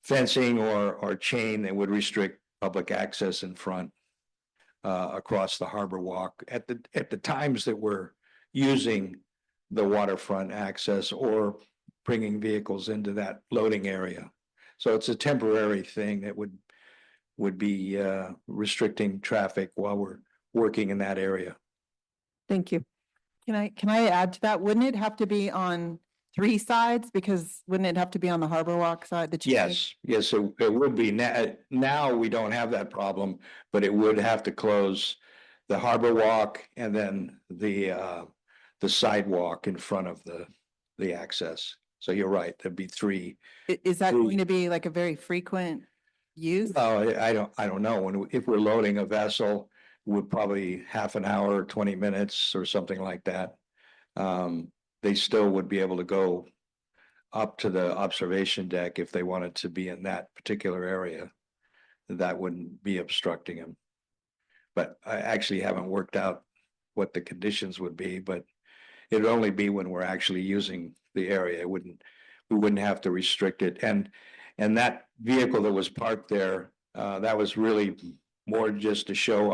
S6: fencing or chain that would restrict public access in front across the harbor walk at the times that we're using the waterfront access or bringing vehicles into that loading area. So it's a temporary thing that would be restricting traffic while we're working in that area.
S1: Thank you.
S16: Can I add to that? Wouldn't it have to be on 3 sides? Because wouldn't it have to be on the Harbor Walk side?
S6: Yes, it would be. Now we don't have that problem, but it would have to close the Harbor Walk and then the sidewalk in front of the access. So you're right, there'd be 3.
S16: Is that going to be like a very frequent use?
S6: Oh, I don't know. If we're loading a vessel, would probably half an hour, 20 minutes or something like that. They still would be able to go up to the observation deck if they wanted to be in that particular area. That wouldn't be obstructing them. But I actually haven't worked out what the conditions would be, but it'd only be when we're actually using the area. We wouldn't have to restrict it. And that vehicle that was parked there, that was really more just to show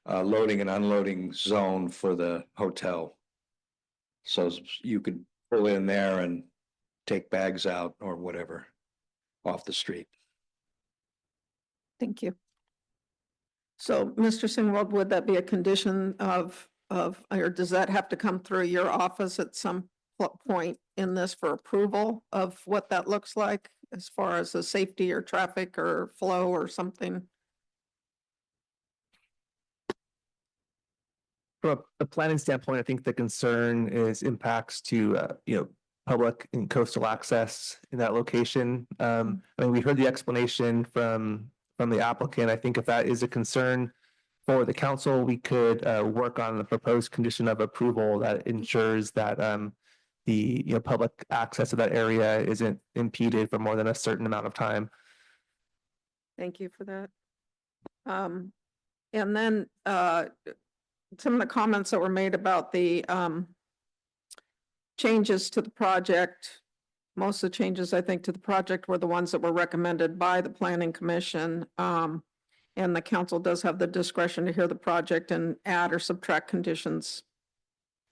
S6: a loading and unloading zone for the hotel. So you could pull in there and take bags out or whatever off the street.
S1: Thank you. So, Mr. Singwald, would that be a condition of, or does that have to come through your office at some point in this for approval of what that looks like as far as the safety or traffic or flow or something?
S8: From a planning standpoint, I think the concern is impacts to, public and coastal access in that location. I mean, we heard the explanation from the applicant. I think if that is a concern for the council, we could work on the proposed condition of approval that ensures that the public access to that area isn't impeded for more than a certain amount of time.
S1: Thank you for that. And then some of the comments that were made about the changes to the project. Most of the changes, I think, to the project were the ones that were recommended by the Planning Commission. And the council does have the discretion to hear the project and add or subtract conditions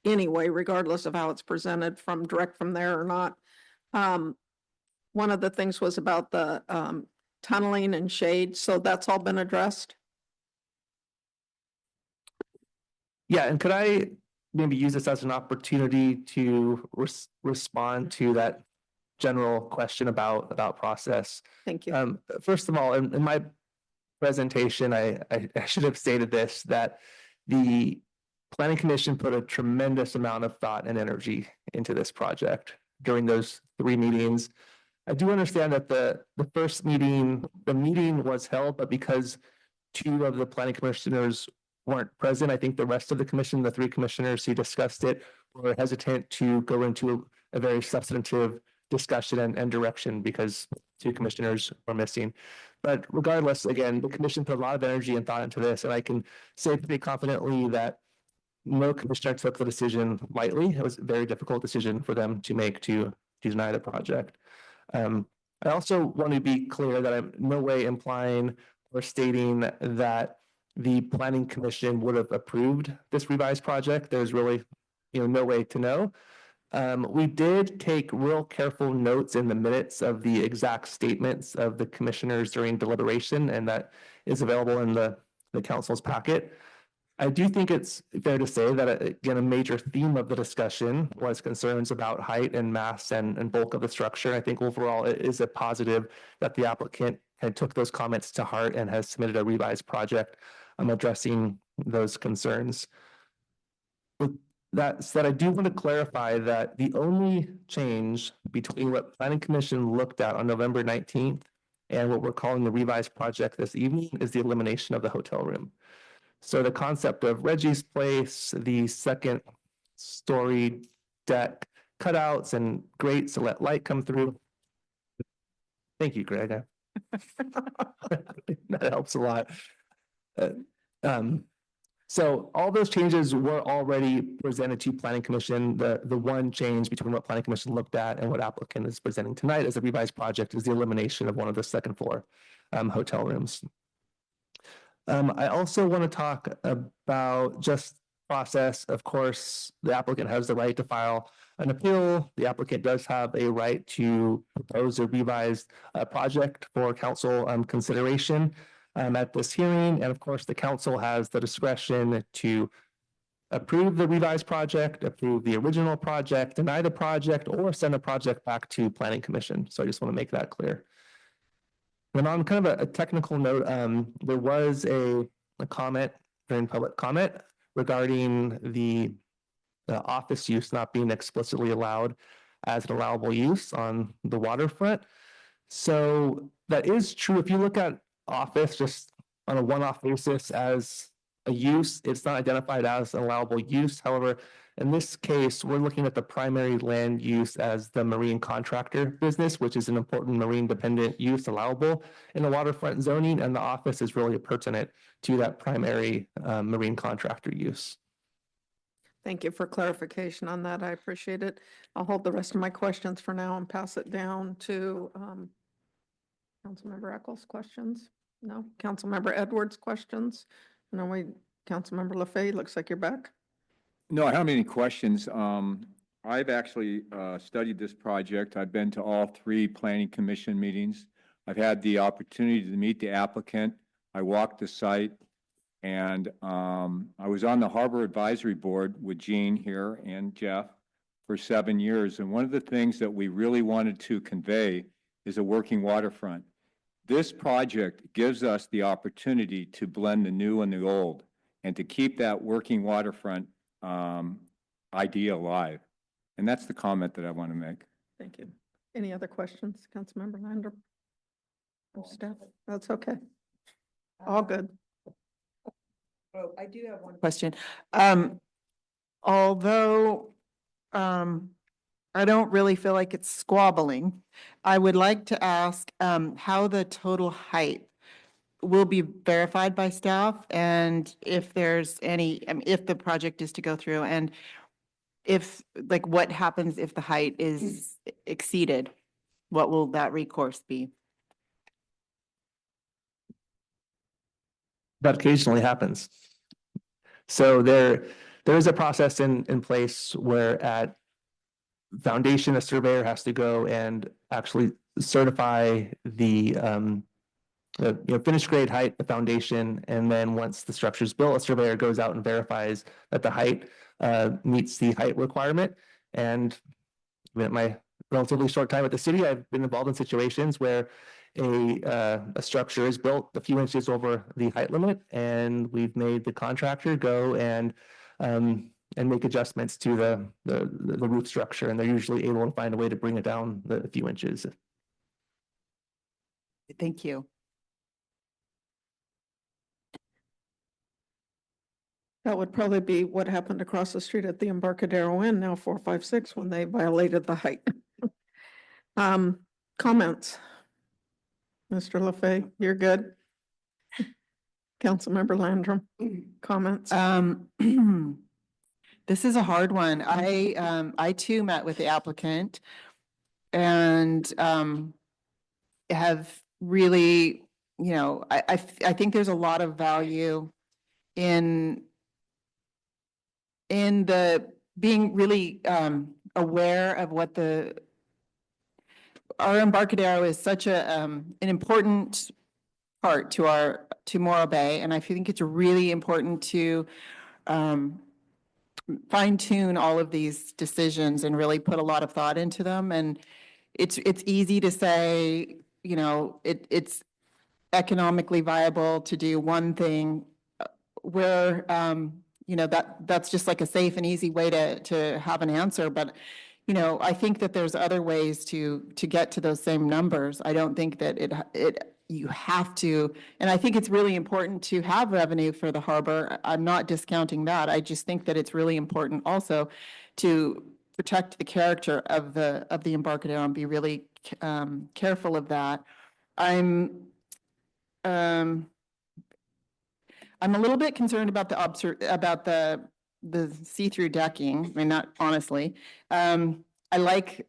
S1: anyway, regardless of how it's presented from direct from there or not. One of the things was about the tunneling and shade. So that's all been addressed.
S8: Yeah, and could I maybe use this as an opportunity to respond to that general question about process.
S1: Thank you.
S8: First of all, in my presentation, I should have stated this, that the Planning Commission put a tremendous amount of thought and energy into this project during those 3 meetings. I do understand that the first meeting, the meeting was held, but because 2 of the planning commissioners weren't present, I think the rest of the commission, the 3 commissioners who discussed it, were hesitant to go into a very substantive discussion and direction because 2 commissioners were missing. But regardless, again, the commission put a lot of energy and thought into this, and I can say pretty confidently that no commissioner took the decision lightly. It was a very difficult decision for them to make to deny the project. I also want to be clear that I'm in no way implying or stating that the Planning Commission would have approved this revised project. There's really, no way to know. We did take real careful notes in the minutes of the exact statements of the commissioners during deliberation, and that is available in the council's packet. I do think it's fair to say that, again, a major theme of the discussion was concerns about height and mass and bulk of the structure. I think overall it is a positive that the applicant had took those comments to heart and has submitted a revised project addressing those concerns. With that said, I do want to clarify that the only change between what Planning Commission looked at on November 19th and what we're calling the revised project this evening is the elimination of the hotel room. So the concept of Reggie's Place, the second story deck cutouts and grates to let light come through. Thank you, Greg. That helps a lot. So all those changes were already presented to Planning Commission. The one change between what Planning Commission looked at and what applicant is presenting tonight as a revised project is the elimination of one of the second floor hotel rooms. I also want to talk about just process. Of course, the applicant has the right to file an appeal. The applicant does have a right to propose a revised project for council consideration at this hearing. And of course, the council has the discretion to approve the revised project, approve the original project, deny the project, or send a project back to Planning Commission. So I just want to make that clear. And on kind of a technical note, there was a comment during public comment regarding the office use not being explicitly allowed as an allowable use on the waterfront. So that is true. If you look at office just on a one-off basis as a use, it's not identified as an allowable use. However, in this case, we're looking at the primary land use as the marine contractor business, which is an important marine dependent use allowable in the waterfront zoning, and the office is really pertinent to that primary marine contractor use.
S1: Thank you for clarification on that. I appreciate it. I'll hold the rest of my questions for now and pass it down to Councilmember Eccles' questions. No, Councilmember Edwards' questions. And then Councilmember LaFay, looks like you're back.
S2: No, I don't have any questions. I've actually studied this project. I've been to all 3 Planning Commission meetings. I've had the opportunity to meet the applicant. I walked the site, and I was on the Harbor Advisory Board with Gene here and Jeff for 7 years. And one of the things that we really wanted to convey is a working waterfront. This project gives us the opportunity to blend the new and the old and to keep that working waterfront idea alive. And that's the comment that I want to make.
S1: Thank you. Any other questions, Councilmember Lander? Or staff? That's okay. All good.
S16: Oh, I do have one question. Although I don't really feel like it's squabbling, I would like to ask how the total height will be verified by staff, and if there's any, if the project is to go through, and if, like, what happens if the height is exceeded? What will that recourse be?
S8: That occasionally happens. So there is a process in place where at foundation, a surveyor has to go and actually certify the finished grade height, the foundation, and then once the structure is built, a surveyor goes out and verifies that the height meets the height requirement. And in my relatively short time at the city, I've been involved in situations where a structure is built a few inches over the height limit, and we've made the contractor go and make adjustments to the roof structure, and they're usually able to find a way to bring it down a few inches.
S16: Thank you.
S1: That would probably be what happened across the street at the Embarcadero Inn, now 456, when they violated the height. Comments? Mr. LaFay, you're good? Councilmember Landrum, comments?
S16: This is a hard one. I too met with the applicant and have really, I think there's a lot of value in the being really aware of what our Embarcadero is such an important part to Morro Bay, and I think it's really important to fine tune all of these decisions and really put a lot of thought into them. And it's easy to say, it's economically viable to do one thing where that's just like a safe and easy way to have an answer. But I think that there's other ways to get to those same numbers. I don't think that you have to, and I think it's really important to have revenue for the harbor. I'm not discounting that. I just think that it's really important also to protect the character of the Embarcadero and be really careful of that. I'm a little bit concerned about the see-through decking. I mean, not honestly. I like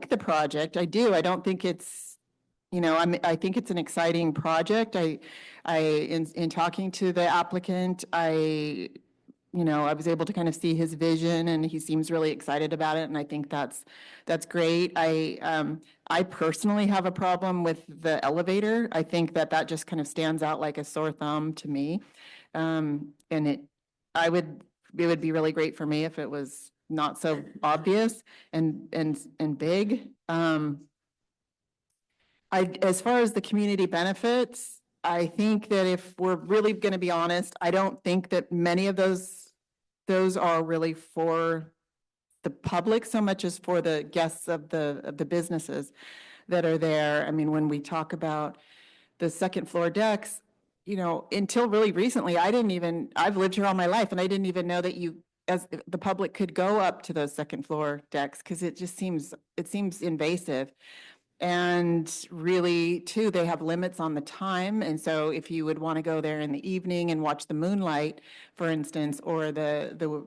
S16: the project. I do. I don't think it's, I think it's an exciting project. In talking to the applicant, I was able to kind of see his vision, and he seems really excited about it. And I think that's great. I personally have a problem with the elevator. I think that just kind of stands out like a sore thumb to me. And it would be really great for me if it was not so obvious and big. As far as the community benefits, I think that if we're really going to be honest, I don't think that many of those are really for the public so much as for the guests of the businesses that are there. I mean, when we talk about the second floor decks, until really recently, I've lived here all my life, and I didn't even know that as the public could go up to those second floor decks, because it seems invasive. And really, too, they have limits on the time. And so if you would want to go there in the evening and watch the moonlight, for instance, or the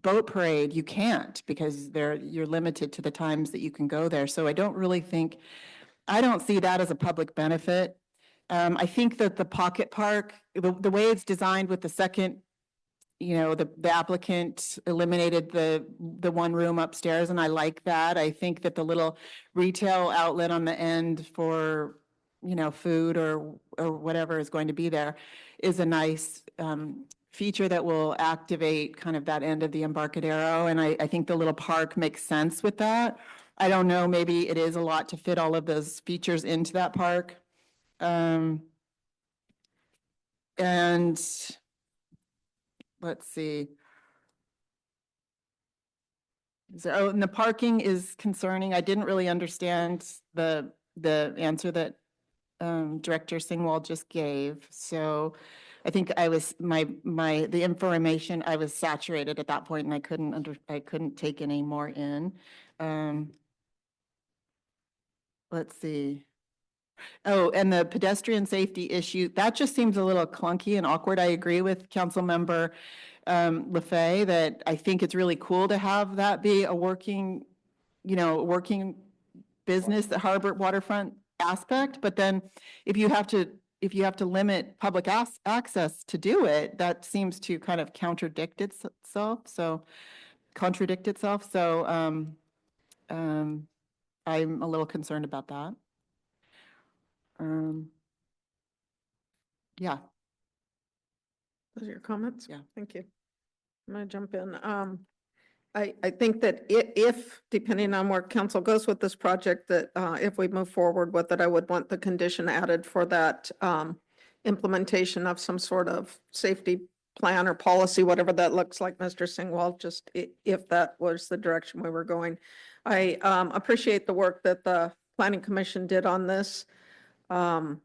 S16: boat parade, you can't, because you're limited to the times that you can go there. So I don't see that as a public benefit. I think that the pocket park, the way it's designed with the second, the applicant eliminated the one room upstairs, and I like that. I think that the little retail outlet on the end for, food or whatever is going to be there is a nice feature that will activate kind of that end of the Embarcadero. And I think the little park makes sense with that. I don't know, maybe it is a lot to fit all of those features into that park. And let's see. And the parking is concerning. I didn't really understand the answer that Director Singwall just gave. So I think the information, I was saturated at that point, and I couldn't take any more in. Let's see. Oh, and the pedestrian safety issue, that just seems a little clunky and awkward. I agree with Councilmember LaFay that I think it's really cool to have that be a working business, the harbor waterfront aspect. But then if you have to limit public access to do it, that seems to kind of contradict itself. So I'm a little concerned about that. Yeah.
S1: Those are your comments?
S16: Yeah.
S1: Thank you. I'm gonna jump in. I think that if, depending on where council goes with this project, that, if we move forward with it, I would want the condition added for that, implementation of some sort of safety plan or policy, whatever that looks like, Mr. Singwall, just if that was the direction we were going. I, appreciate the work that the planning commission did on this. And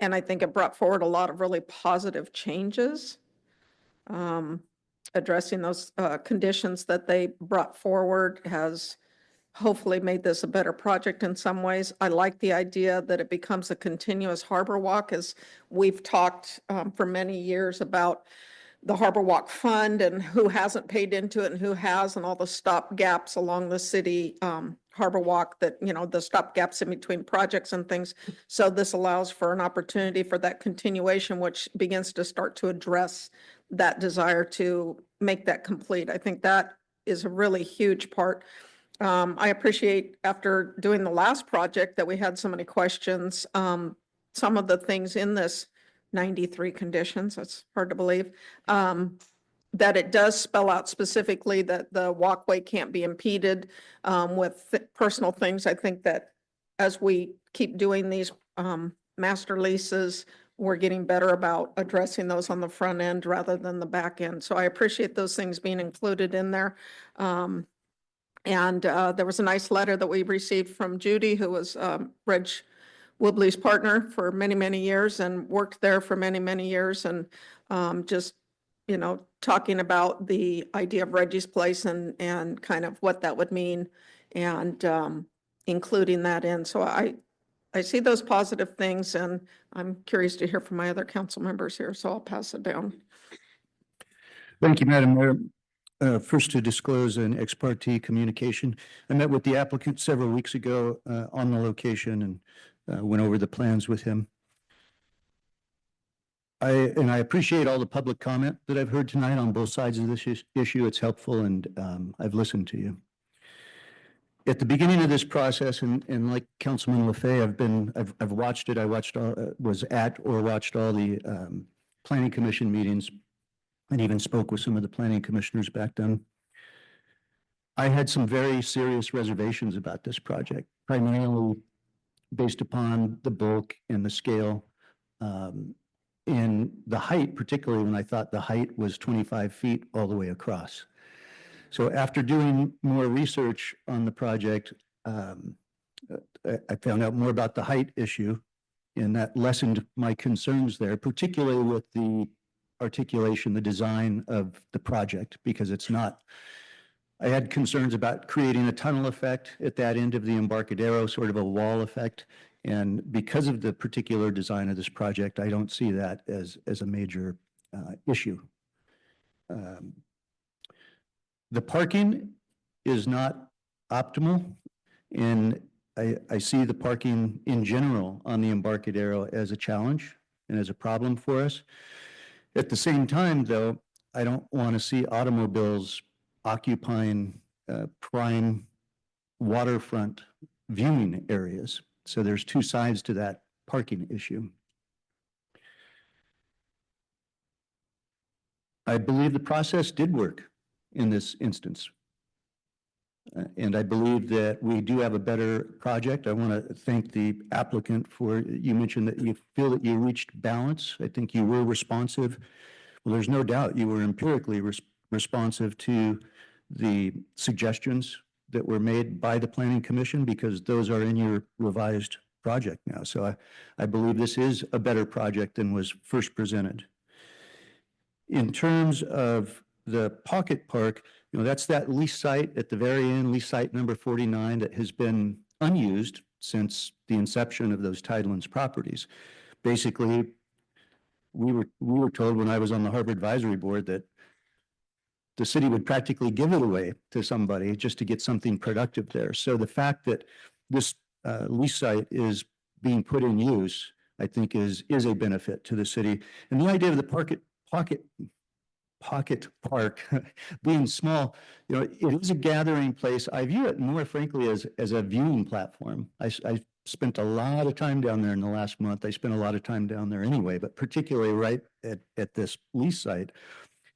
S1: I think it brought forward a lot of really positive changes. Addressing those conditions that they brought forward has hopefully made this a better project in some ways. I like the idea that it becomes a continuous harbor walk, as we've talked for many years about the Harbor Walk Fund and who hasn't paid into it and who has, and all the stop gaps along the city Harbor Walk that, you know, the stop gaps in between projects and things. So this allows for an opportunity for that continuation, which begins to start to address that desire to make that complete. I think that is a really huge part. I appreciate after doing the last project that we had so many questions. Some of the things in this 93 conditions, that's hard to believe, that it does spell out specifically that the walkway can't be impeded with personal things. I think that as we keep doing these master leases, we're getting better about addressing those on the front end rather than the back end. So I appreciate those things being included in there. And there was a nice letter that we received from Judy, who was Reg Woodley's partner for many, many years and worked there for many, many years. And just, you know, talking about the idea of Reggie's Place and kind of what that would mean and including that in. So I see those positive things, and I'm curious to hear from my other council members here, so I'll pass it down.
S3: Thank you, Madam Mayor. First, to disclose an ex parte communication. I met with the applicant several weeks ago on the location and went over the plans with him. I appreciate all the public comment that I've heard tonight on both sides of this issue. It's helpful, and I've listened to you. At the beginning of this process, and like Councilman Lefebvre, I've watched it. I watched was at or watched all the planning commission meetings, and even spoke with some of the planning commissioners back then. I had some very serious reservations about this project, primarily based upon the bulk and the scale, and the height, particularly when I thought the height was 25 feet all the way across. So after doing more research on the project, I found out more about the height issue, and that lessened my concerns there, particularly with the articulation, the design of the project, because it's not, I had concerns about creating a tunnel effect at that end of the Embarcadero, sort of a wall effect. And because of the particular design of this project, I don't see that as a major issue. The parking is not optimal, and I see the parking in general on the Embarcadero as a challenge and as a problem for us. At the same time, though, I don't want to see automobiles occupying prime waterfront viewing areas. So there's two sides to that parking issue. I believe the process did work in this instance. And I believe that we do have a better project. I want to thank the applicant for, you mentioned that you feel that you reached balance. I think you were responsive. Well, there's no doubt you were empirically responsive to the suggestions that were made by the Planning Commission, because those are in your revised project now. So I believe this is a better project than was first presented. In terms of the Pocket Park, you know, that's that lease site at the very end, lease site number 49, that has been unused since the inception of those Tidelands properties. Basically, we were told when I was on the Harbor Advisory Board that the city would practically give it away to somebody just to get something productive there. So the fact that this lease site is being put in use, I think is a benefit to the city. And the idea of the Pocket Park being small, you know, it is a gathering place. I view it more frankly as a viewing platform. I spent a lot of time down there in the last month. I spent a lot of time down there anyway, but particularly right at this lease site.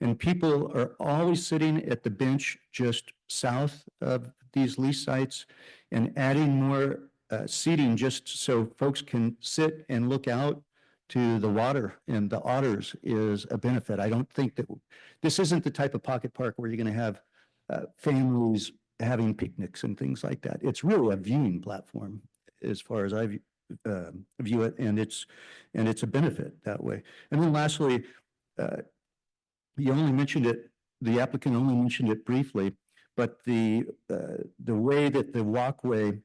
S3: And people are always sitting at the bench just south of these lease sites and adding more seating just so folks can sit and look out to the water and the otters is a benefit. I don't think that this isn't the type of pocket park where you're going to have families having picnics and things like that. It's really a viewing platform as far as I view it, and it's a benefit that way. And then lastly, you only mentioned it, the applicant only mentioned it briefly, but the way that the walkway,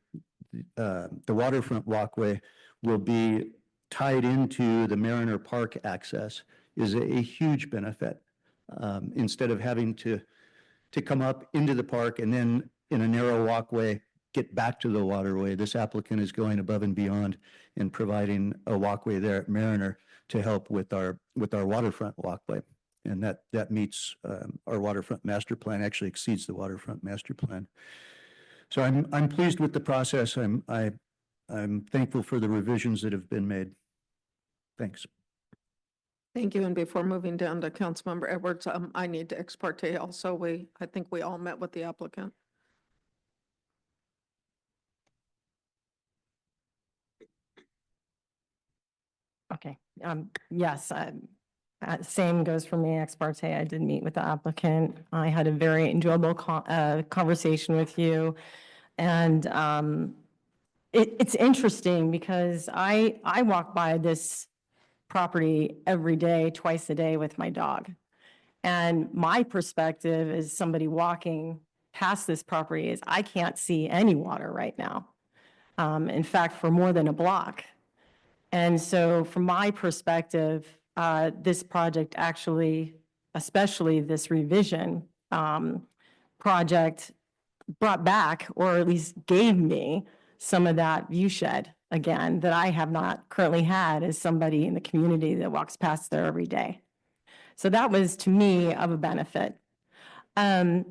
S3: the waterfront walkway will be tied into the Mariner Park access is a huge benefit. Instead of having to come up into the park and then in a narrow walkway, get back to the waterway, this applicant is going above and beyond in providing a walkway there at Mariner to help with our waterfront walkway. And that meets our waterfront master plan, actually exceeds the waterfront master plan. So I'm pleased with the process. I'm thankful for the revisions that have been made. Thanks.
S1: Thank you. And before moving down to Councilmember Edwards, I need to ex parte also. I think we all met with the applicant.
S4: Okay, yes, same goes for me, ex parte. I did meet with the applicant. I had a very enjoyable conversation with you. And it's interesting because I walk by this property every day, twice a day with my dog. And my perspective as somebody walking past this property is I can't see any water right now. In fact, for more than a block. And so from my perspective, this project actually, especially this revision project, brought back, or at least gave me some of that view shed again that I have not currently had as somebody in the community that walks past there every day. So that was to me of a benefit. You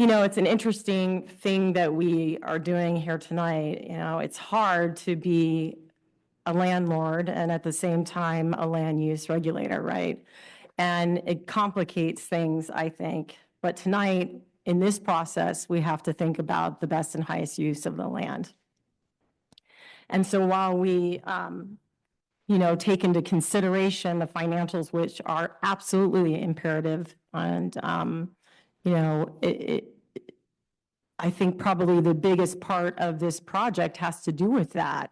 S4: know, it's an interesting thing that we are doing here tonight. You know, it's hard to be a landlord and at the same time a land use regulator, right? And it complicates things, I think. But tonight, in this process, we have to think about the best and highest use of the land. And so while we, you know, take into consideration the financials, which are absolutely imperative, and, you know, I think probably the biggest part of this project has to do with that.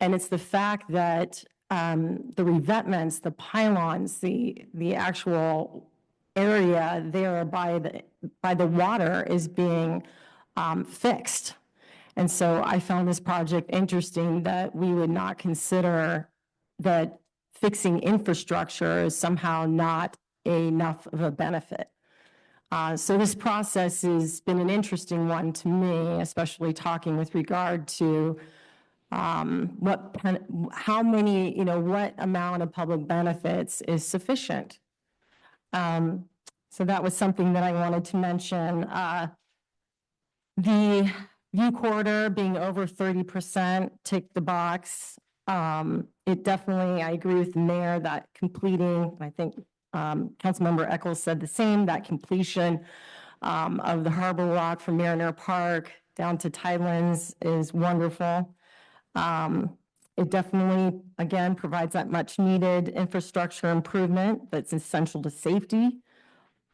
S4: And it's the fact that the revetments, the pylons, the actual area there by the water is being fixed. And so I found this project interesting that we would not consider that fixing infrastructure is somehow not enough of a benefit. So this process has been an interesting one to me, especially talking with regard to how many, you know, what amount of public benefits is sufficient. So that was something that I wanted to mention. The view corridor being over 30%, tick the box. It definitely, I agree with the mayor that completing, I think Councilmember Eccles said the same, that completion of the Harbor Walk from Mariner Park down to Tidelands is wonderful. It definitely, again, provides that much needed infrastructure improvement that's essential to safety.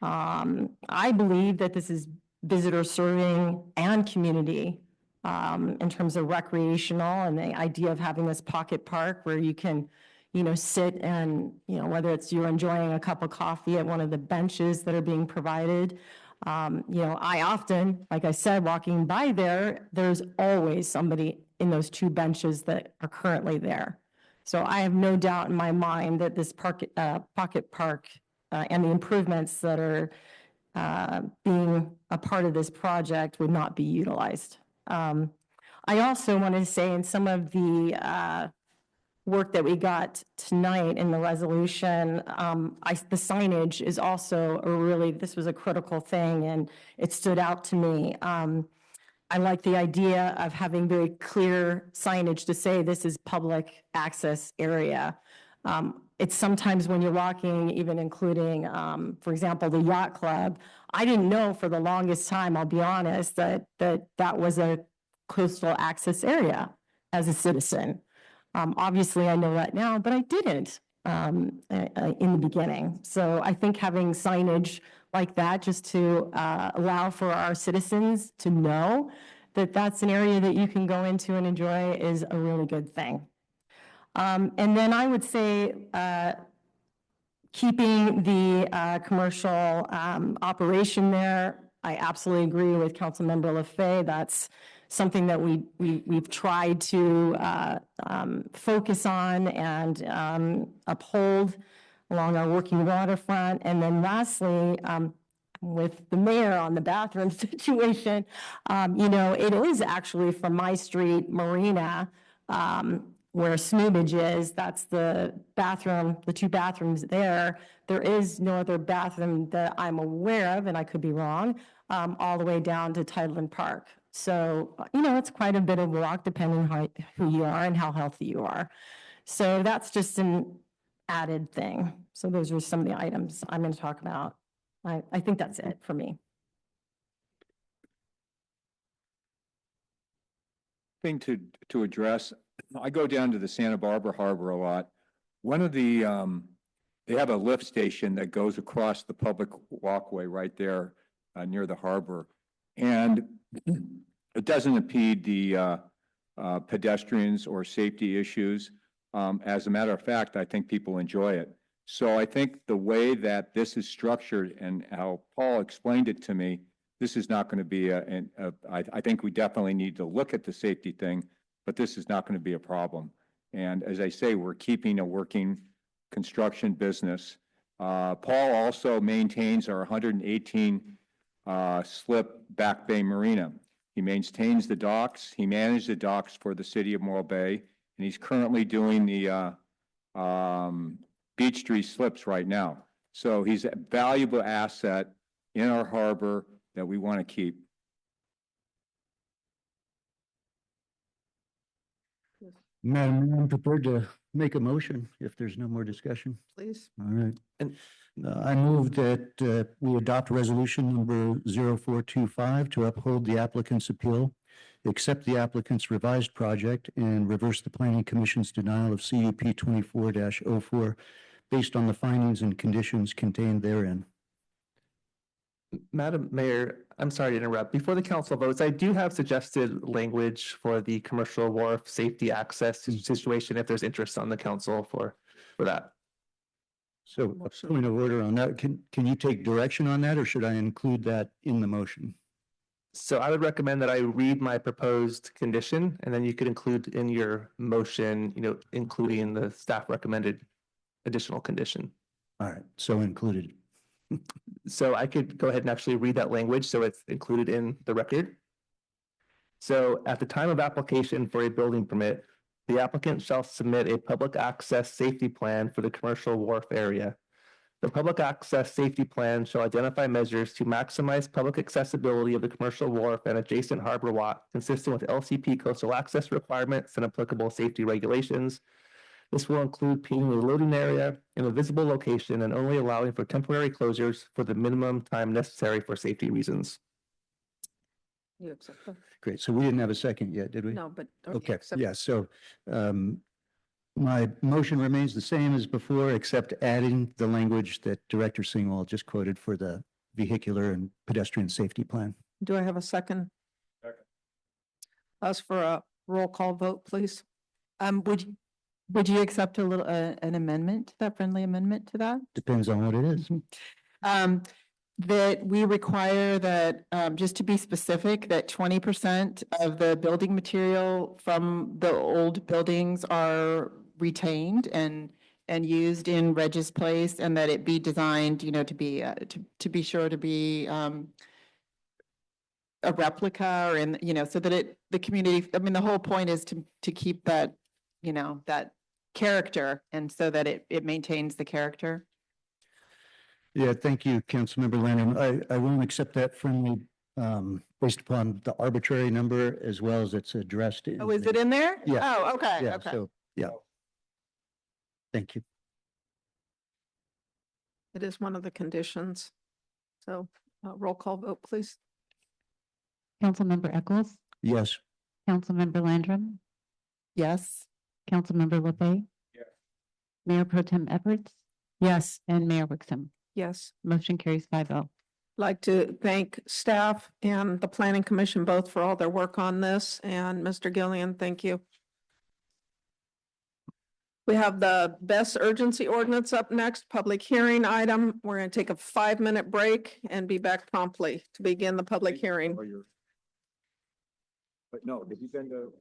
S4: I believe that this is visitor serving and community in terms of recreational, and the idea of having this pocket park where you can, you know, sit and, you know, whether it's you're enjoying a cup of coffee at one of the benches that are being provided. You know, I often, like I said, walking by there, there's always somebody in those two benches that are currently there. So I have no doubt in my mind that this pocket park and the improvements that are being a part of this project would not be utilized. I also want to say in some of the work that we got tonight in the resolution, the signage is also this was a critical thing, and it stood out to me. I like the idea of having very clear signage to say this is public access area. It's sometimes when you're walking, even including, for example, the yacht club, I didn't know for the longest time, I'll be honest, that was a coastal access area as a citizen. Obviously, I know that now, but I didn't in the beginning. So I think having signage like that, just to allow for our citizens to know that that's an area that you can go into and enjoy, is a really good thing. And then I would say keeping the commercial operation there. I absolutely agree with Councilmember LaFay. That's something that we've tried to focus on and uphold along our working waterfront. And then lastly, with the mayor on the bathroom situation, it is actually from my street, Marina, where Snoobage is. That's the bathroom, the two bathrooms there. There is no other bathroom that I'm aware of, and I could be wrong, all the way down to Tideland Park. So, it's quite a bit of walk depending on who you are and how healthy you are. So that's just an added thing. So those are some of the items I'm going to talk about. I think that's it for me.
S2: Thing to address, I go down to the Santa Barbara Harbor a lot. One of the, they have a lift station that goes across the public walkway right there near the harbor. And it doesn't impede the pedestrians or safety issues. As a matter of fact, I think people enjoy it. So I think the way that this is structured and how Paul explained it to me, this is not going to be I think we definitely need to look at the safety thing, but this is not going to be a problem. And as I say, we're keeping a working construction business. Paul also maintains our 118 slip Back Bay Marina. He maintains the docks. He managed the docks for the city of Morro Bay, and he's currently doing the Beach Street slips right now. So he's a valuable asset in our harbor that we want to keep.
S3: Madam Mayor, I'm prepared to make a motion if there's no more discussion.
S1: Please.
S3: All right. And I move that we adopt resolution number 0425 to uphold the applicant's appeal, accept the applicant's revised project, and reverse the Planning Commission's denial of CUP 24-04 based on the findings and conditions contained therein.
S8: Madam Mayor, I'm sorry to interrupt. Before the council votes, I do have suggested language for the commercial wharf safety access situation if there's interest on the council for that.
S3: So a point of order on that. Can you take direction on that, or should I include that in the motion?
S8: So I would recommend that I read my proposed condition, and then you could include in your motion, including the staff recommended additional condition.
S3: All right, so included.
S8: So I could go ahead and actually read that language so it's included in the record. So at the time of application for a building permit, the applicant shall submit a public access safety plan for the commercial wharf area. The public access safety plan shall identify measures to maximize public accessibility of the commercial wharf and adjacent harbor lot, consistent with LCP coastal access requirements and applicable safety regulations. This will include painting a loading area in a visible location and only allowing for temporary closures for the minimum time necessary for safety reasons.
S1: You accept that?
S3: Great. So we didn't have a second yet, did we?
S1: No, but.
S3: Okay,
S1: accept-
S3: yeah, so my motion remains the same as before, except adding the language that Director Singwall just quoted for the vehicular and pedestrian safety plan.
S1: Do I have a second? Second. Ask for a roll call vote, please.
S16: Would you accept an amendment to that, friendly amendment to that?
S3: Depends on what it is.
S16: That we require that, just to be specific, that 20% of the building material from the old buildings are retained and used in Regis Place, and that it be designed, to be, to be sure to be, a replica or so that the community, the whole point is to keep that, that character, and so that it maintains the character.
S3: Yeah, thank you, Councilmember Landon. I won't accept that friendly based upon the arbitrary number as well as it's addressed.
S1: Oh, is it in there?
S3: Yeah.
S1: Oh, okay,
S3: Yeah,
S1: okay.
S3: so, yeah. Thank you.
S1: It is one of the conditions. So, roll call vote, please.
S18: Councilmember Echols,
S3: Yes.
S18: Councilmember Landrum,
S4: Yes.
S18: Councilmember LeBay.
S10: Yes.
S18: Mayor Pro Tem Edwards
S4: Yes.
S18: and Mayor Wixom.
S1: Yes.
S18: Motion carries 5-0.
S1: Like to thank staff and the planning commission both for all their work on this, and Mr. Gillian, thank you. We have the best urgency ordinance up next, public hearing item. We're going to take a 5-minute break and be back promptly to begin the public hearing.
S2: But no, have you been to?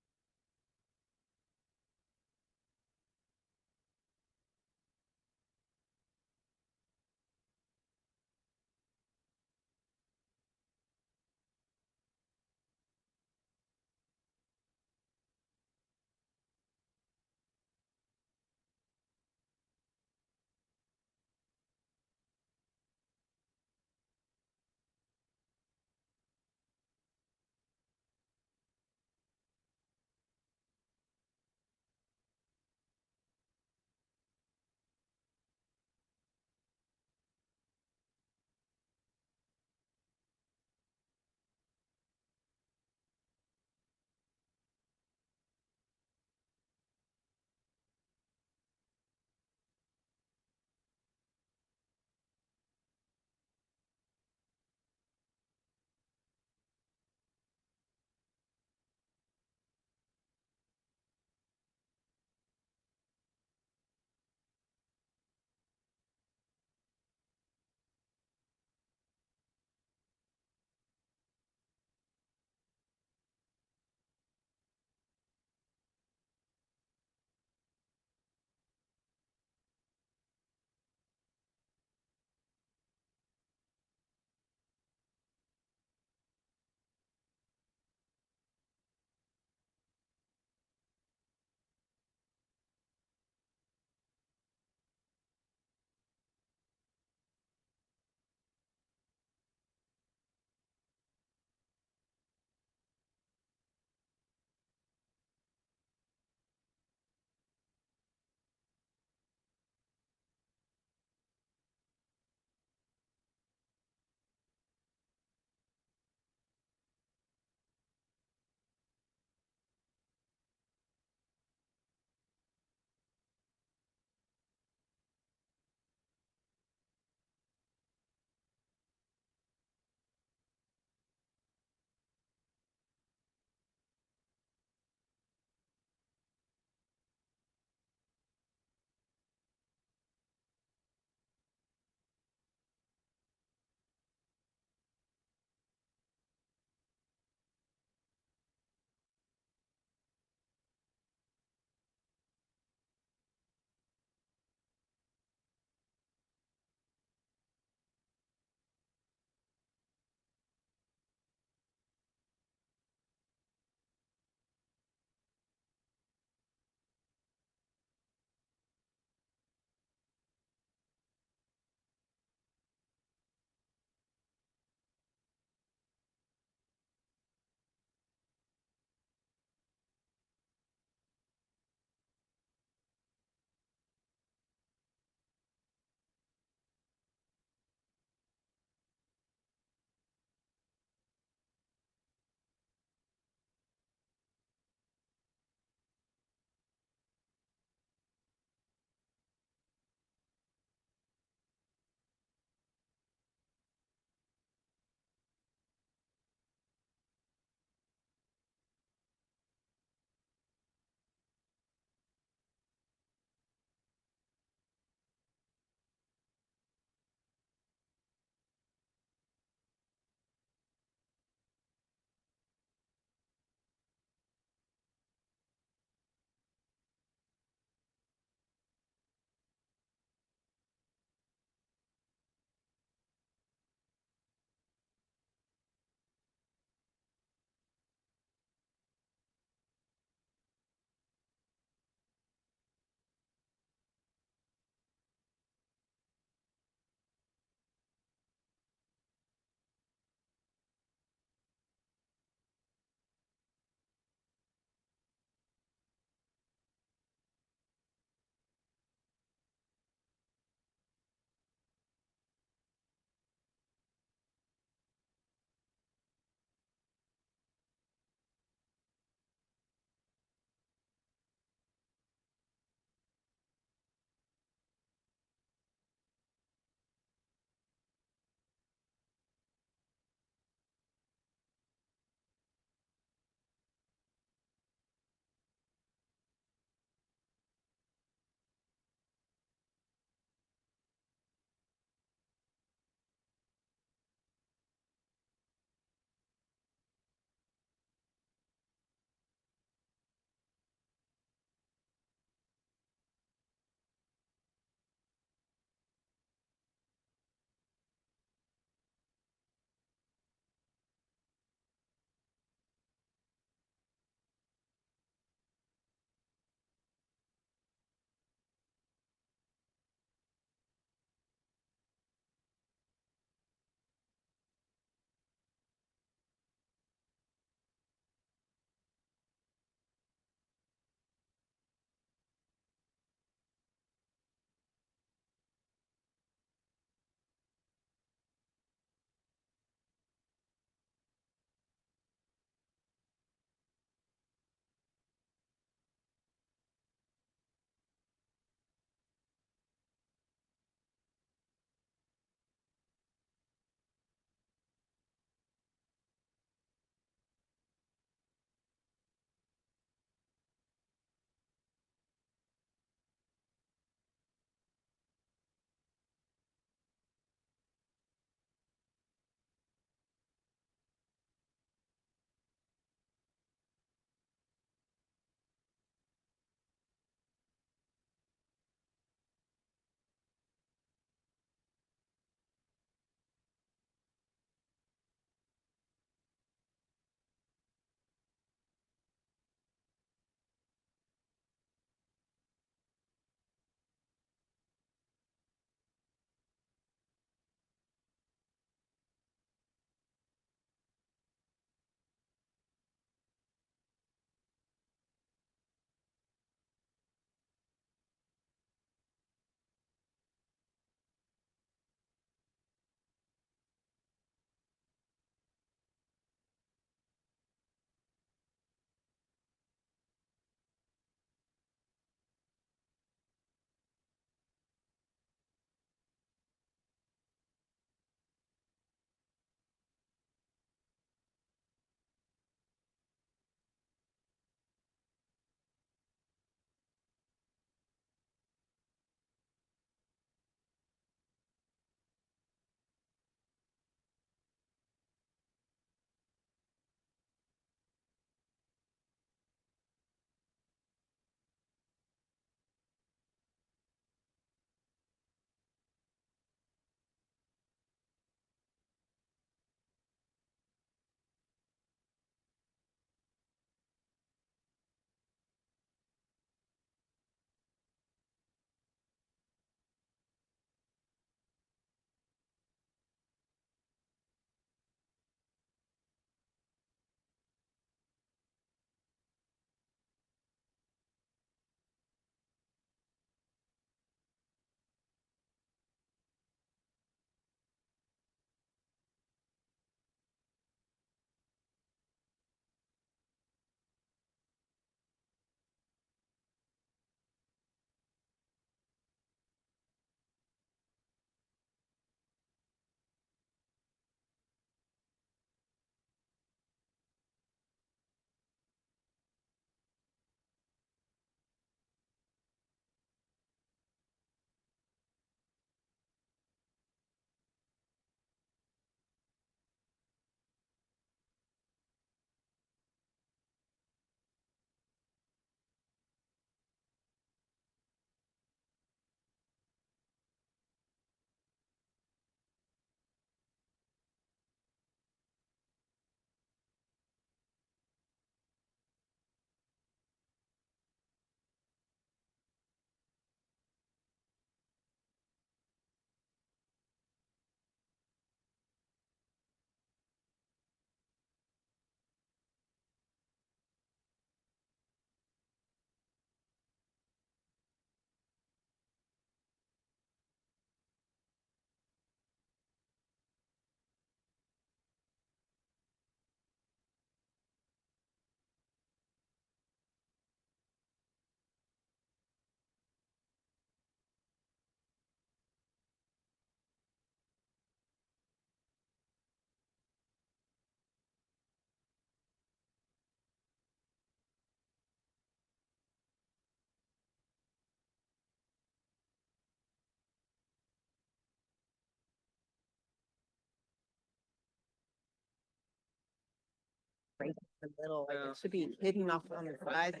S1: right in the middle, like it should be hidden off on the side.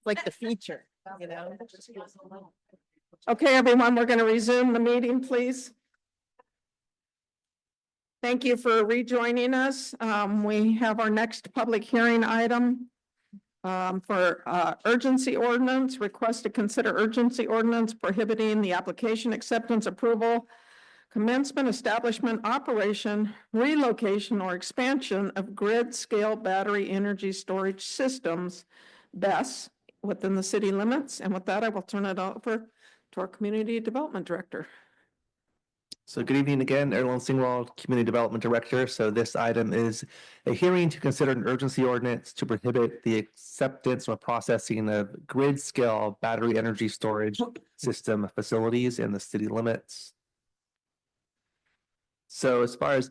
S1: Like the feature, you know? Okay, everyone, we're going to resume the meeting, please. Thank you for rejoining us. We have our next public hearing item for urgency ordinance, request to consider urgency ordinance prohibiting the application, acceptance, approval, commencement, establishment, operation, relocation, or expansion of grid-scale battery energy storage systems, BESS, within the city limits. And with that, I will turn it over to our Community Development Director.
S8: So good evening again, Erlen Singwald, Community Development Director. So this item is a hearing to consider an urgency ordinance to prohibit the acceptance or processing of grid scale battery energy storage system facilities in the city limits. So as far as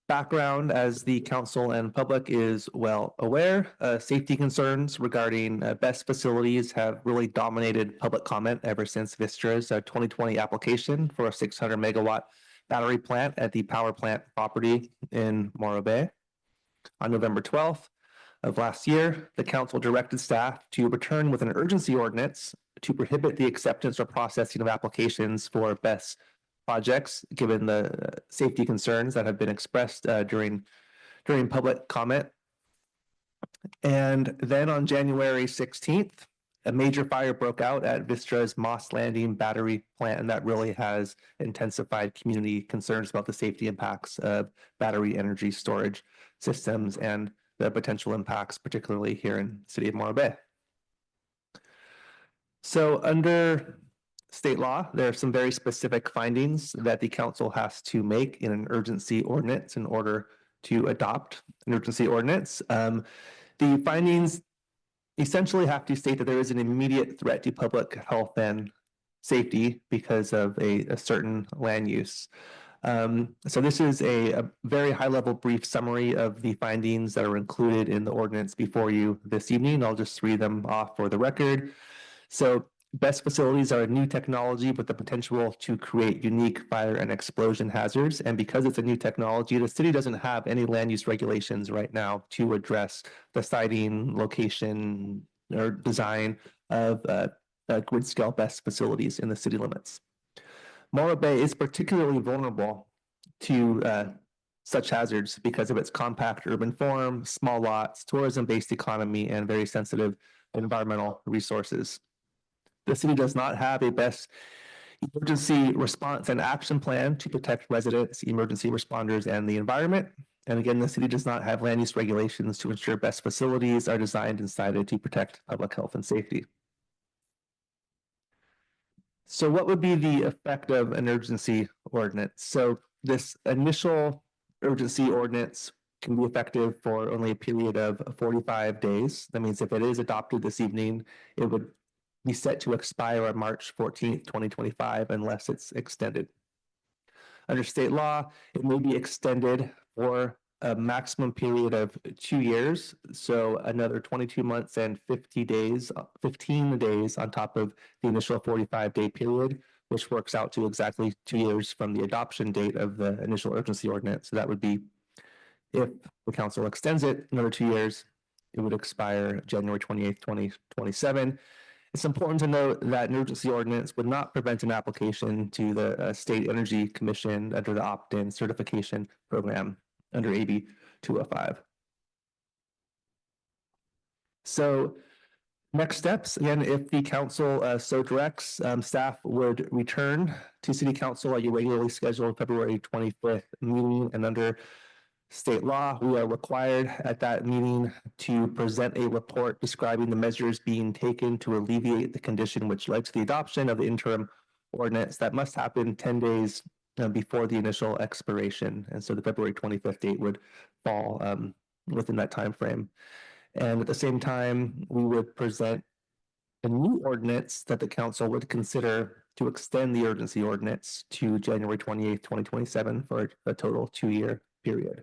S8: background, as the council and public is well aware, safety concerns regarding BESS facilities have really dominated public comment ever since Vistra's 2020 application for a 600 megawatt battery plant at the power plant property in Morro Bay. On November 12th of last year, the council directed staff to return with an urgency ordinance to prohibit the acceptance or processing of applications for BESS projects, given the safety concerns that have been expressed during public comment. And then on January 16th, a major fire broke out at Vistra's Moss Landing battery plant, and that really has intensified community concerns about the safety impacts of battery energy storage systems and the potential impacts, particularly here in the city of Morro Bay. So under state law, there are some very specific findings that the council has to make in an urgency ordinance in order to adopt an urgency ordinance. The findings essentially have to state that there is an immediate threat to public health and safety because of a certain land use. So this is a very high-level brief summary of the findings that are included in the ordinance before you this evening. I'll just read them off for the record. So BESS facilities are a new technology with the potential to create unique fire and explosion hazards. And because it's a new technology, the city doesn't have any land use regulations right now to address the siting, location, or design of grid scale BESS facilities in the city limits. Morro Bay is particularly vulnerable to such hazards because of its compact urban form, small lots, tourism-based economy, and very sensitive environmental resources. The city does not have a BESS emergency response and action plan to protect residents, emergency responders, and the environment. And again, the city does not have land use regulations to ensure BESS facilities are designed and sited to protect public health and safety. So what would be the effect of an urgency ordinance? So this initial urgency ordinance can be effective for only a period of 45 days. That means if it is adopted this evening, it would be set to expire on March 14th, 2025, unless it's extended. Under state law, it may be extended for a maximum period of 2 years. So another 22 months and 15 days on top of the initial 45-day period, which works out to exactly 2 years from the adoption date of the initial urgency ordinance. So that would be, if the council extends it another 2 years, it would expire January 28th, 2027. It's important to note that an urgency ordinance would not prevent an application to the State Energy Commission under the opt-in certification program under AB 205. So next steps, again, if the council so directs, staff would return to City Council at your regularly scheduled February 25th meeting, and under state law, we are required at that meeting to present a report describing the measures being taken to alleviate the condition which led to the adoption of the interim ordinance. That must happen 10 days before the initial expiration. And so the February 25th date would fall within that time frame. And at the same time, we would present a new ordinance that the council would consider to extend the urgency ordinance to January 28th, 2027 for a total 2-year period.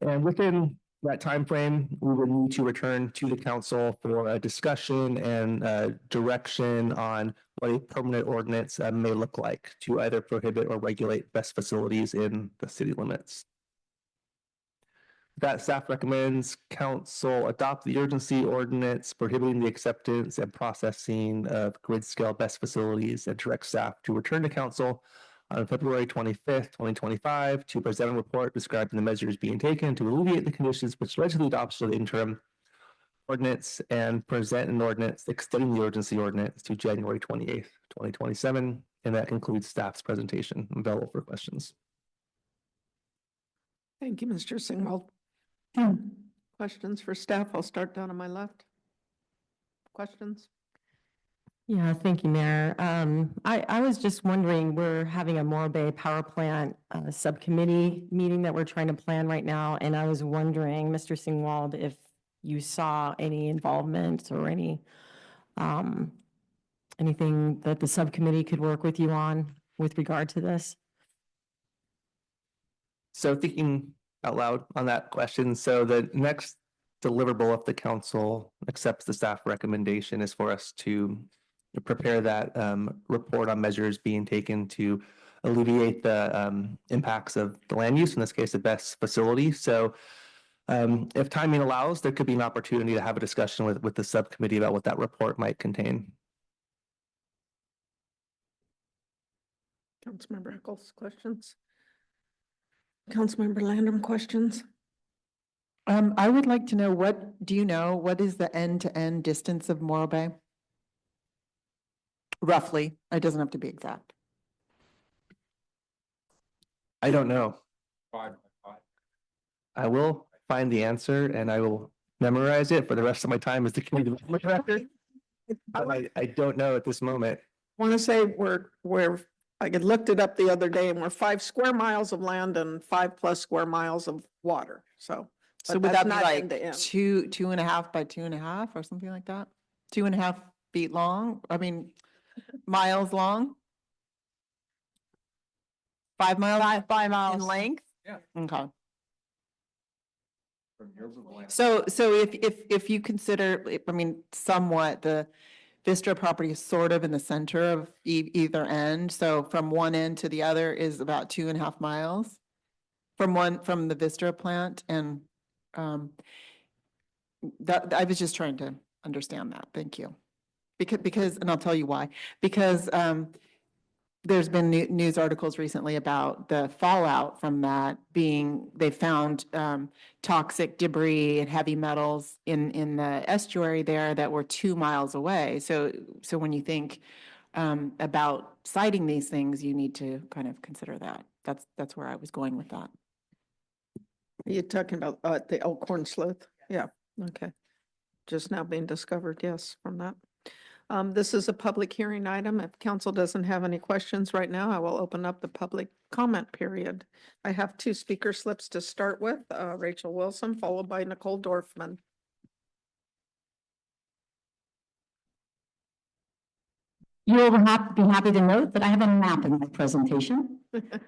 S8: And within that time frame, we would need to return to the council for a discussion and direction on what a permanent ordinance may look like to either prohibit or regulate BESS facilities in the city limits. That staff recommends council adopt the urgency ordinance prohibiting the acceptance and processing of grid scale best facilities and direct staff to return to council on February 25th, 2025 to present a report describing the measures being taken to alleviate the conditions which led to the adoption of the interim ordinance and present an ordinance extending the urgency ordinance to January 28th, 2027. And that concludes staff's presentation. I'm available for questions.
S1: Thank you, Mr. Singwald. Questions for staff? I'll start down on my left. Questions?
S4: Yeah, thank you, Mayor. I was just wondering, we're having a Morro Bay Power Plant subcommittee meeting that we're trying to plan right now. And I was wondering, Mr. Singwald, if you saw any involvement or any anything that the subcommittee could work with you on with regard to this?
S8: So thinking out loud on that question, so the next deliverable if the council accepts the staff recommendation is for us to prepare that report on measures being taken to alleviate the impacts of the land use, in this case, the best facility. So if timing allows, there could be an opportunity to have a discussion with the subcommittee about what that report might contain.
S1: Councilmember Eccles, questions? Councilmember Landrum, questions?
S16: I would like to know do you know, what is the end-to-end distance of Morro Bay? Roughly, it doesn't have to be exact.
S8: I don't know.
S2: 5 by 5.
S8: I will find the answer and I will memorize it for the rest of my time as the community development director. I don't know at this moment.
S1: Want to say I had looked it up the other day and we're 5 square miles of land and 5+ square miles of water. So
S16: So
S1: but
S16: would
S1: that's
S16: that be
S1: not
S16: like
S1: end to end.
S16: 2.5 by 2.5 or something like that? 2.5 feet long? I mean, miles long? 5 miles? 5 miles. In length?
S2: Yeah.
S16: Okay.
S2: From your land.
S16: So if you consider, I mean, somewhat the Vistra property is sort of in the center of either end. So from one end to the other is about 2.5 miles from the Vistra plant. And that I was just trying to understand that. Thank you. Because, and I'll tell you why, because there's been news articles recently about the fallout from that being, they found toxic debris and heavy metals in the estuary there that were 2 miles away. So when you think about citing these things, you need to kind of consider that. That's where I was going with that.
S1: Are you talking about the Elkhorn Slough? Yeah, okay. Just now being discovered, yes, from that. This is a public hearing item. If council doesn't have any questions right now, I will open up the public comment period. I have 2 speaker slips to start with, Rachel Wilson, followed by Nicole Dorfman.
S7: You will be happy to note that I have a map in my presentation. Good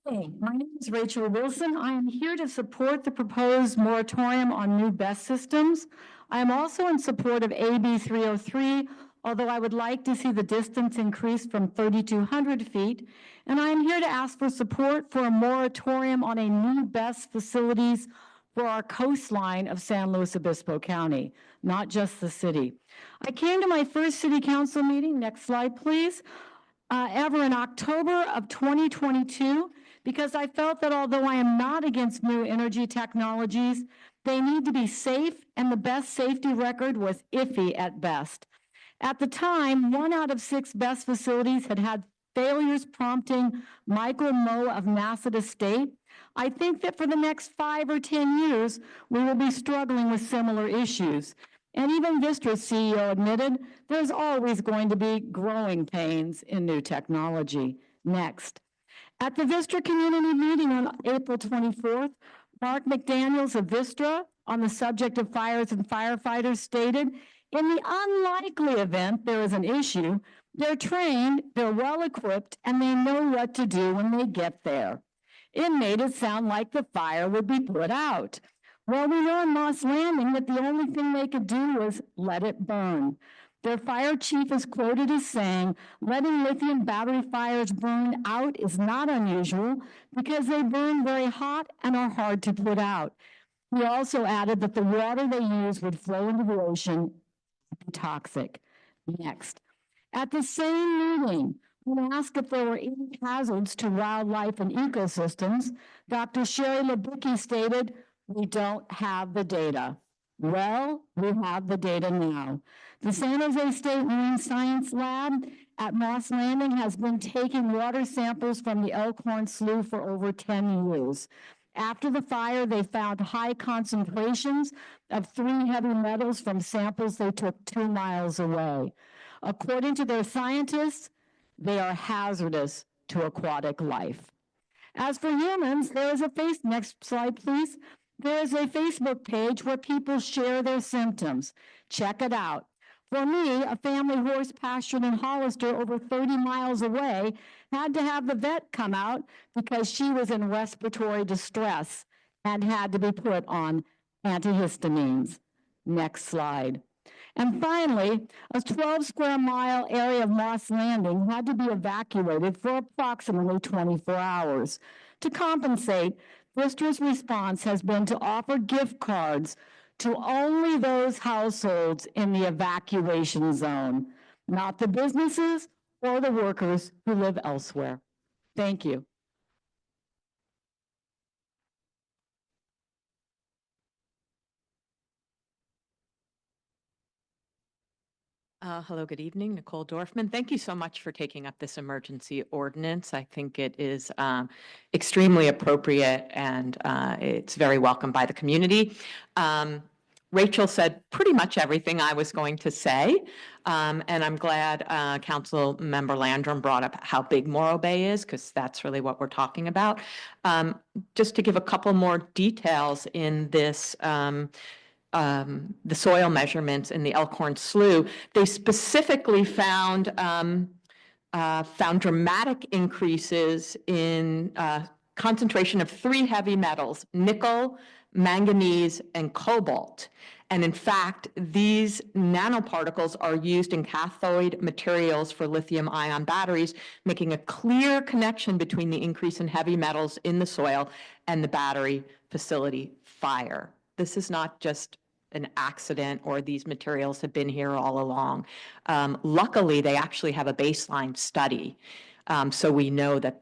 S7: evening. My name is Rachel Wilson. I am here to support the proposed moratorium on new BESS systems. I am also in support of AB 303, although I would like to see the distance increased from 3,200 feet. And I am here to ask for support for a moratorium on a new BESS facilities for our coastline of San Luis Obispo County, not just the city. I came to my first city council meeting, next slide please, ever in October of 2022, because I felt that although I am not against new energy technologies, they need to be safe, and the best safety record was iffy at best. At the time, 1 out of 6 BESS facilities had failures prompting Michael Moe of Naceta State. I think that for the next 5 or 10 years, we will be struggling with similar issues. And even Vistra's CEO admitted there's always going to be growing pains in new technology. Next. At the Vistra community meeting on April 24th, Mark McDaniels of Vistra, on the subject of fires and firefighters, stated, in the unlikely event there is an issue, they're trained, they're well-equipped, and they know what to do when they get there. It made it sound like the fire would be put out. Well, we know in Moss Landing that the only thing they could do was let it burn. Their fire chief is quoted as saying, letting lithium battery fires burn out is not unusual because they burn very hot and are hard to put out. He also added that the water they use would flow into the ocean and be toxic. Next. At the same meeting, when asked if there were any hazards to wildlife and ecosystems, Dr. Sherry Labicki stated, "We don't have the data." Well, we have the data now. The San Jose State Marine Science Lab at Moss Landing has been taking water samples from the Elkhorn Slough for over 10 years. After the fire, they found high concentrations of 3 heavy metals from samples they took 2 miles away. According to their scientists, they are hazardous to aquatic life. As for humans, next slide, please. There is a Facebook page where people share their symptoms. Check it out. For me, a family horse pastured in Hollister over 30 miles away had to have the vet come out because she was in respiratory distress and had to be put on antihistamines. Next slide. And finally, a 12 square mile area of Moss Landing had to be evacuated for approximately 24 hours. To compensate, Vistra's response has been to offer gift cards to only those households in the evacuation zone, not the businesses or the workers who live elsewhere. Thank you.
S20: Hello, good evening. Nicole Dorfman. Thank you so much for taking up this emergency ordinance. I think it is extremely appropriate and it's very welcome by the community. Rachel said pretty much everything I was going to say. And I'm glad Council Member Landrum brought up how big Morro Bay is, because that's really what we're talking about. Just to give a couple more details in this, the soil measurements in the Elkhorn Slough, they specifically found dramatic increases in concentration of 3 heavy metals: nickel, manganese, and cobalt. And in fact, these nanoparticles are used in cathode materials for lithium-ion batteries, making a clear connection between the increase in heavy metals in the soil and the battery facility fire. This is not just an accident or these materials have been here all along. Luckily, they actually have a baseline study. So we know that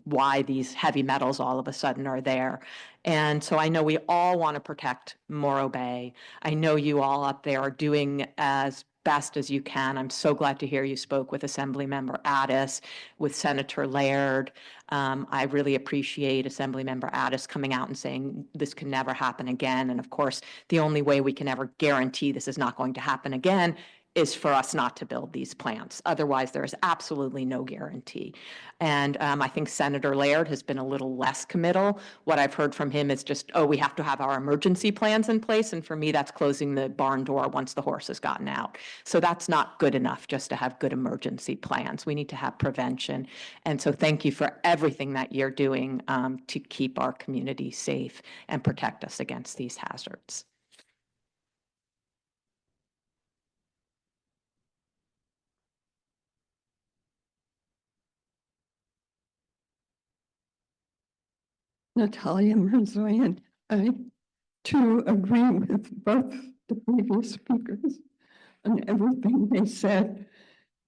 S20: why these heavy metals all of a sudden are there. And so I know we all want to protect Morro Bay. I know you all up there are doing as best as you can. I'm so glad to hear you spoke with Assemblymember Addis, with Senator Laird. I really appreciate Assemblymember Addis coming out and saying this can never happen again. And of course, the only way we can ever guarantee this is not going to happen again is for us not to build these plants. Otherwise, there is absolutely no guarantee. And I think Senator Laird has been a little less committal. What I've heard from him is just, oh, we have to have our emergency plans in place. And for me, that's closing the barn door once the horse has gotten out. So that's not good enough just to have good emergency plans. We need to have prevention. And so thank you for everything that you're doing to keep our community safe and protect us against these hazards.
S5: Natalia Mirzoyan. I too agree with both the previous speakers and everything they said.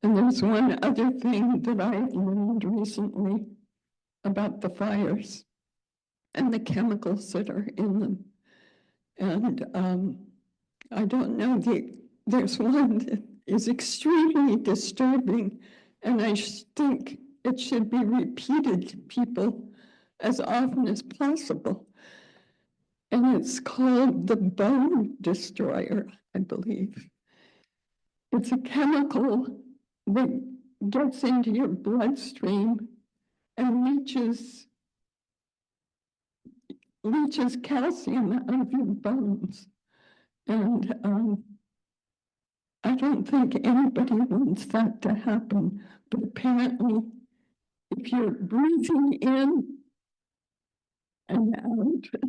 S5: And there's one other thing that I learned recently about the fires and the chemicals that are in them. And I don't know, there's one that is extremely disturbing, and I think it should be repeated to people as often as possible. And it's called the bone destroyer, I believe. It's a chemical that gets into your bloodstream and leaches calcium out of your bones. And I don't think anybody wants that to happen, but apparently if you're breathing in and out,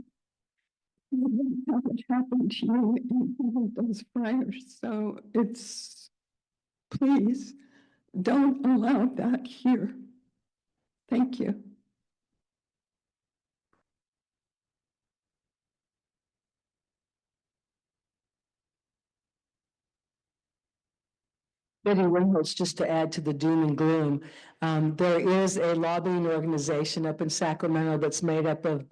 S5: you won't have it happen to you in one of those fires. So it's please don't allow that here. Thank you.
S21: Betty Reynolds, just to add to the doom and gloom, there is a lobbying organization up in Sacramento that's made up of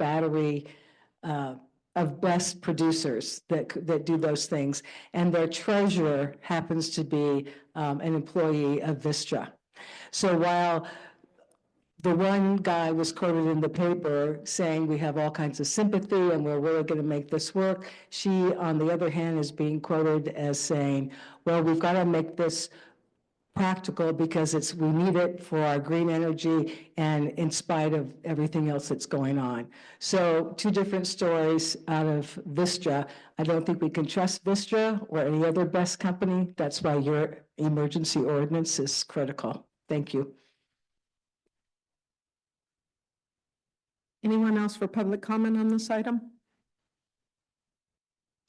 S21: of best producers that do those things. And their treasurer happens to be an employee of Vistra. So while the one guy was quoted in the paper saying we have all kinds of sympathy and we're really going to make this work, she, on the other hand, is being quoted as saying, well, we've got to make this practical because we need it for our green energy and in spite of everything else that's going on. So two different stories out of Vistra. I don't think we can trust Vistra or any other best company. That's why your emergency ordinance is critical. Thank you.
S1: Anyone else for public comment on this item?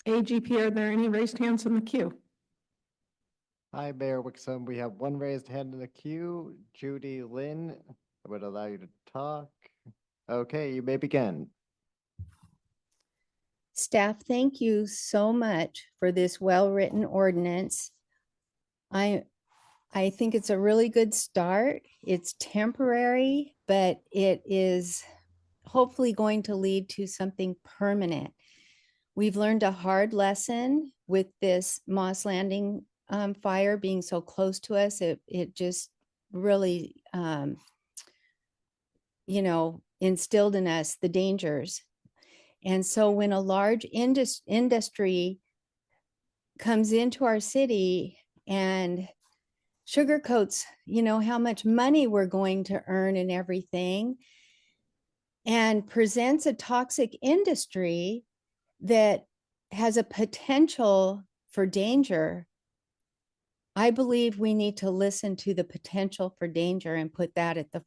S1: AGP, are there any raised hands in the queue?
S19: Hi, Mayor Wixom. We have one raised hand in the queue. Judy Lynn, I would allow you to talk. Okay, you may begin.
S9: Staff, thank you so much for this well-written ordinance. I think it's a really good start. It's temporary, but it is hopefully going to lead to something permanent. We've learned a hard lesson with this Moss Landing fire being so close to us. It just really, instilled in us the dangers. And so when a large industry comes into our city and sugarcoats, how much money we're going to earn and everything, and presents a toxic industry that has a potential for danger, I believe we need to listen to the potential for danger and put that at the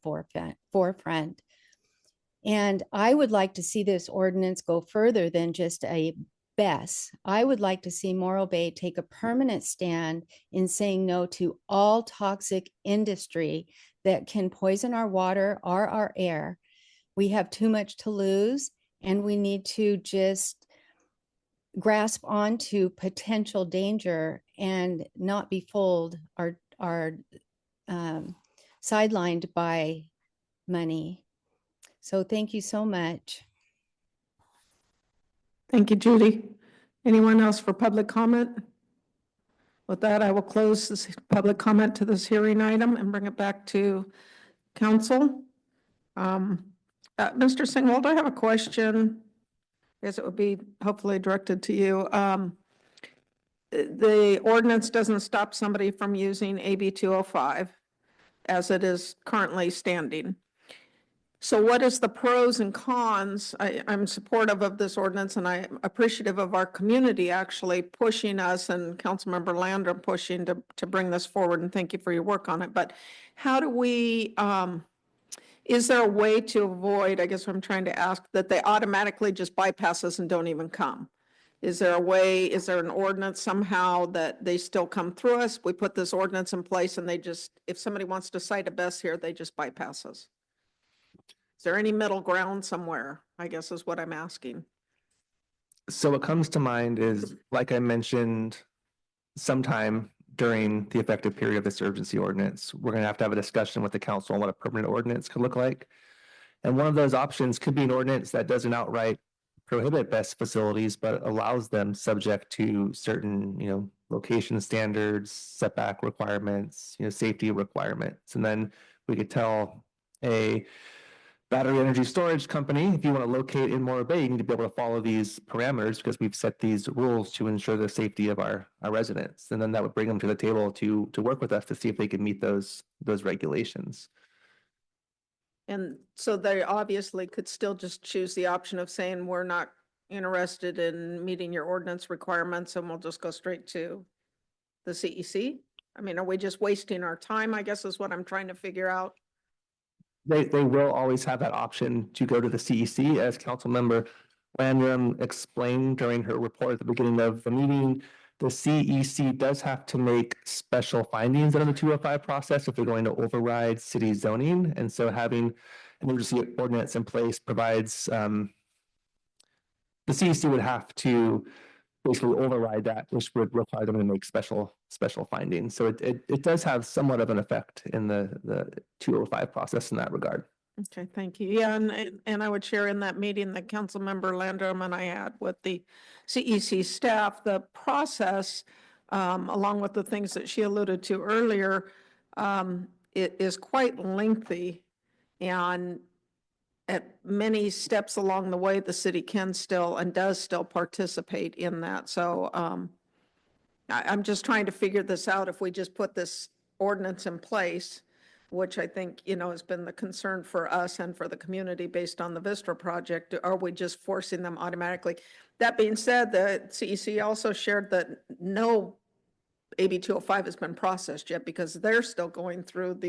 S9: forefront. And I would like to see this ordinance go further than just a BES. I would like to see Morro Bay take a permanent stand in saying no to all toxic industry that can poison our water or our air. We have too much to lose, and we need to just grasp onto potential danger and not be fooled or sidelined by money. So thank you so much.
S1: Thank you, Judy. Anyone else for public comment? With that, I will close this public comment to this hearing item and bring it back to council. Mr. Singwald, I have a question. I guess it would be hopefully directed to you. The ordinance doesn't stop somebody from using AB 205 as it is currently standing. So what is the pros and cons? I'm supportive of this ordinance, and I'm appreciative of our community actually pushing us and Councilmember Landrum pushing to bring this forward, and thank you for your work on it. But how do we, is there a way to avoid, I guess what I'm trying to ask, that they automatically just bypass us and don't even come? Is there a way, is there an ordinance somehow that they still come through us? We put this ordinance in place and they just, if somebody wants to cite a BES here, they just bypass us. Is there any middle ground somewhere, I guess is what I'm asking.
S8: So what comes to mind is, like I mentioned, sometime during the effective period of this urgency ordinance, we're going to have a discussion with the council on what a permanent ordinance could look like. And one of those options could be an ordinance that doesn't outright prohibit BES facilities, but allows them subject to certain, location standards, setback requirements, safety requirements. And then we could tell a battery energy storage company, if you want to locate in Morro Bay, you need to be able to follow these parameters because we've set these rules to ensure the safety of our residents. And then that would bring them to the table to work with us to see if they can meet those regulations.
S1: And so they obviously could still just choose the option of saying, we're not interested in meeting your ordinance requirements and we'll just go straight to the CEC. I mean, are we just wasting our time, I guess is what I'm trying to figure out.
S8: They will always have that option to go to the CEC, as Councilmember Landrum explained during her report at the beginning of the meeting. the CEC does have to make special findings under the 205 process if they're going to override city zoning. And so having an emergency ordinance in place provides, the CEC would have to basically override that, which would require them to make special findings. So it does have somewhat of an effect in the 205 process in that regard.
S1: Okay, thank you. Yeah, and I would share in that meeting that Councilmember Landrum and I had with the CEC staff, the process, along with the things that she alluded to earlier, it is quite lengthy. And at many steps along the way, the city can still and does still participate in that. So I'm just trying to figure this out. If we just put this ordinance in place, which I think, has been the concern for us and for the community based on the Vistra project, are we just forcing them automatically? That being said, the CEC also shared that no AB 205 has been processed yet because they're still going through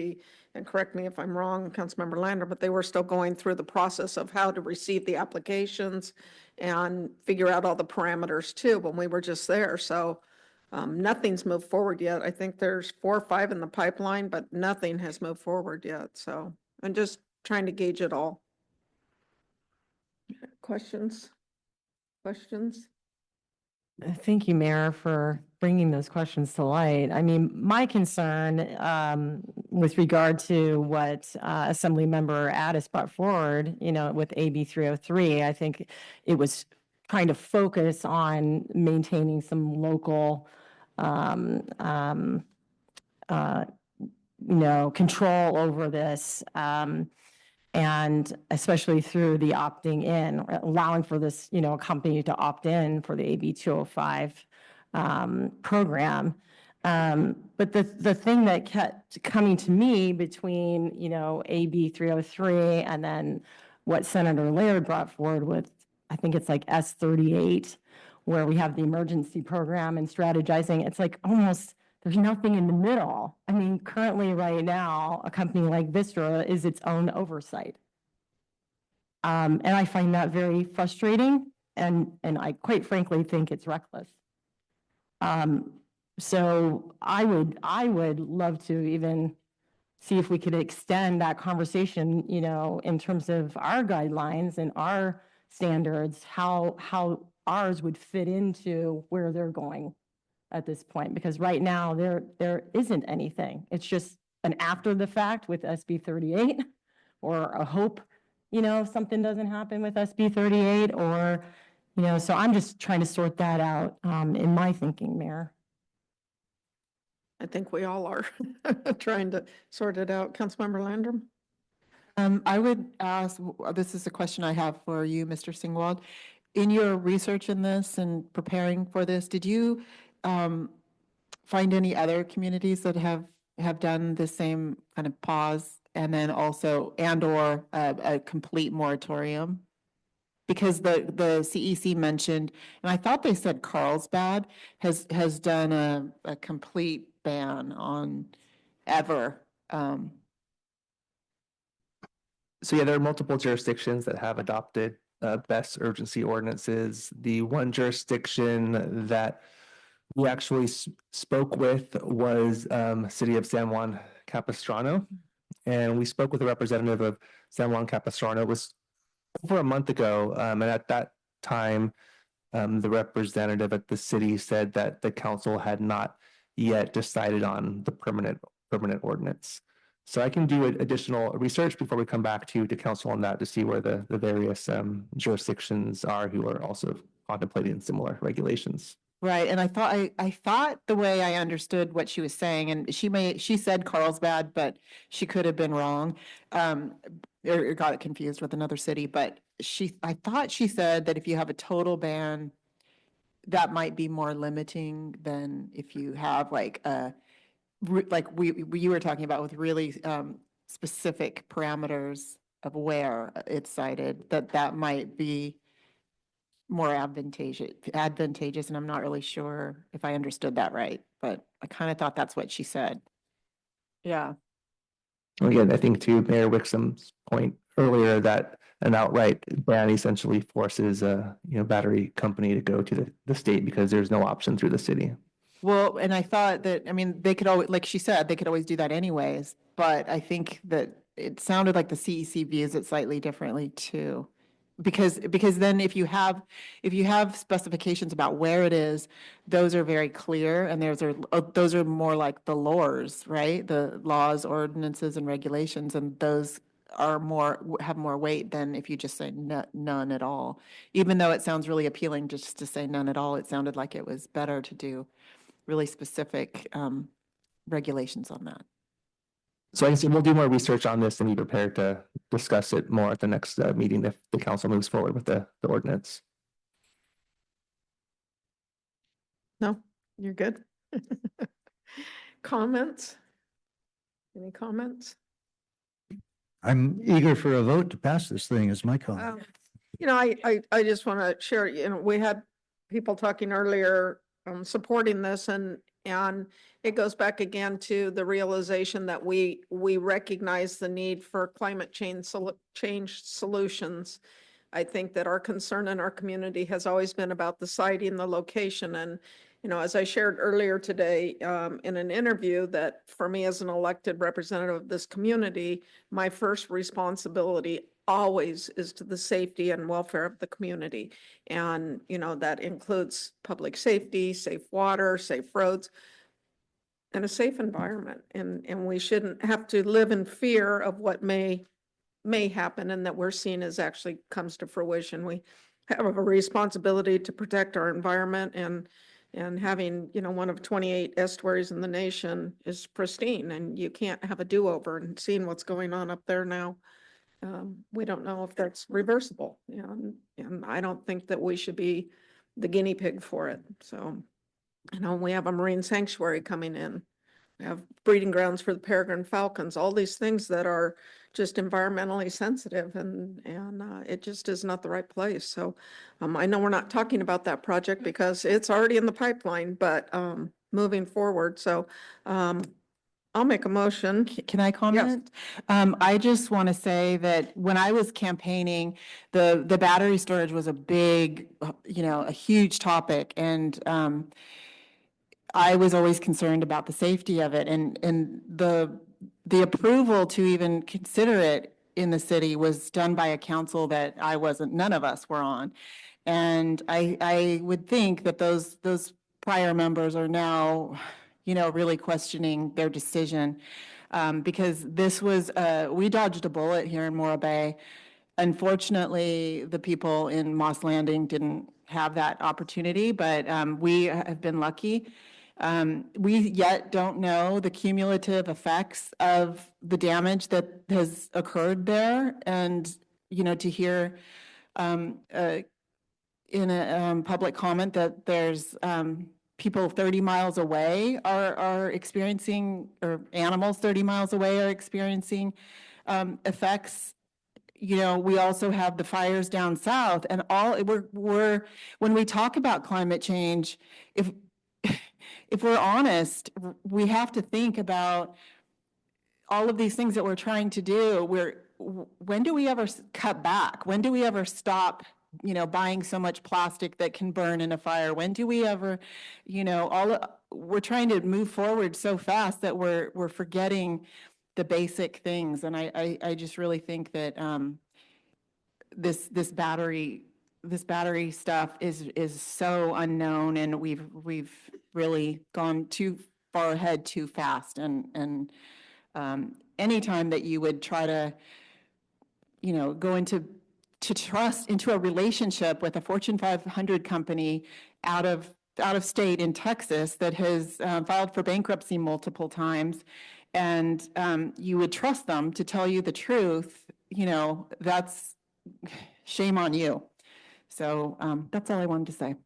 S1: and correct me if I'm wrong, Councilmember Lander, but they were still going through the process of how to receive the applications and figure out all the parameters too when we were just there. So nothing's moved forward yet. I think there's 4 or 5 in the pipeline, but nothing has moved forward yet. So I'm just trying to gauge it all. Questions?
S4: Thank you, Mayor, for bringing those questions to light. I mean, my concern with regard to what Assemblymember Addis brought forward, with AB 303, I think it was trying to focus on maintaining some local, control over this. And especially through the opting in, allowing for this, company to opt in for the AB 205 program. But the thing that kept coming to me between, AB 303 and then what Senator Laird brought forward with, I think it's like S38, where we have the emergency program and strategizing, it's like almost there's nothing in the middle. I mean, currently right now, a company like Vistra is its own oversight. And I find that very frustrating and I quite frankly think it's reckless. So I would love to even see if we could extend that conversation, in terms of our guidelines and our standards, how ours would fit into where they're going at this point, because right now there isn't anything. It's just an after the fact with SB 38 or a hope, if something doesn't happen with SB 38 or, so I'm just trying to sort that out in my thinking, Mayor.
S1: I think we all are trying to sort it out. Councilmember Landrum?
S16: I would ask, this is a question I have for you, Mr. Singwald. In your research in this and preparing for this, did you find any other communities that have done the same kind of pause and then also or a complete moratorium? Because the CEC mentioned, and I thought they said Carlsbad has done a complete ban on ever.
S8: So yeah, there are multiple jurisdictions that have adopted best urgency ordinances. The one jurisdiction that we actually spoke with was City of San Juan Capistrano. And we spoke with a representative of San Juan Capistrano. It was over a month ago. And at that time, the representative at the city said that the council had not yet decided on the permanent ordinance. So I can do additional research before we come back to council on that to see where the various jurisdictions are who are also contemplating similar regulations.
S16: Right, and I thought the way I understood what she was saying, and she said Carlsbad, but she could have been wrong, or got it confused with another city. But I thought she said that if you have a total ban, that might be more limiting than if you have you were talking about with really specific parameters of where it's cited, that might be more advantageous, and I'm not really sure if I understood that right, but I kind of thought that's what she said. Yeah.
S8: Again, I think to Mayor Wixom's point earlier that an outright ban essentially forces a battery company to go to the state because there's no option through the city.
S16: Well, and I thought that, I mean, they could always, like she said, they could always do that anyways, but I think that it sounded like the CEC views it slightly differently too. Because then if you have specifications about where it is, those are very clear, and those are more like the laws, right? The laws, ordinances, and regulations, and those are have more weight than if you just say none at all. Even though it sounds really appealing just to say none at all, it sounded like it was better to do really specific regulations on that.
S8: So I guess we'll do more research on this and be prepared to discuss it more at the next meeting if the council moves forward with the ordinance.
S1: No, you're good. Comments? Any comments?
S3: I'm eager for a vote to pass this thing is my comment.
S1: You know, I just want to share, you know, we had people talking earlier supporting this, and it goes back again to the realization that we recognize the need for climate change solutions. I think that our concern in our community has always been about the siting, the location, and you know, as I shared earlier today in an interview, that for me as an elected representative of this community, my first responsibility always is to the safety and welfare of the community. And, you know, that includes public safety, safe water, safe roads, and a safe environment. And we shouldn't have to live in fear of what may happen and that we're seeing as actually comes to fruition. We have a responsibility to protect our environment, and having, you know, one of 28 estuaries in the nation is pristine, and you can't have a do-over. And seeing what's going on up there now, we don't know if that's reversible. You know, and I don't think that we should be the guinea pig for it. So, you know, we have a marine sanctuary coming in. We have breeding grounds for the peregrine falcons, all these things that are just environmentally sensitive, and it just is not the right place. So I know we're not talking about that project because it's already in the pipeline, but moving forward. So I'll make a motion.
S16: Can I comment? I just want to say that when I was campaigning, the battery storage was a big, you know, a huge topic, and I was always concerned about the safety of it, and the approval to even consider it in the city was done by a council that none of us were on. And I would think that those prior members are now, you know, really questioning their decision, because this was, we dodged a bullet here in Morro Bay. Unfortunately, the people in Moss Landing didn't have that opportunity, but we have been lucky. We yet don't know the cumulative effects of the damage that has occurred there. And, you know, to hear in a public comment that there's people 30 miles away are experiencing, or animals 30 miles away are experiencing effects. You know, we also have the fires down south, and when we talk about climate change, if we're honest, we have to think about all of these things that we're trying to do. When do we ever cut back? When do we ever stop, you know, buying so much plastic that can burn in a fire? When do we ever, you know, we're trying to move forward so fast that we're forgetting the basic things. And I just really think that this battery stuff is so unknown, and we've really gone too far ahead too fast. And anytime that you would try to, you know, go into a relationship with a Fortune 500 company out of state in Texas that has filed for bankruptcy multiple times, and you would trust them to tell you the truth, you know, that's shame on you. So that's all I wanted to say.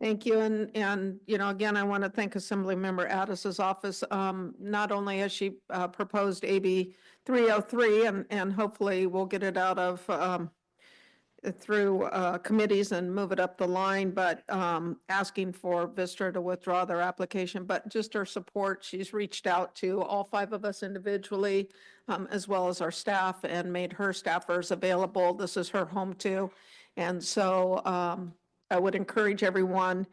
S1: Thank you. And, you know, again, I want to thank Assemblymember Addis's office. Not only has she proposed AB 303, and hopefully we'll get it out of through committees and move it up the line, but asking for Vistra to withdraw their application, but just her support. She's reached out to all 5 of us individually, as well as our staff, and made her staffers available. This is her home too. And so I would encourage everyone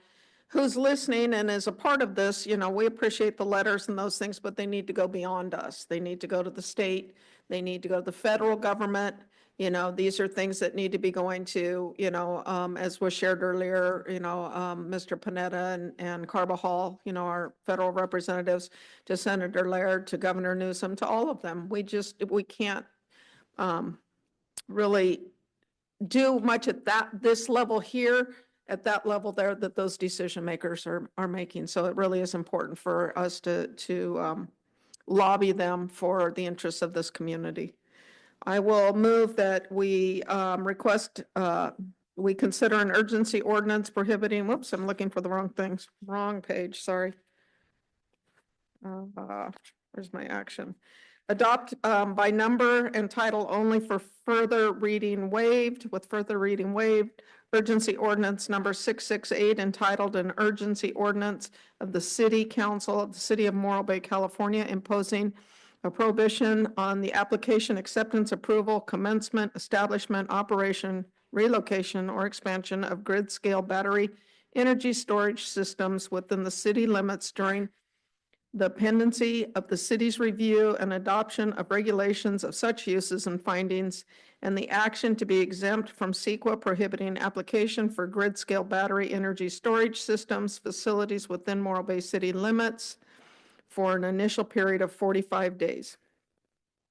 S1: who's listening and is a part of this, we appreciate the letters and those things, but they need to go beyond us. They need to go to the state. They need to go to the federal government. These are things that need to be going to, as was shared earlier, Mr. Panetta and Carbajal, our federal representatives, to Senator Laird, to Governor Newsom, to all of them. We can't really do much at this level here, at that level there, that those decision makers are making. So it really is important for us to lobby them for the interests of this community. I will move that we we consider an urgency ordinance prohibiting, whoops, I'm looking for the wrong things, wrong page, sorry. Where's my action? Adopt by number and title only for further reading waived, with further reading waived, urgency ordinance number 668 entitled an urgency ordinance of the City Council of the City of Morro Bay, California, imposing a prohibition on the application, acceptance, approval, commencement, establishment, operation, relocation, or expansion of grid-scale battery energy storage systems within the city limits during the pendency of the city's review and adoption of regulations of such uses and findings, and the action to be exempt from CEQA prohibiting application for grid-scale battery energy storage systems facilities within Morro Bay city limits for an initial period of 45 days.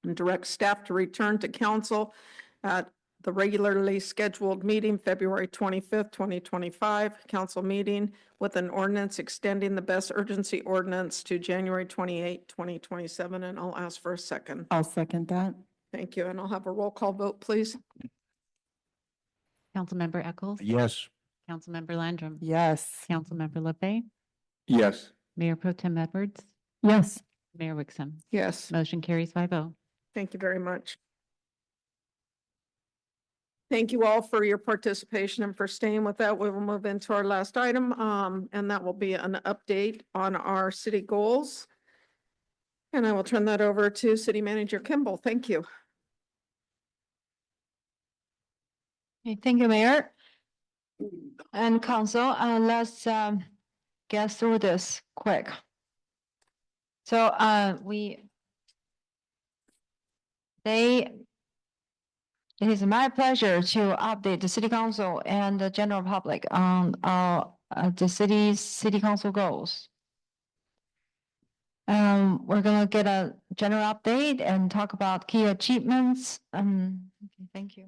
S1: And direct staff to return to council at the regularly scheduled meeting, February 25th, 2025, council meeting with an ordinance extending the best urgency ordinance to January 28, 2027. And I'll ask for a second.
S4: I'll second that.
S1: Thank you. And I'll have a roll call vote, please.
S18: Councilmember Eccles?
S3: Yes.
S18: Councilmember Landrum?
S4: Yes.
S18: Councilmember LeFay?
S2: Yes.
S18: Mayor Pro Tem Edwards?
S4: Yes.
S18: Mayor Wixom?
S1: Yes.
S18: Motion carries 5-0.
S1: Thank you very much. Thank you all for your participation and for staying with that. We will move into our last item, and that will be an update on our city goals. And I will turn that over to City Manager Kimball. Thank you.
S11: Okay, thank you, Mayor and Council. Let's get through this quick. So it is my pleasure to update the City Council and the general public on the City Council goals. We're gonna get a general update and talk about key achievements. Okay, thank you.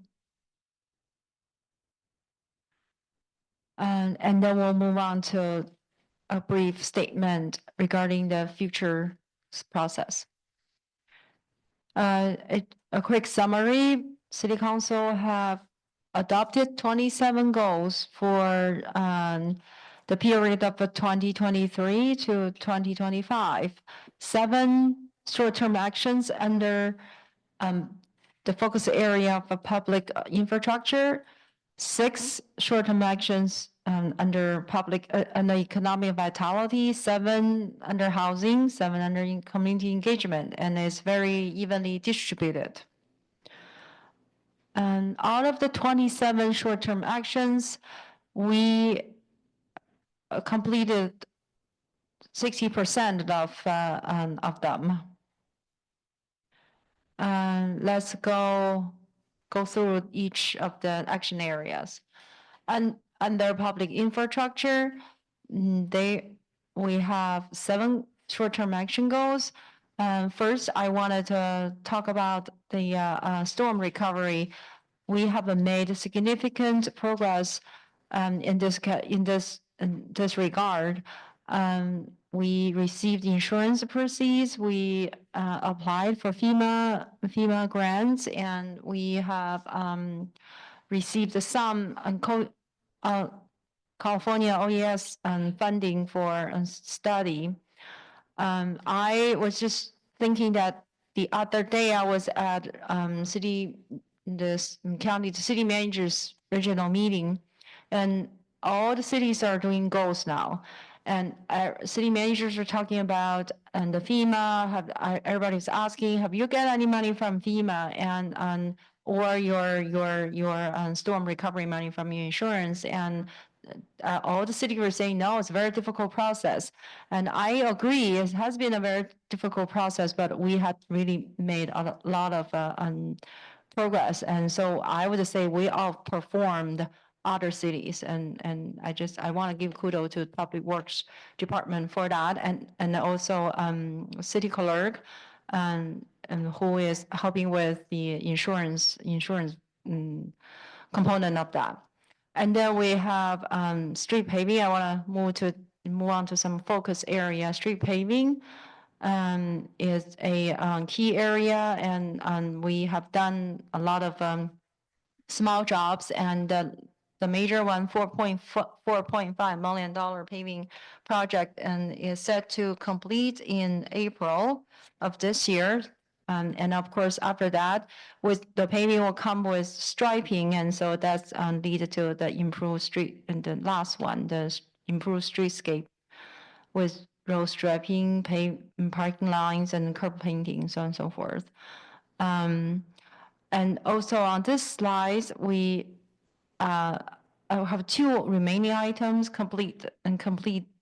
S11: And then we'll move on to a brief statement regarding the future process. A quick summary. City Council have adopted 27 goals for the period of 2023 to 2025. 7 short-term actions under the focus area of public infrastructure, 6 short-term actions under public under economic vitality, 7 under housing, 7 under community engagement, and it's very evenly distributed. And out of the 27 short-term actions, we completed 60% of them. Let's go through each of the action areas. And under public infrastructure, we have 7 short-term action goals. First, I wanted to talk about the storm recovery. We have made significant progress in this regard. We received insurance proceeds. We applied for FEMA grants, and we have received some California OES funding for study. I was just thinking that the other day I was at the city managers regional meeting, and all the cities are doing goals now. And city managers are talking about the FEMA. Everybody's asking, have you got any money from FEMA and or your storm recovery money from your insurance? And all the city were saying, no, it's a very difficult process. And I agree, it has been a very difficult process, but we had really made a lot of progress. And so I would say we outperformed other cities. And I want to give kudos to the Public Works Department for that. And also city clerk and who is helping with the insurance component of that. And then we have street paving. I want to move on to some focus area. Street paving is a key area, and we have done a lot of small jobs, and the major one, $4.5 million paving project, and is set to complete in April of this year. And of course, after that, with the paving will come with striping, and so that's lead to the improved street. And the last one, the improved streetscape with road striping, parking lines, and curb painting, so on and so forth. And also on this slide, we have two remaining items: complete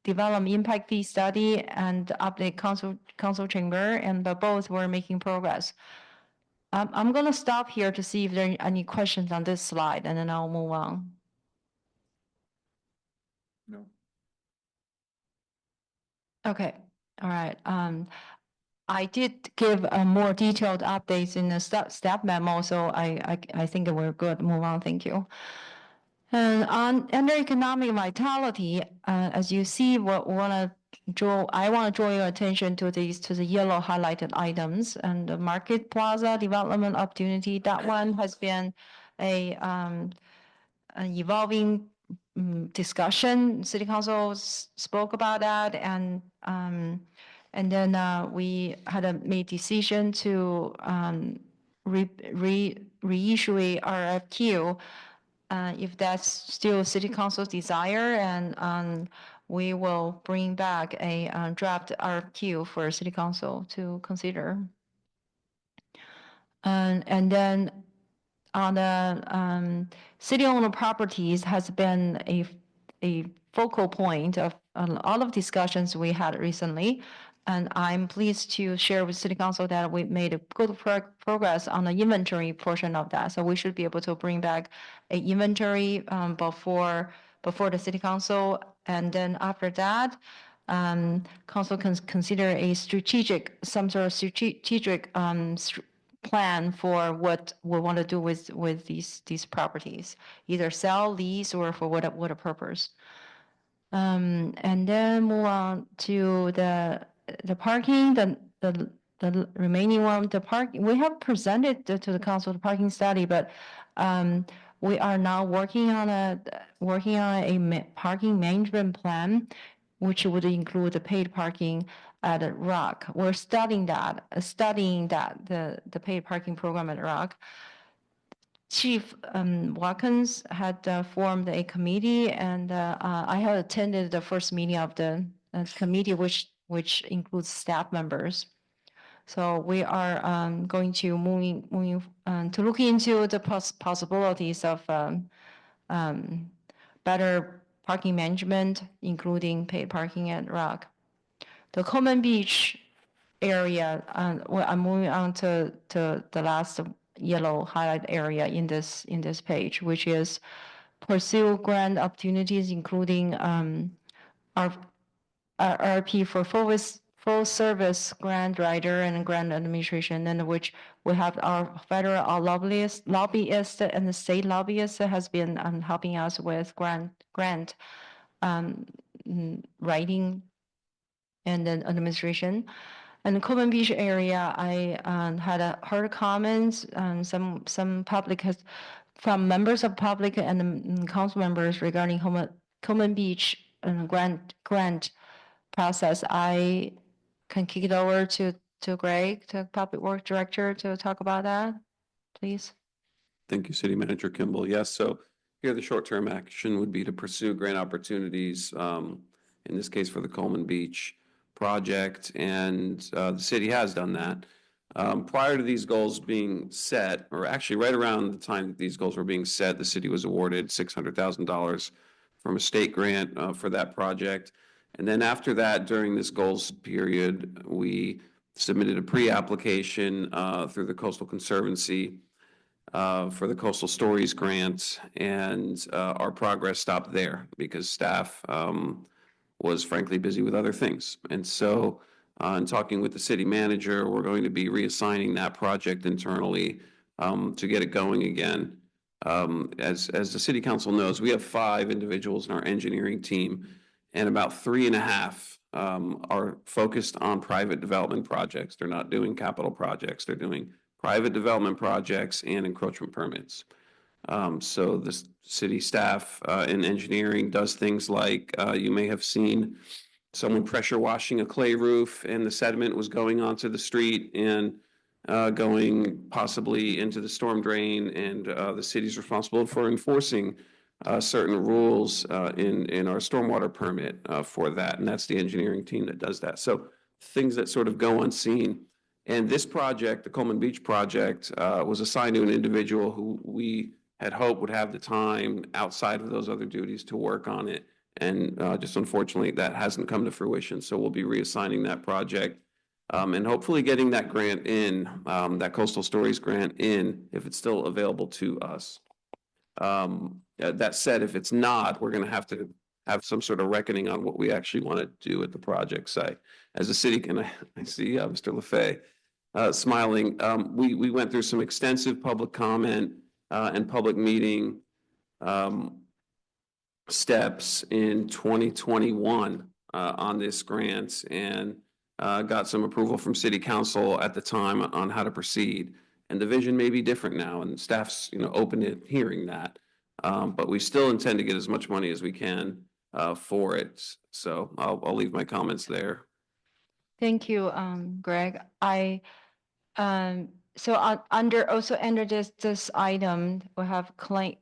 S11: development impact fee study and update council chamber, and both were making progress. I'm going to stop here to see if there are any questions on this slide, and then I'll move on.
S2: No.
S11: Okay, all right. I did give a more detailed updates in the staff memo, so I think we're good. Move on, thank you. And under economic vitality, as you see, I want to draw your attention to the yellow highlighted items, and the Market Plaza development opportunity. That one has been an evolving discussion. City Council spoke about that, and then we had made decision to reissue a RFQ. If that's still City Council's desire, and we will bring back a draft RFQ for City Council to consider. And then on the city-owned properties has been a focal point of all of discussions we had recently. And I'm pleased to share with City Council that we made a good progress on the inventory portion of that. So we should be able to bring back an inventory before the City Council. And then after that, Council can consider some sort of strategic plan for what we want to do with these properties, either sell, lease, or for what purpose. And then move on to the parking, the remaining one, the parking. We have presented to the council the parking study, but we are now working on a parking management plan, which would include the paid parking at Rock. We're studying that the paid parking program at Rock. Chief Watkins had formed a committee, and I had attended the first meeting of the committee, which includes staff members. So we are going to moving to look into the possibilities of better parking management, including paid parking at Rock. The Coleman Beach area, I'm moving on to the last yellow highlight area in this page, which is pursue grant opportunities, including our RP for full service grant writer and grant administration, and which we have our federal lobbyist and the state lobbyist has been helping us with grant writing and then administration. And the Coleman Beach area, I had heard comments, some public from members of public and council members regarding Coleman Beach grant process. I can kick it over to Greg, to Public Works Director, to talk about that, please.
S12: Thank you, City Manager Kimball. Yes, so here the short-term action would be to pursue grant opportunities, in this case for the Coleman Beach project, and the city has done that. Prior to these goals being set, or actually right around the time that these goals were being set, the city was awarded $600,000 from a state grant for that project. And then after that, during this goals period, we submitted a pre-application through the Coastal Conservancy for the Coastal Stories Grant, and our progress stopped there because staff was frankly busy with other things. And so in talking with the city manager, we're going to be reassigning that project internally to get it going again. As the city council knows, we have 5 individuals in our engineering team, and about 3.5 are focused on private development projects. They're not doing capital projects. They're doing private development projects and encroachment permits. So the city staff in engineering does things like, you may have seen someone pressure washing a clay roof and the sediment was going onto the street and going possibly into the storm drain, and the city's responsible for enforcing certain rules in our stormwater permit for that, and that's the engineering team that does that. So things that sort of go unseen. And this project, the Coleman Beach project, was assigned to an individual who we had hoped would have the time outside of those other duties to work on it. And just unfortunately, that hasn't come to fruition. So we'll be reassigning that project and hopefully getting that grant in, that Coastal Stories grant in, if it's still available to us. That said, if it's not, we're going to have some sort of reckoning on what we actually want to do at the project site. As a city, and I see Mr. LaFay smiling, we went through some extensive public comment and public meeting steps in 2021 on this grant, and got some approval from city council at the time on how to proceed. And the vision may be different now, and staff's open to hearing that. But we still intend to get as much money as we can for it. So I'll leave my comments there.
S11: Thank you, Greg. So under this item, we have climate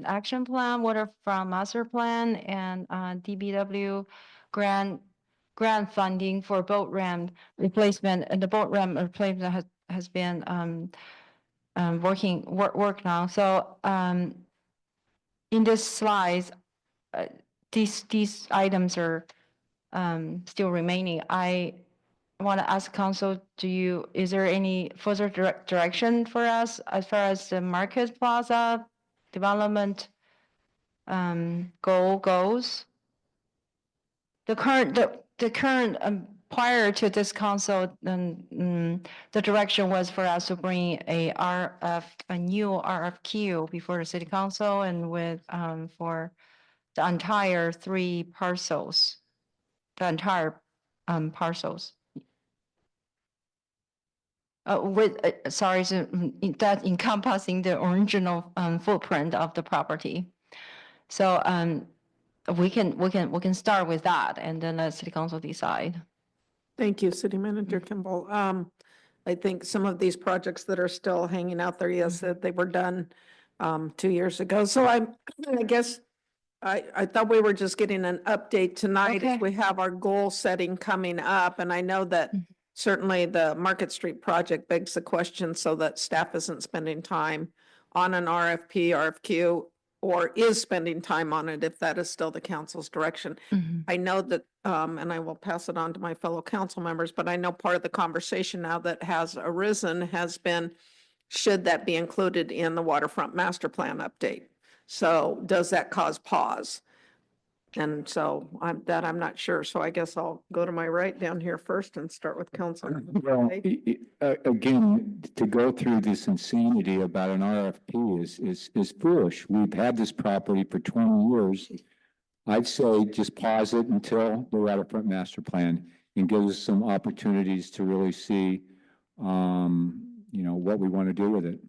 S11: action plan, waterfront master plan, and DBW grant funding for boat ramp replacement. And the boat ramp replacement has been work now. So in this slides, these items are still remaining. I want to ask council, is there any further direction for us as far as the Market Plaza development goal goes? The current prior to this council, the direction was for us to bring a new RFQ before the city council and with for the entire 3 parcels, the entire parcels. Sorry, that encompassing the original footprint of the property. So we can start with that, and then let city council decide.
S1: Thank you, City Manager Kimball. I think some of these projects that are still hanging out there, yes, that they were done 2 years ago. So I guess I thought we were just getting an update tonight as we have our goal setting coming up. And I know that certainly the Market Street project begs the question so that staff isn't spending time on an RFP, RFQ, or is spending time on it if that is still the council's direction. I know that, and I will pass it on to my fellow council members, but I know part of the conversation now that has arisen has been, should that be included in the waterfront master plan update? So does that cause pause? And so I'm not sure. So I guess I'll go to my right down here first and start with council.
S2: Well, again, to go through this insanity about an RFP is foolish. We've had this property for 20 years. I'd say just pause it until the waterfront master plan and give us some opportunities to really see, what we want to do with it.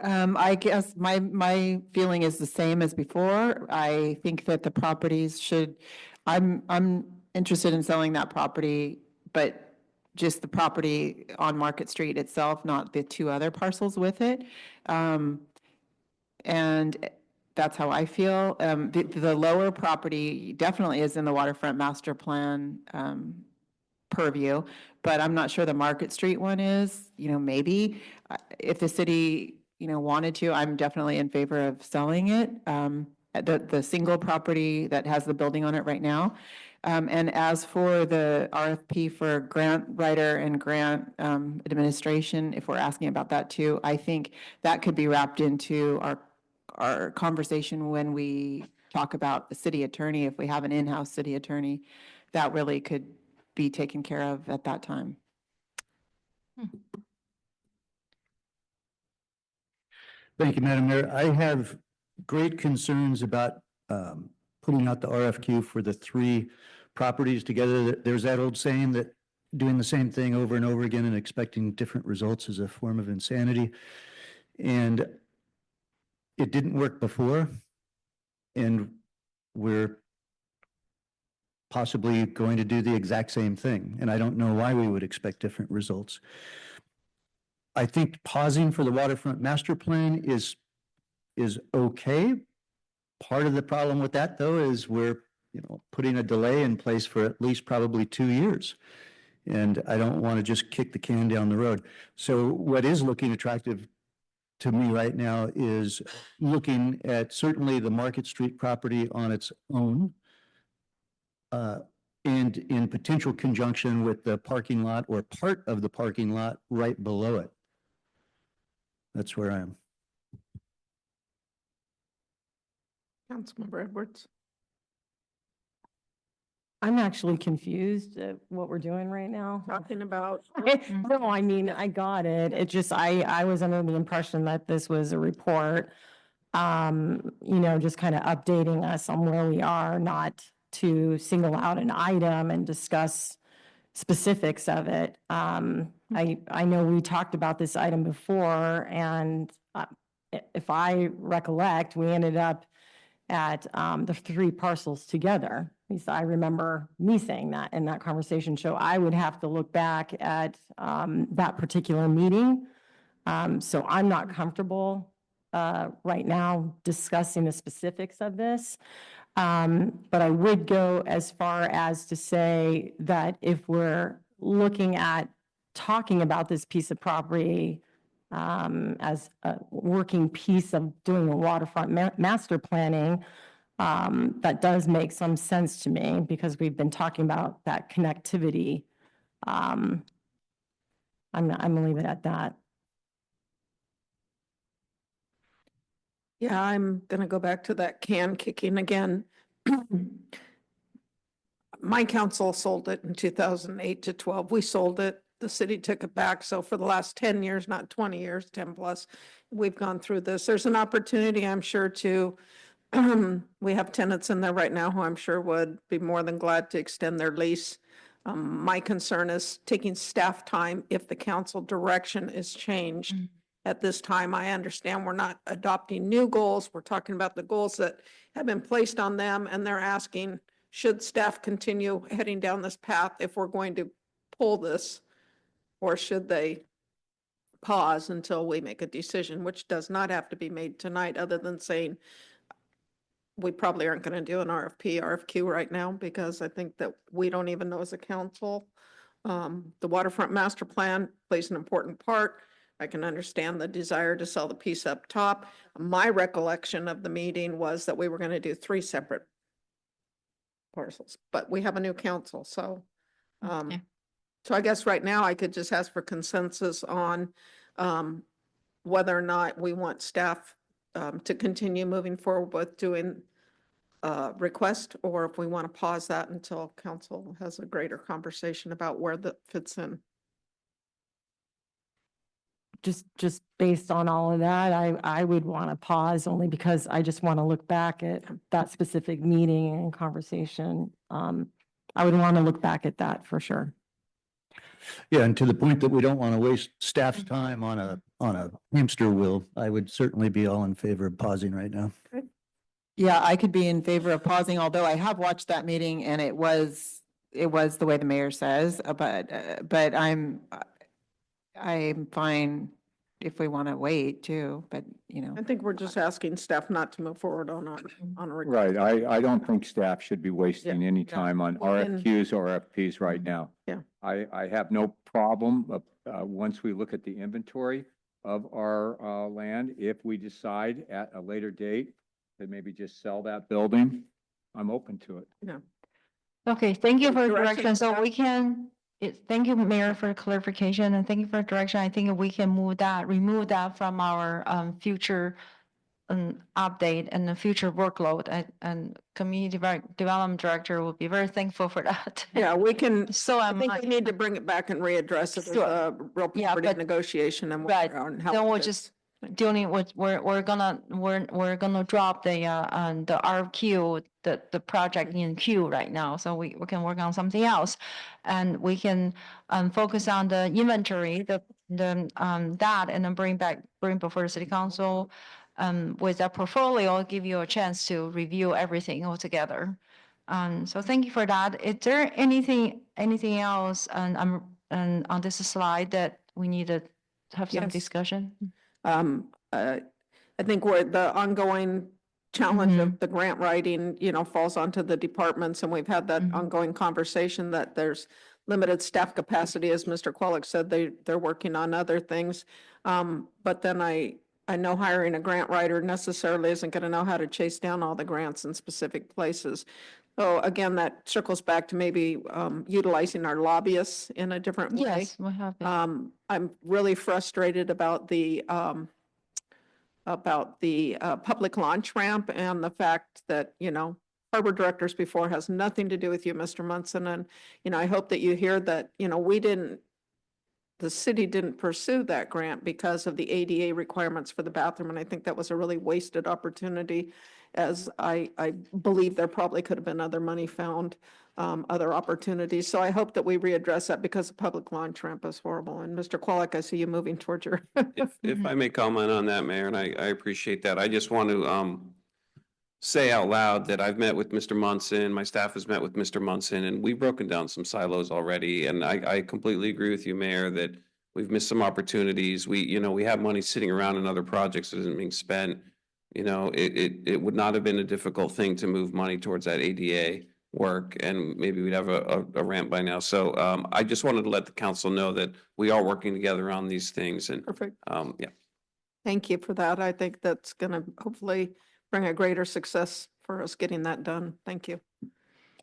S16: I guess my feeling is the same as before. I think that the properties should, I'm interested in selling that property, but just the property on Market Street itself, not the 2 other parcels with it. And that's how I feel. The lower property definitely is in the waterfront master plan purview, but I'm not sure the Market Street one is. Maybe if the city wanted to, I'm definitely in favor of selling it. The single property that has the building on it right now. And as for the RFP for grant writer and grant administration, if we're asking about that too, I think that could be wrapped into our conversation when we talk about the city attorney. If we have an in-house city attorney, that really could be taken care of at that time.
S3: Thank you, Madam Mayor. I have great concerns about putting out the RFQ for the 3 properties together. There's that old saying that doing the same thing over and over again and expecting different results is a form of insanity. And it didn't work before, and we're possibly going to do the exact same thing. And I don't know why we would expect different results. I think pausing for the waterfront master plan is okay. Part of the problem with that, though, is we're, putting a delay in place for at least probably 2 years. And I don't want to just kick the can down the road. So what is looking attractive to me right now is looking at certainly the Market Street property on its own, and in potential conjunction with the parking lot or part of the parking lot right below it. That's where I am.
S1: Councilmember Edwards.
S4: I'm actually confused at what we're doing right now.
S1: Talking about.
S4: No, I mean, I got it. It just, I was under the impression that this was a report, just kind of updating us on where we are, not to single out an item and discuss specifics of it. I know we talked about this item before, and if I recollect, we ended up at the 3 parcels together. At least I remember me saying that in that conversation. So I would have to look back at that particular meeting. So I'm not comfortable right now discussing the specifics of this. But I would go as far as to say that if we're looking at talking about this piece of property as a working piece of doing a waterfront master planning, that does make some sense to me because we've been talking about that connectivity. I'm gonna leave it at that.
S1: Yeah, I'm gonna go back to that can kicking again. My council sold it in 2008 to 12. We sold it. The city took it back. So for the last 10 years, not 20 years, 10 plus, we've gone through this. There's an opportunity, I'm sure, to, we have tenants in there right now who I'm sure would be more than glad to extend their lease. My concern is taking staff time if the council direction is changed. At this time, I understand we're not adopting new goals. We're talking about the goals that have been placed on them, and they're asking, should staff continue heading down this path if we're going to pull this, or should they pause until we make a decision, which does not have to be made tonight, other than saying we probably aren't going to do an RFQ right now, because I think that we don't even know as a council. The waterfront master plan plays an important part. I can understand the desire to sell the piece up top. My recollection of the meeting was that we were going to do 3 separate parcels, but we have a new council, so so I guess right now I could just ask for consensus on whether or not we want staff to continue moving forward with doing request, or if we want to pause that until council has a greater conversation about where that fits in.
S4: Just based on all of that, I would want to pause only because I just want to look back at that specific meeting and conversation. I would want to look back at that for sure.
S3: Yeah, and to the point that we don't want to waste staff's time on a hamster wheel, I would certainly be all in favor of pausing right now.
S16: Yeah, I could be in favor of pausing, although I have watched that meeting and it was the way the mayor says, but I'm fine if we want to wait too, but
S1: I think we're just asking staff not to move forward on a
S2: Right.
S1: request.
S2: I don't think staff should be wasting any time on RFQs or RFPs right now.
S1: Yeah.
S2: I have no problem once we look at the inventory of our land if we decide at a later date to maybe just sell that building. I'm open to it.
S1: Yeah.
S11: Okay, thank you
S1: Any
S11: for
S1: direction
S11: direction.
S1: on
S11: So
S1: that?
S11: we can, thank you, Mayor, for clarification, and thank you for direction. I think we can remove that from our future update and the future workload, and Community Development Director will be very thankful for that.
S1: Yeah, we can,
S11: So
S1: I
S11: am
S1: think
S11: I.
S1: we need to bring it back and readdress it as
S11: Sure.
S1: a real
S11: Yeah,
S1: property
S11: but-
S1: negotiation and.
S11: Right,
S1: and how
S11: then
S1: it
S11: we'll
S1: fits.
S11: just dealing with, we're gonna drop the RQ, the project in queue right now, so we can work on something else. And we can focus on the inventory, that, and then bring before the city council with that portfolio, give you a chance to review everything all together. So thank you for that. Is there anything else on this slide that we need to have some
S1: Yes.
S11: discussion?
S1: I think where the ongoing challenge
S11: Mm-hmm.
S1: of the grant writing, falls onto the departments, and we've had that
S11: Mhm.
S1: ongoing conversation that there's limited staff capacity, as Mr. Qualick said, they're working on other things. But then I know hiring a grant writer necessarily isn't gonna know how to chase down all the grants in specific places. So again, that circles back to maybe utilizing our lobbyists in a different way.
S11: Yes, we have it.
S1: I'm really frustrated about the public launch ramp and the fact that, harbor directors before has nothing to do with you, Mr. Munson. And, I hope that you hear that, the city didn't pursue that grant because of the ADA requirements for the bathroom. And I think that was a really wasted opportunity, as I believe there probably could have been other money found, other opportunities. So I hope that we readdress that, because the public launch ramp is horrible. And Mr. Qualick, I see you moving towards your.
S12: If I may comment on that, Mayor, and I appreciate that. I just want to say out loud that I've met with Mr. Munson, my staff has met with Mr. Munson, and we've broken down some silos already. And I completely agree with you, Mayor, that we've missed some opportunities. We have money sitting around in other projects that isn't being spent. It would not have been a difficult thing to move money towards that ADA work, and maybe we'd have a ramp by now. So I just wanted to let the council know that we are working together on these things, and
S1: Perfect.
S12: yeah.
S1: Thank you for that. I think that's going to hopefully bring a greater success for us getting that done. Thank you.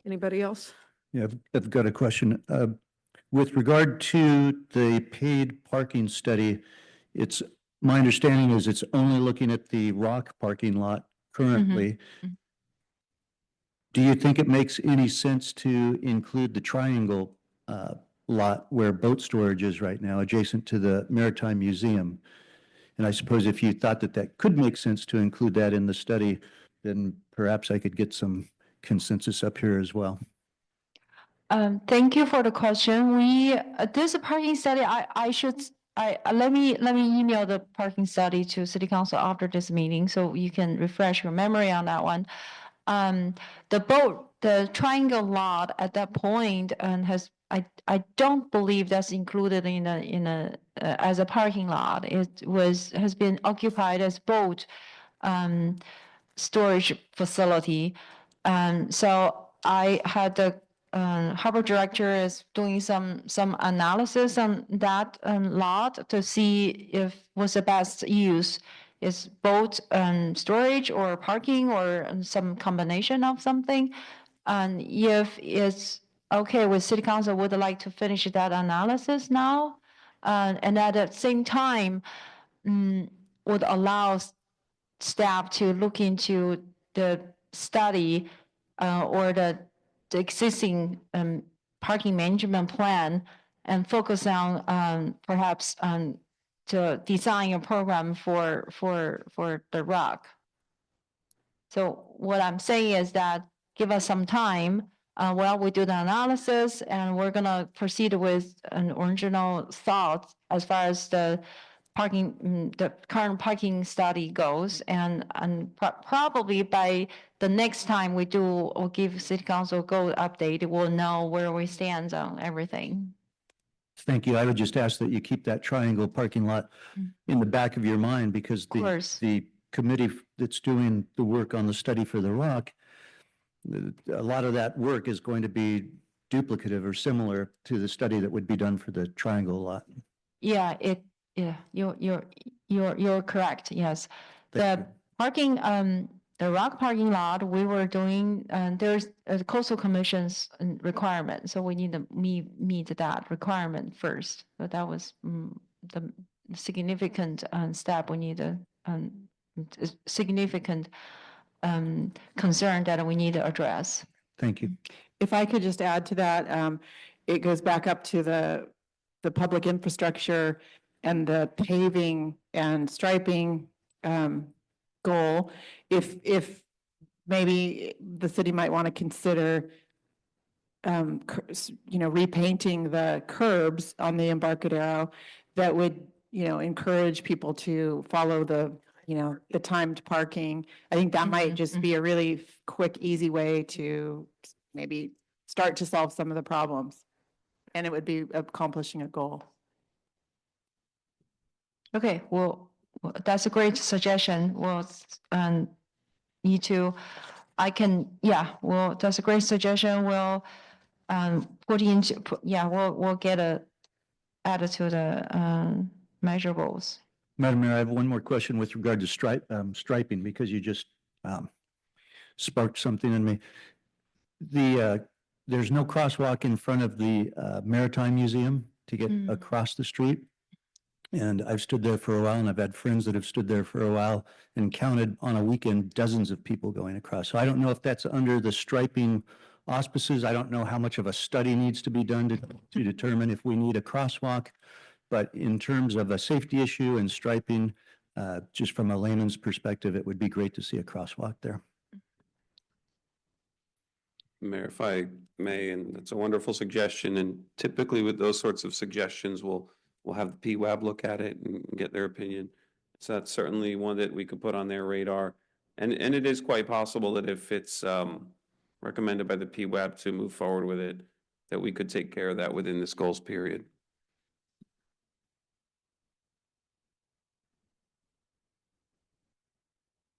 S1: Anybody else?
S3: Yeah, I've got a question. With regard to the paid parking study, my understanding is it's only looking at the Rock parking lot currently.
S11: Mhm.
S3: Do you think it makes any sense to include the Triangle lot where boat storage is right now, adjacent to the Maritime Museum? And I suppose if you thought that that could make sense to include that in the study, then perhaps I could get some consensus up here as well.
S11: Thank you for the question. This parking study, let me email the parking study to city council after this meeting, so you can refresh your memory on that one. The Triangle lot at that point, I don't believe that's included as a parking lot. It has been occupied as boat storage facility. So I had the harbor director is doing some analysis on that lot to see if what's the best use. Is boat storage or parking or some combination of something? And if it's okay with city council, would like to finish that analysis now? And at the same time, would allow staff to look into the study or the existing parking management plan and focus on perhaps to design a program for the Rock. So what I'm saying is that give us some time while we do the analysis, and we're gonna proceed with an original thought as far as the parking, the current parking study goes, and probably by the next time we do, we'll give city council a go update, we'll know where we stand on everything.
S3: Thank you. I would just ask that you keep that Triangle parking lot in the back of your mind, because the committee that's doing the work on the study for the Rock, a lot of that work is going to be duplicative or similar to the study that would be done for the Triangle lot.
S11: Yeah, it yeah, you're correct, yes.
S3: Thank
S11: The parking, the rock parking lot, we were doing, there's a coastal commission's requirement, so we need to meet that requirement first. But that was the significant step we need to, significant concern that we need to address.
S3: Thank you.
S16: If I could just add to that, it goes back up to the public infrastructure and the paving and striping goal. If maybe the city might want to consider repainting the curbs on the Embarcadero, that would, encourage people to follow the timed parking. I think that might just be a really quick, easy way to maybe start to solve some of the problems. And it would be accomplishing a goal.
S11: Okay, well, that's a great suggestion. We'll need to, that's a great suggestion. We'll we'll get added to the measurables.
S3: Madam Mayor, I have one more question with regard to striping, because you just sparked something in me. There's no crosswalk in front of the Maritime Museum to get across the street. And I've stood there for a while, and I've had friends that have stood there for a while and counted on a weekend dozens of people going across. So I don't know if that's under the striping auspices. I don't know how much of a study needs to be done to determine if we need a crosswalk. But in terms of a safety issue and striping, just from a layman's perspective, it would be great to see a crosswalk there.
S12: Mayor, if I may, and that's a wonderful suggestion, and typically with those sorts of suggestions, we'll have the PWAB look at it and get their opinion. So that's certainly one that we could put on their radar. And it is quite possible that if it's recommended by the PWAB to move forward with it, that we could take care of that within this goals period.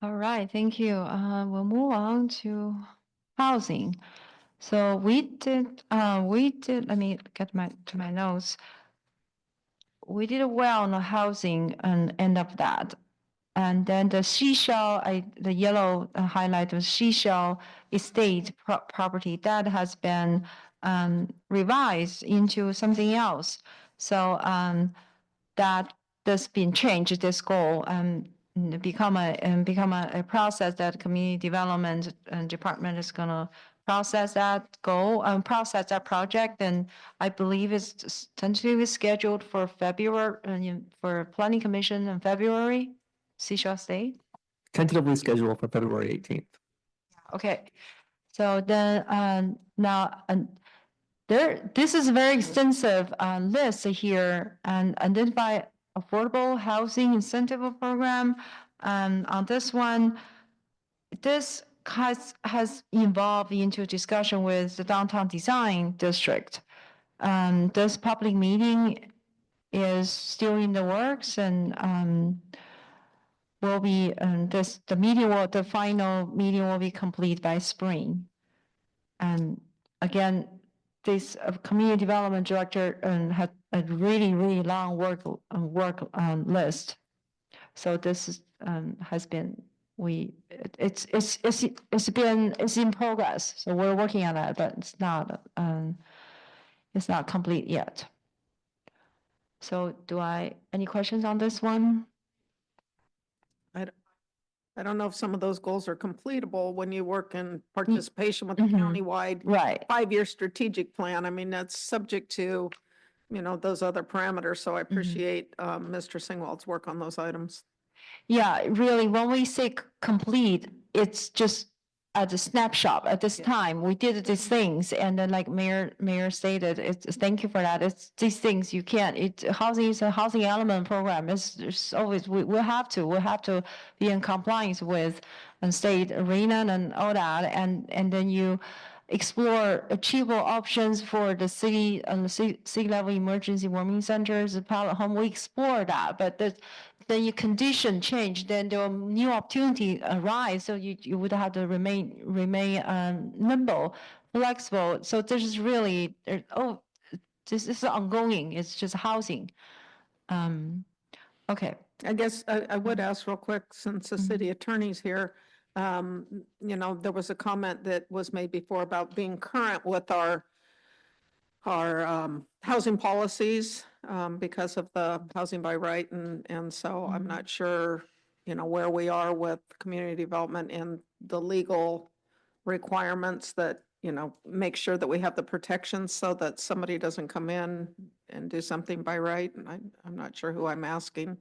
S11: All right, thank you. We'll move on to housing. So we did, let me get to my notes. We did well on the housing and end of that. And then the Seashell, the yellow highlight was Seashell Estate property that has been revised into something else. So that has been changed, this goal, become a process that community development department is gonna process that goal, process that project, and I believe it's tentatively scheduled for February, for planning commission in February, Seashell State.
S8: Tentatively scheduled for February 18th.
S11: Okay, so then now this is a very extensive list here, and identify affordable housing incentive program. On this one, this has evolved into discussion with the downtown design district. This public meeting is still in the works, and will be the final meeting will be complete by spring. And again, this community development director had a really long work list. So this is, has been, it's in progress. So we're working on that, but it's not complete yet. So any questions on this one?
S1: I don't know if some of those goals are completable when you work in participation with the countywide
S11: right
S1: 5-year strategic plan. I mean, that's subject to, those other parameters. So I appreciate Mr. Singwald's work on those items.
S11: Yeah, really, when we say complete, it's just at a snapshot. At this time, we did these things, and then like Mayor stated, thank you for that. It's these things you can't. Housing is a housing element program. It's always we'll have to be in compliance with and state arena and all that, and then you explore achievable options for the city and the city level emergency warming centers, the pilot home. We explore that, but then your condition change, then there are new opportunity arise. So you would have to remain nimble, flexible. So this is really, this is ongoing. It's just housing. Okay.
S1: I guess I would ask real quick, since the city attorney's here. You know, there was a comment that was made before about being current with our housing policies, because of the housing by right, and so I'm not sure, you know, where we are with community development and the legal requirements that, you know, make sure that we have the protections so that somebody doesn't come in and do something by right, and I'm not sure who I'm asking.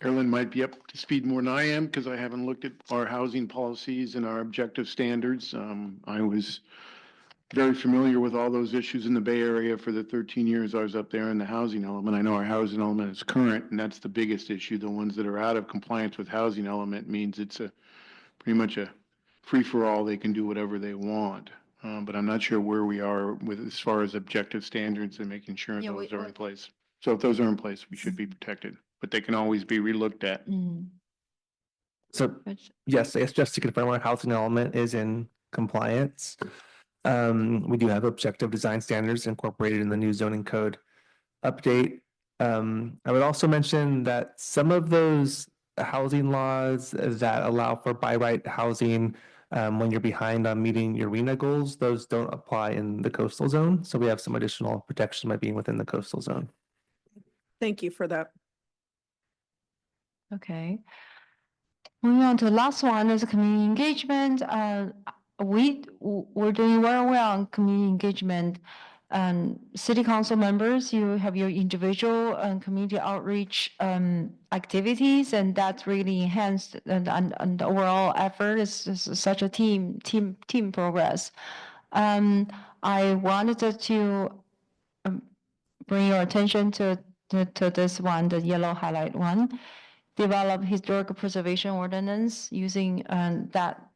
S17: Erlen might be up to speed more than I am because I haven't looked at our housing policies and our objective standards. I was very familiar with all those issues in the Bay Area for the 13 years I was up there in the housing element. I know our housing element is current, and that's the biggest issue. The ones that are out of compliance with housing element means it's pretty much a free-for-all. They can do whatever they want. But I'm not sure where we are with as far as objective standards and making sure those are in place. So if those are in place, we should be protected, but they can always be relooked at.
S8: So, yes, it's just to confirm our housing element is in compliance. We do have objective design standards incorporated in the new zoning code update. I would also mention that some of those housing laws that allow for by right housing, when you're behind on meeting your RHNA goals, those don't apply in the coastal zone. So we have some additional protection by being within the coastal zone.
S1: Thank you for that.
S11: Okay. Moving on to the last one is community engagement. We're doing very well on community engagement. City council members, you have your individual and community outreach activities, and that's really enhanced, and the overall effort is such a team progress. I wanted to bring your attention to this one, the yellow highlight one. Develop historical preservation ordinance using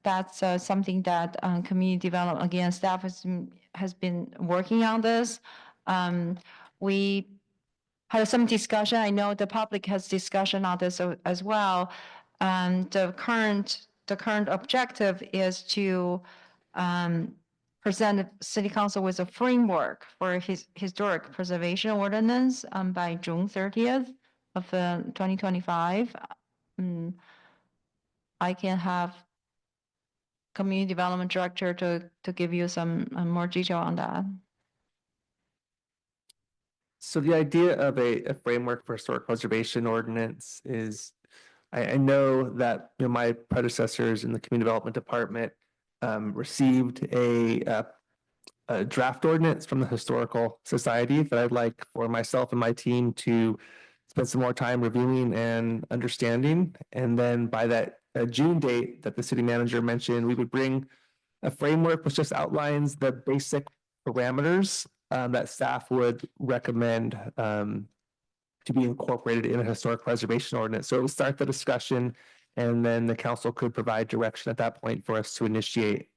S11: that's something that community development, again, staff has been working on this. We had some discussion. I know the public has discussion on this as well. The current objective is to present the city council with a framework for historic preservation ordinance by June 30th. Of 2025. I can have community development director to give you some more detail on that.
S8: So the idea of a framework for historic preservation ordinance is, I know that my predecessors in the community development department received a draft ordinance from the Historical Society that I'd like for myself and my team to spend some more time reviewing and understanding. And then by that June date that the city manager mentioned, we would bring a framework which just outlines the basic parameters that staff would recommend to be incorporated in a historic preservation ordinance. So it would start the discussion, and then the council could provide direction at that point for us to initiate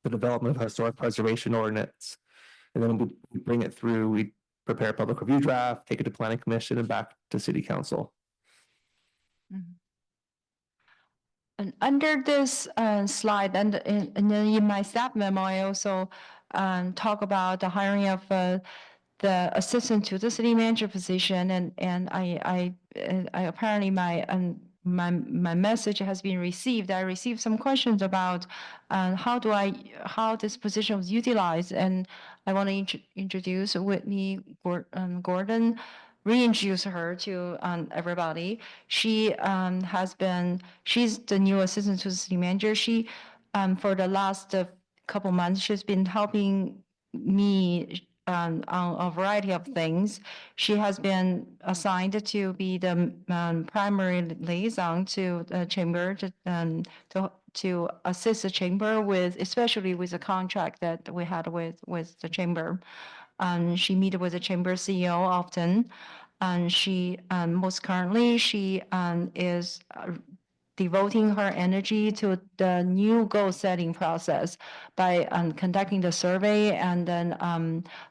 S8: the development of a historic preservation ordinance. And then we bring it through, we prepare a public review draft, take it to planning commission and back to city council.
S11: And under this slide, and then in my staff memo, I also talk about the hiring of the assistant to the city manager position, and I apparently my message has been received. I received some questions about how this position was utilized, and I want to introduce Whitney Gordon, reintroduce her to everybody. She's the new assistant to the city manager. She for the last couple months, she's been helping me on a variety of things. She has been assigned to be the primary liaison to the chamber to assist the chamber with, especially with the contract that we had with the chamber. She meets with the chamber CEO often, and she most currently she is devoting her energy to the new goal setting process by conducting the survey and then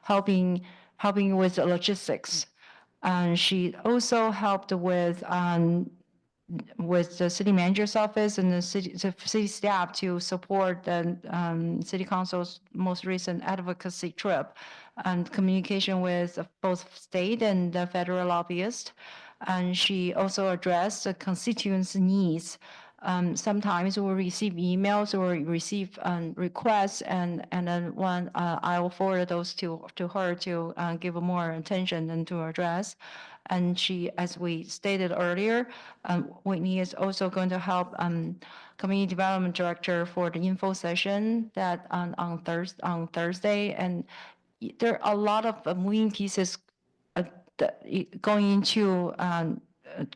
S11: helping with the logistics. And she also helped with with the city manager's office and the city staff to support the city council's most recent advocacy trip and communication with both state and the federal lobbyists. And she also addressed the constituents' needs. Sometimes we'll receive emails or receive requests, and then I will forward those to her to give more attention and to address. And she, as we stated earlier, Whitney is also going to help Community Development Director for the info session that on Thursday. And there are a lot of moving pieces going into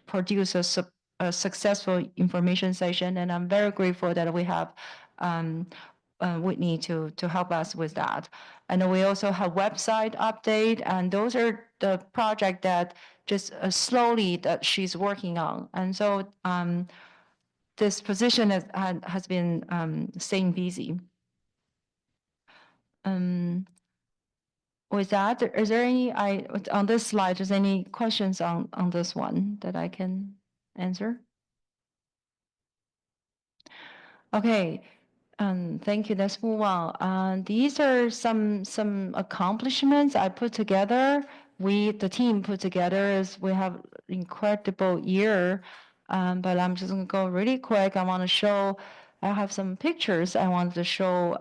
S11: produce a successful information session, and I'm very grateful that we have Whitney to help us with that. And we also have website update, and those are the project that just slowly that she's working on. And so this position has been staying busy. With that, is there any, on this slide, is any questions on this one that I can answer? Okay, thank you. Let's move on. These are some accomplishments I put together. The team put together as we have incredible year. But I'm just gonna go really quick. I want to show, I have some pictures I wanted to show.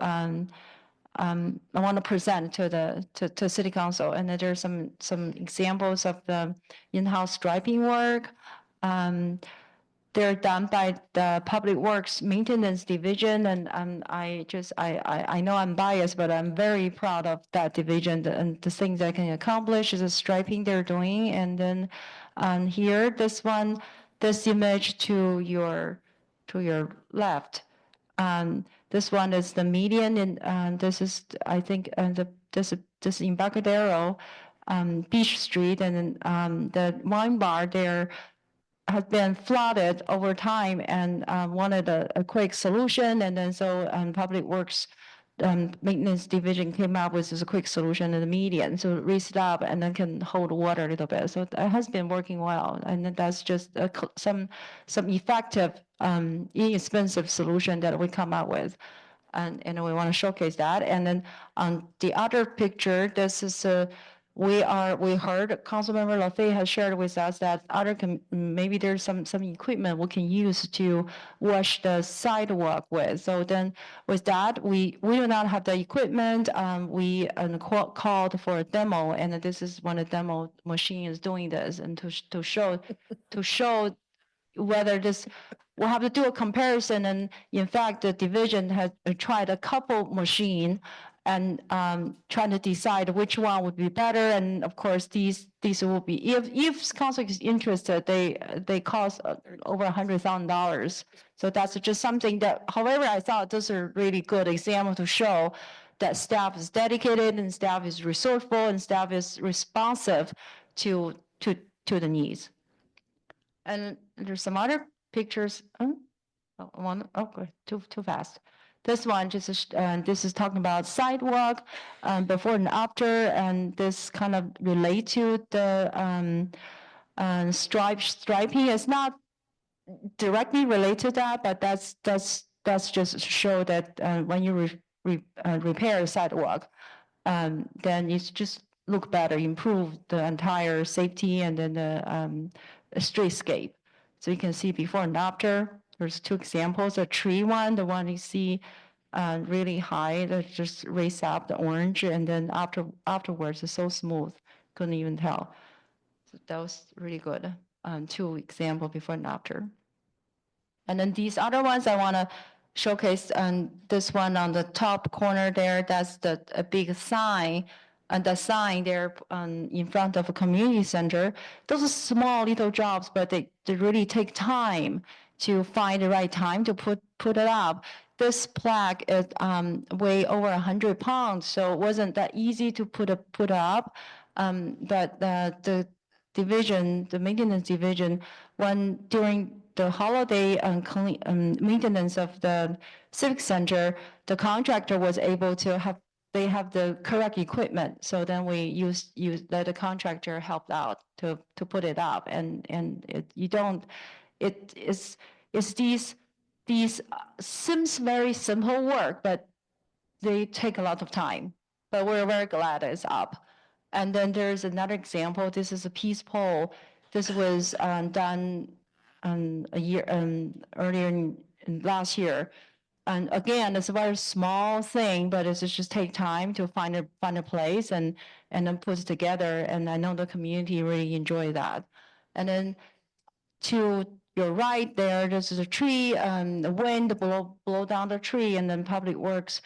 S11: I want to present to City Council, and then there's some examples of the in-house striping work. They're done by the Public Works Maintenance Division, and I know I'm biased, but I'm very proud of that division and the things they can accomplish is the striping they're doing. And then here, this image to your left. This one is the median, and this is, I think, this Embarcadero Beach Street, and the wine bar there has been flooded over time and wanted a quick solution, and then so Public Works Maintenance Division came up with this quick solution in the median, so raise it up and then can hold water a little bit. So that has been working well, and that's just some effective, inexpensive solution that we come up with, and we want to showcase that. And then on the other picture, this is we heard Councilmember Lafay has shared with us that maybe there's some equipment we can use to wash the sidewalk with. So then with that, we do not have the equipment. We called for a demo, and this is when a demo machine is doing this, and to show whether this, we'll have to do a comparison. And in fact, the division has tried a couple machine and trying to decide which one would be better. And of course, these will be, if council is interested, they cost over $100,000. So that's just something that, however, I thought those are really good example to show that staff is dedicated and staff is resourceful and staff is responsive to the needs. And there's some other pictures. Okay, too fast. This one just this is talking about sidewalk before and after, and this kind of relate to the striping. It's not directly related to that, but that's just to show that when you repair a sidewalk, then it's just look better, improve the entire safety and then the streetscape. So you can see before and after. There's two examples, a tree one, the one you see really high, that just raise up the orange, and then afterwards it's so smooth, couldn't even tell. So that was really good. Two examples before and after. And then these other ones I want to showcase, this one on the top corner there, that's a big sign, and the sign there in front of a community center. Those are small little jobs, but they really take time to find the right time to put it up. This plaque is weigh over 100 pounds, so it wasn't that easy to put up. But the division, the maintenance division, when during the holiday maintenance of the civic center, the contractor was able to have the correct equipment. So then we let the contractor help out to put it up, and it's these seems very simple work, but they take a lot of time. But we're very glad it's up. And then there's another example. This is a peace pole. This was done a year earlier in last year. And again, it's a very small thing, but it's just take time to find a place and then put it together. And I know the community really enjoy that. And then to your right there, there's a tree, the wind blow down the tree, and then Public Works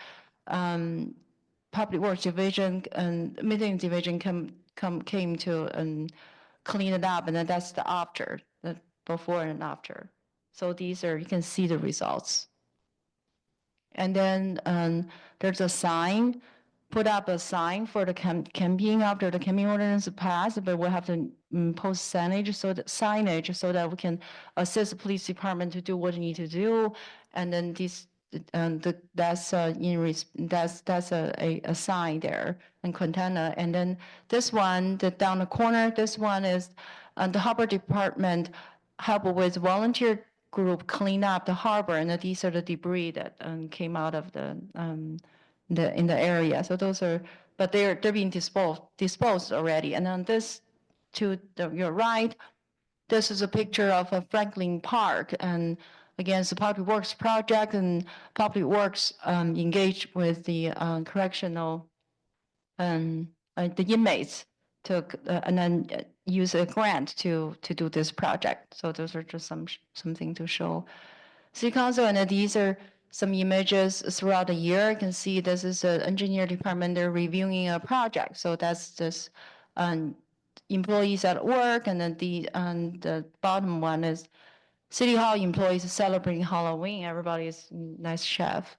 S11: Division and Maintenance Division came to clean it up, and then that's the after, the before and after. So these are, you can see the results. And then there's a sign, put up a sign for the camping after the camping ordinance passed, but we'll have to post signage so that we can assist the police department to do what they need to do. And then that's a sign there in Quintana. And then this one, down the corner, this one is the harbor department help with volunteer group clean up the harbor, and these are the debris that came out of in the area. So those are, but they're being disposed already. And then this to your right, this is a picture of a Franklin Park, and again, it's a Public Works project, and Public Works engaged with the correctional the inmates to and then use a grant to do this project. So those are just something to show City Council, and these are some images throughout the year. You can see this is an engineer department. They're reviewing a project. So that's just employees at work, and then the bottom one is City Hall employees celebrating Halloween. Everybody is nice chef.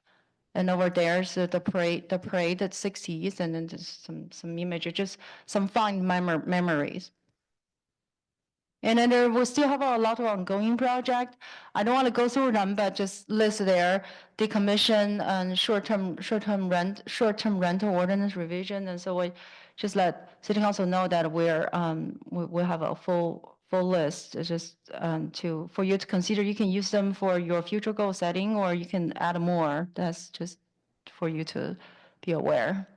S11: And over there's the parade at 60s, and then just some images, just some fun memories. And then we still have a lot of ongoing project. I don't want to go through them, but just list there, decommission and short-term rental ordinance revision. And so we just let City Council know that we have a full list. It's just for you to consider. You can use them for your future goal setting, or you can add more. That's just for you to be aware.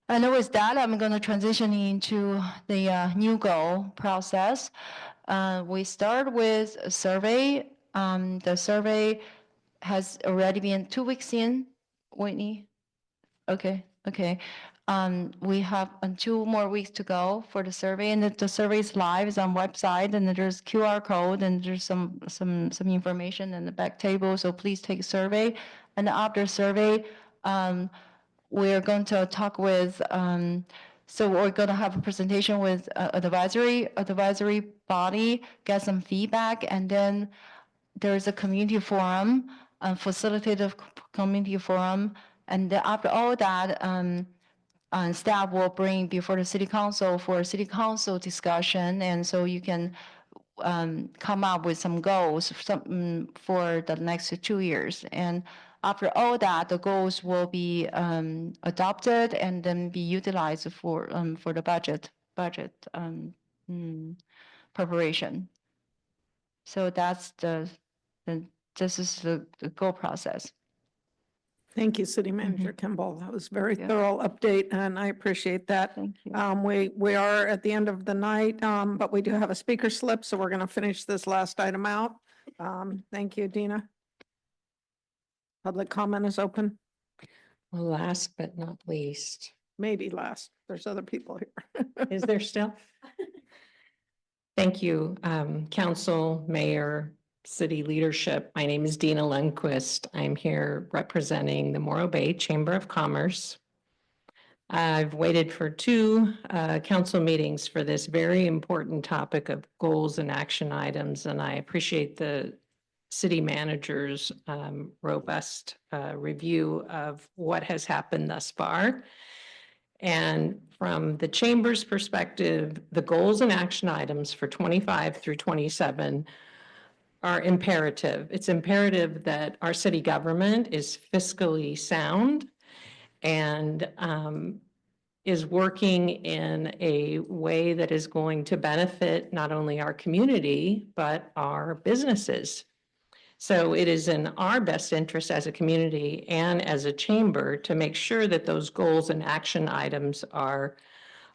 S11: And with that, I'm going to transition into the new goal process. We start with a survey. The survey has already been 2 weeks in, Whitney. Okay. We have 2 more weeks to go for the survey, and the survey is live. It's on website, and there's QR code, and there's some information in the back table. So please take a survey. And after survey, we're going to talk with, so we're going to have a presentation with advisory body, get some feedback, and then there's a community forum, facilitative community forum, and then after all that, staff will bring before the City Council for City Council discussion, and so you can come up with some goals for the next 2 years. And after all that, the goals will be adopted and then be utilized for the budget preparation. So that's this is the goal process.
S1: Thank you, City Manager Kimball. That was a very thorough update, and I appreciate that.
S11: Thank you.
S1: We are at the end of the night, but we do have a speaker slip, so we're going to finish this last item out. Thank you, Dina. Public comment is open.
S13: Well, last but not least.
S1: Maybe last. There's other people here.
S13: Is there still? Thank you, Council, Mayor, City leadership. My name is Dina Lundquist. I'm here representing the Morro Bay Chamber of Commerce. I've waited for 2 council meetings for this very important topic of goals and action items, and I appreciate the city manager's robust review of what has happened thus far. And from the chamber's perspective, the goals and action items for 25 through 27 are imperative. It's imperative that our city government is fiscally sound and is working in a way that is going to benefit not only our community, but our businesses. So it is in our best interest as a community and as a chamber to make sure that those goals and action items are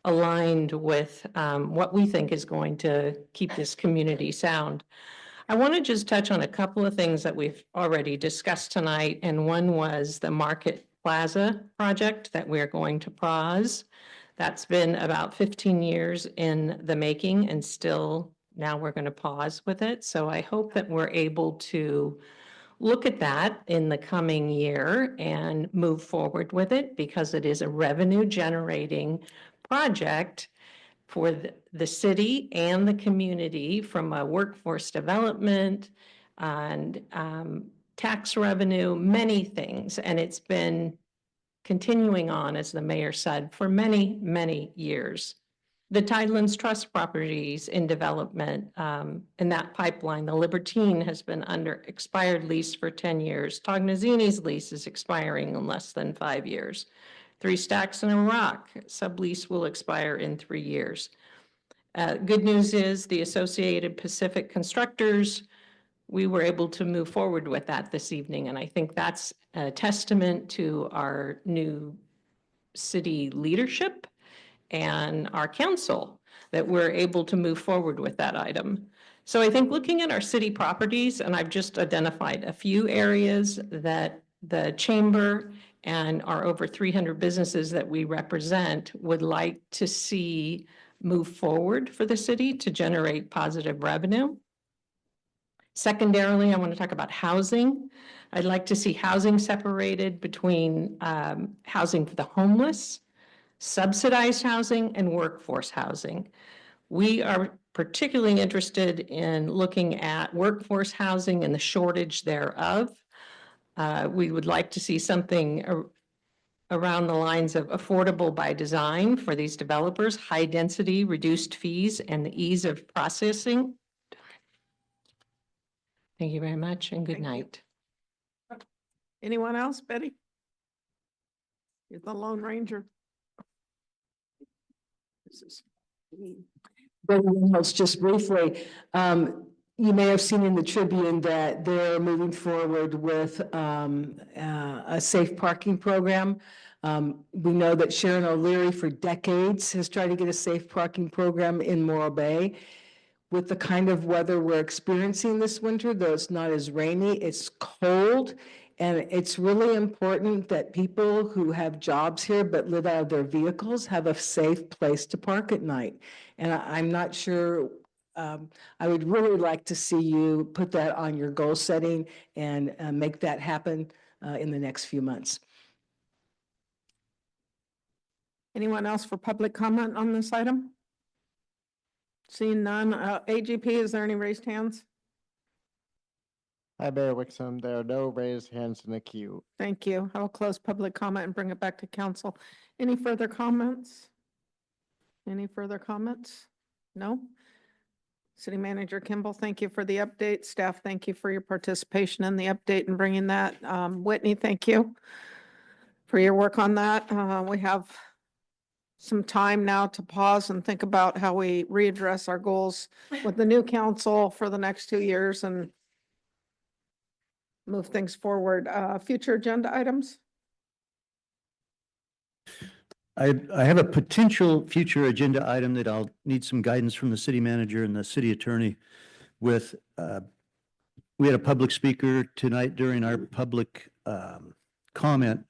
S13: aligned with what we think is going to keep this community sound. I want to just touch on a couple of things that we've already discussed tonight, and one was the Market Plaza project that we're going to pause. That's been about 15 years in the making, and still now we're going to pause with it. So I hope that we're able to look at that in the coming year and move forward with it, because it is a revenue generating project for the city and the community from a workforce development and tax revenue, many things. And it's been continuing on, as the mayor said, for many, many years. The Tidelands Trust properties in development, in that pipeline, the Libertine has been under expired lease for 10 years. Tognazini's lease is expiring in less than 5 years. Three Stacks in Iraq, sublease will expire in 3 years. Good news is the Associated Pacific Constructors, we were able to move forward with that this evening. And I think that's a testament to our new city leadership and our council that we're able to move forward with that item. So I think looking at our city properties, and I've just identified a few areas that the chamber and our over 300 businesses that we represent would like to see move forward for the city to generate positive revenue. Secondarily, I want to talk about housing. I'd like to see housing separated between housing for the homeless, subsidized housing, and workforce housing. We are particularly interested in looking at workforce housing and the shortage thereof. We would like to see something around the lines of affordable by design for these developers, high density, reduced fees, and the ease of processing. Thank you very much and good night.
S1: Anyone else, Betty? You're the Lone Ranger. This is
S21: Betty Reynolds, just briefly, you may have seen in the Tribune that they're moving forward with a safe parking program. We know that Sharon O'Leary for decades has tried to get a safe parking program in Morro Bay. With the kind of weather we're experiencing this winter, though it's not as rainy, it's cold. And it's really important that people who have jobs here but live out of their vehicles have a safe place to park at night. And I'm not sure, I would really like to see you put that on your goal setting and make that happen in the next few months.
S1: anyone else for public comment on this item? Seeing none, AGP, is there any raised hands?
S19: Hi, Mayor Wixom. There are no raised hands in the queue.
S1: Thank you. I'll close public comment and bring it back to council. Any further comments? Any further comments? No? City Manager Kimball, thank you for the update. Staff, thank you for your participation in the update and bringing that. Whitney, thank you for your work on that. We have some time now to pause and think about how we readdress our goals with the new council for the next 2 years and move things forward. Future agenda items?
S3: I have a potential future agenda item that I'll need some guidance from the city manager and the city attorney with. We had a public speaker tonight during our public comment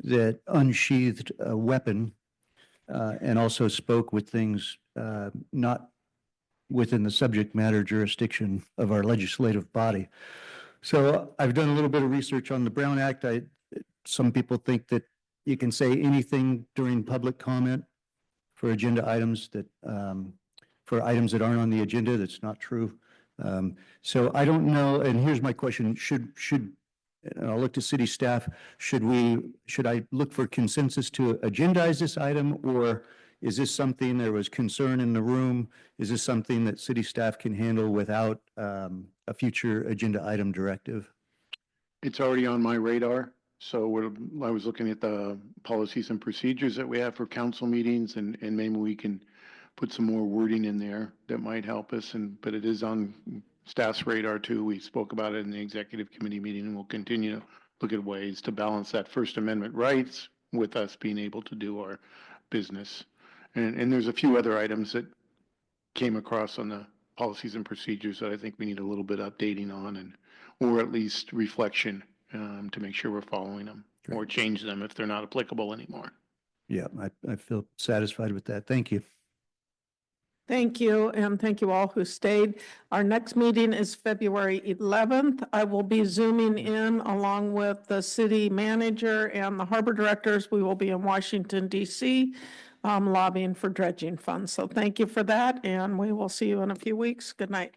S3: that unsheathed a weapon and also spoke with things not within the subject matter jurisdiction of our legislative body. So I've done a little bit of research on the Brown Act. Some people think that you can say anything during public comment for agenda items that, for items that aren't on the agenda. That's not true. So I don't know, and here's my question, and I'll look to city staff, should I look for consensus to agendize this item, or is this something, there was concern in the room, is this something that city staff can handle without a future agenda item directive?
S17: It's already on my radar. So I was looking at the policies and procedures that we have for council meetings and maybe we can put some more wording in there that might help us but it is on staff's radar too. We spoke about it in the executive committee meeting and we'll continue to look at ways to balance that First Amendment rights with us being able to do our business. And there's a few other items that came across on the policies and procedures that I think we need a little bit updating on or at least reflection to make sure we're following them or change them if they're not applicable anymore.
S3: Yeah, I feel satisfied with that. Thank you.
S1: Thank you, and thank you all who stayed. Our next meeting is February 11th. I will be Zooming in along with the city manager and the harbor directors. We will be in Washington, DC, lobbying for dredging funds. So thank you for that, and we will see you in a few weeks. Good night.